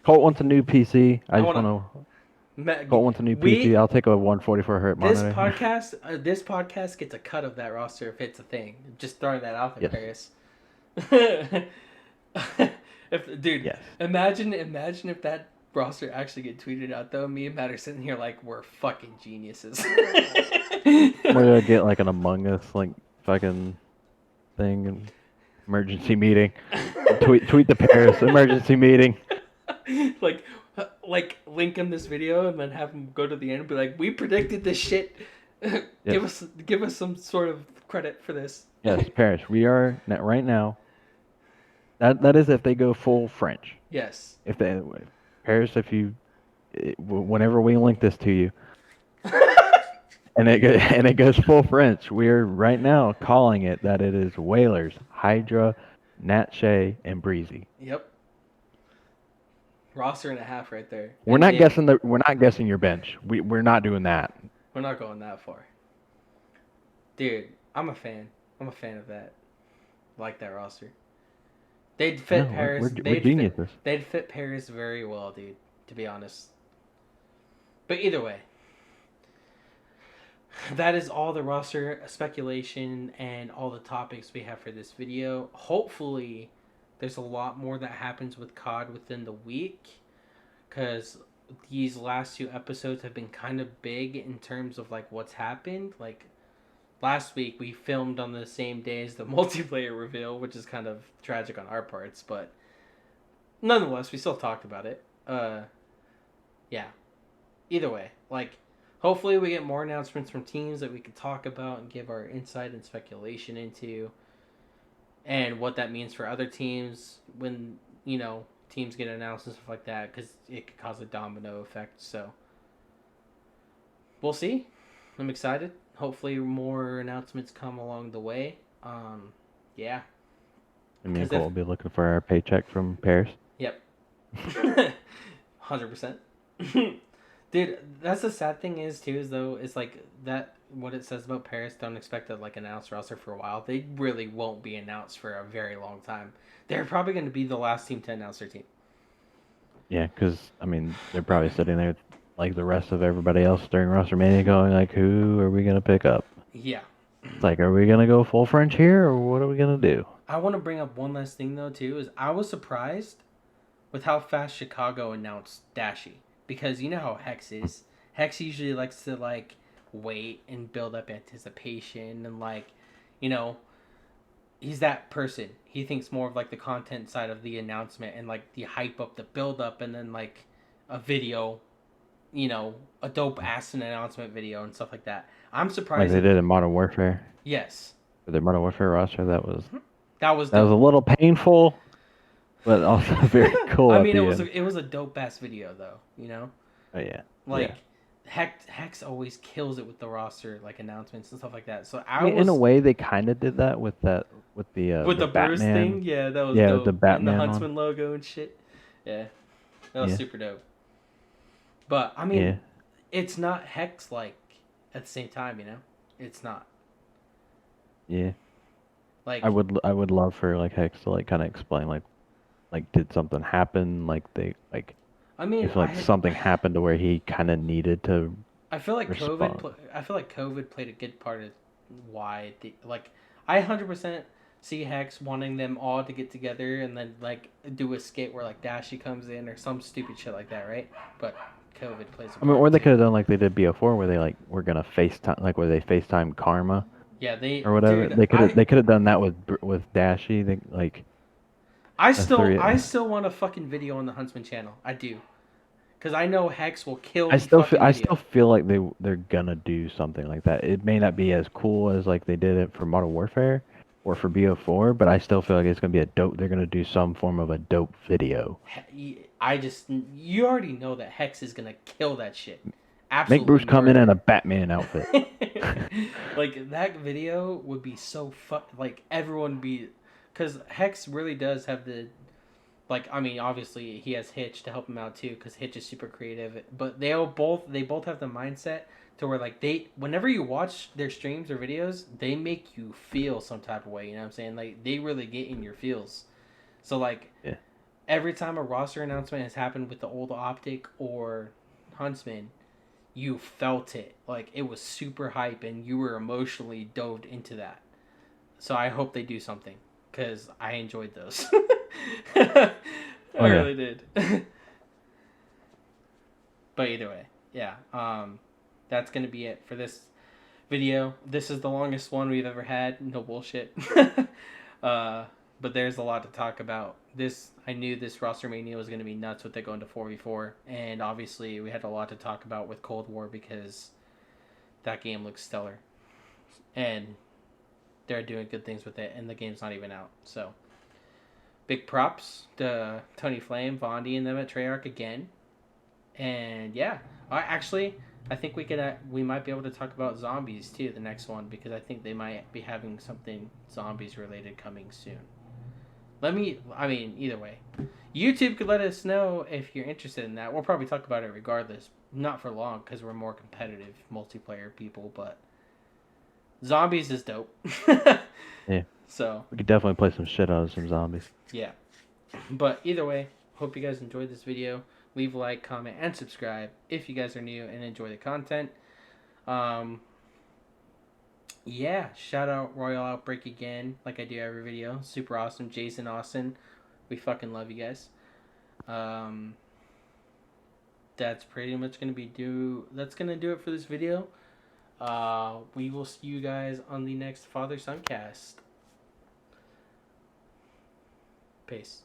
Colt wants a new PC. I just want to. Colt wants a new PC. I'll take a 144 hertz monitor. This podcast gets a cut of that roster if it's a thing. Just throwing that out there, Yes. Paris. Dude, Yes. imagine if that roster actually get tweeted out though. Me and Matt are sitting here like we're fucking geniuses. We're gonna get like an Among Us like fucking thing and emergency meeting. tweet the Paris emergency meeting. like link him this video and then have him go to the end and be like, "We predicted this shit. Yes. Give us some sort of credit for this." Yes, Paris. We are right now. That is if they go full French. Yes. If they Paris, whenever we link this to you, and it goes full French, we're right now calling it that it is Whalers, Hydra, Netshay, and Breezy. Yep. Roster and a half right there. We're not guessing your bench. We're not doing that. We're not going that far. Dude, I'm a fan. I'm a fan of that. Like that roster. They'd fit Paris. We're geniuses. They'd fit Paris very well, dude, to be honest. But either way, that is all the roster speculation and all the topics we have for this video. Hopefully, there's a lot more that happens with COD within the week, because these last 2 episodes have been kind of big in terms of like what's happened. Like last week we filmed on the same day as the multiplayer reveal, which is kind of tragic on our parts, but nonetheless we still talked about it. Yeah. Either way, like hopefully we get more announcements from teams that we could talk about and give our insight and speculation into, and what that means for other teams when, you know, teams get announced and stuff like that, because it could cause a domino effect. So we'll see. I'm excited. Hopefully more announcements come along the way. Yeah. And me and Cole will be looking for our paycheck from Paris. Yep. 100%. Dude, that's the sad thing is though, it's like that what it says about Paris, don't expect to like announce roster for a while. They really won't be announced for a very long time. They're probably going to be the last team to announce their team. Yeah, because I mean they're probably sitting there like the rest of everybody else during Rostermania, going like, who are we gonna pick up? Yeah. It's like, are we gonna go full French here, or what are we gonna do? I want to bring up one last thing though too. Is I was surprised with how fast Chicago announced Dashy, because you know how Hex is. Hex usually likes to like wait and build up anticipation and like, you know, he's that person. He thinks more of like the content side of the announcement and like the hype up, the build up, and then like a video, you know, a dope ass announcement video and stuff like that. I'm surprised. Like they did in Modern Warfare. Yes. For the Modern Warfare roster, that was dope. A little painful, but also very cool. I mean, it was a dope ass video though, you know. Oh yeah. Like yeah. Hex always kills it with the roster like announcements and stuff like that. So I mean, in a way, they kind of did that with the Bruce Batman thing. Yeah, that was dope. the Batman and the Huntsman logo and shit. Yeah, that was super dope. But I mean, it's not Hex like at the same time, you know. It's not. Yeah. Like I would love for like Hex to like kind of explain like did something happen, like they like. I mean, if like something happened to where he kind of needed to. I feel like COVID played a good part of why I 100% see Hex wanting them all to get together and then like do a skit where like Dashy comes in or some stupid shit like that, right? But COVID plays a part. I mean, or they could have done like they did BO4 where they like were gonna FaceTime, like where they FaceTime Karma Yeah, or whatever. dude, They could have done that with Dashy. They like the three. I still want a fucking video on the Huntsman channel. I do. Because I know Hex will kill I the still feel fucking I still video. feel like they're gonna do something like that. It may not be as cool as like they did it for Modern Warfare or for BO4, but I still feel like it's gonna be a dope. They're gonna do some form of a dope video. You already know that Hex is gonna kill that shit. Make Absolutely Bruce come in murder a it. Batman outfit. Like that video would be so like everyone be, because Hex really does have the, like, I mean, obviously he has Hitch to help him out too, because Hitch is super creative, but they both have the mindset to where like whenever you watch their streams or videos, they make you feel some type of way, you know what I'm saying? Like they really get in your feels. So like Yeah. every time a roster announcement has happened with the old Optic or Huntsman, you felt it. Like it was super hype and you were emotionally dove into that. So I hope they do something because I enjoyed those. I Oh yeah. really did. But either way, yeah. That's gonna be it for this video. This is the longest one we've ever had. No bullshit. uh, but there's a lot to talk about. I knew this Rostermania was gonna be nuts with it going to 4v4, and obviously we had a lot to talk about with Cold War because that game looks stellar, and they're doing good things with it, and the game's not even out. So big props to Tony Flame, Vondi, and them at Treyarch again. And yeah, I think we might be able to talk about zombies too, the next one, because I think they might be having something zombies related coming soon. I mean, either way, YouTube could let us know if you're interested in that. We'll probably talk about it regardless. Not for long because we're more competitive multiplayer people, but zombies is dope. Yeah. So We could definitely play some shit out of some zombies. yeah, but either way, hope you guys enjoyed this video. Leave a like, comment, and subscribe if you guys are new and enjoy the content. Um, yeah, shout out Royal Outbreak again, like I do every video. Super awesome, Jason Austin. We fucking love you guys. Um, that's pretty much gonna be That's gonna do it for this video. We will see you guys on the next Father Son cast. Peace.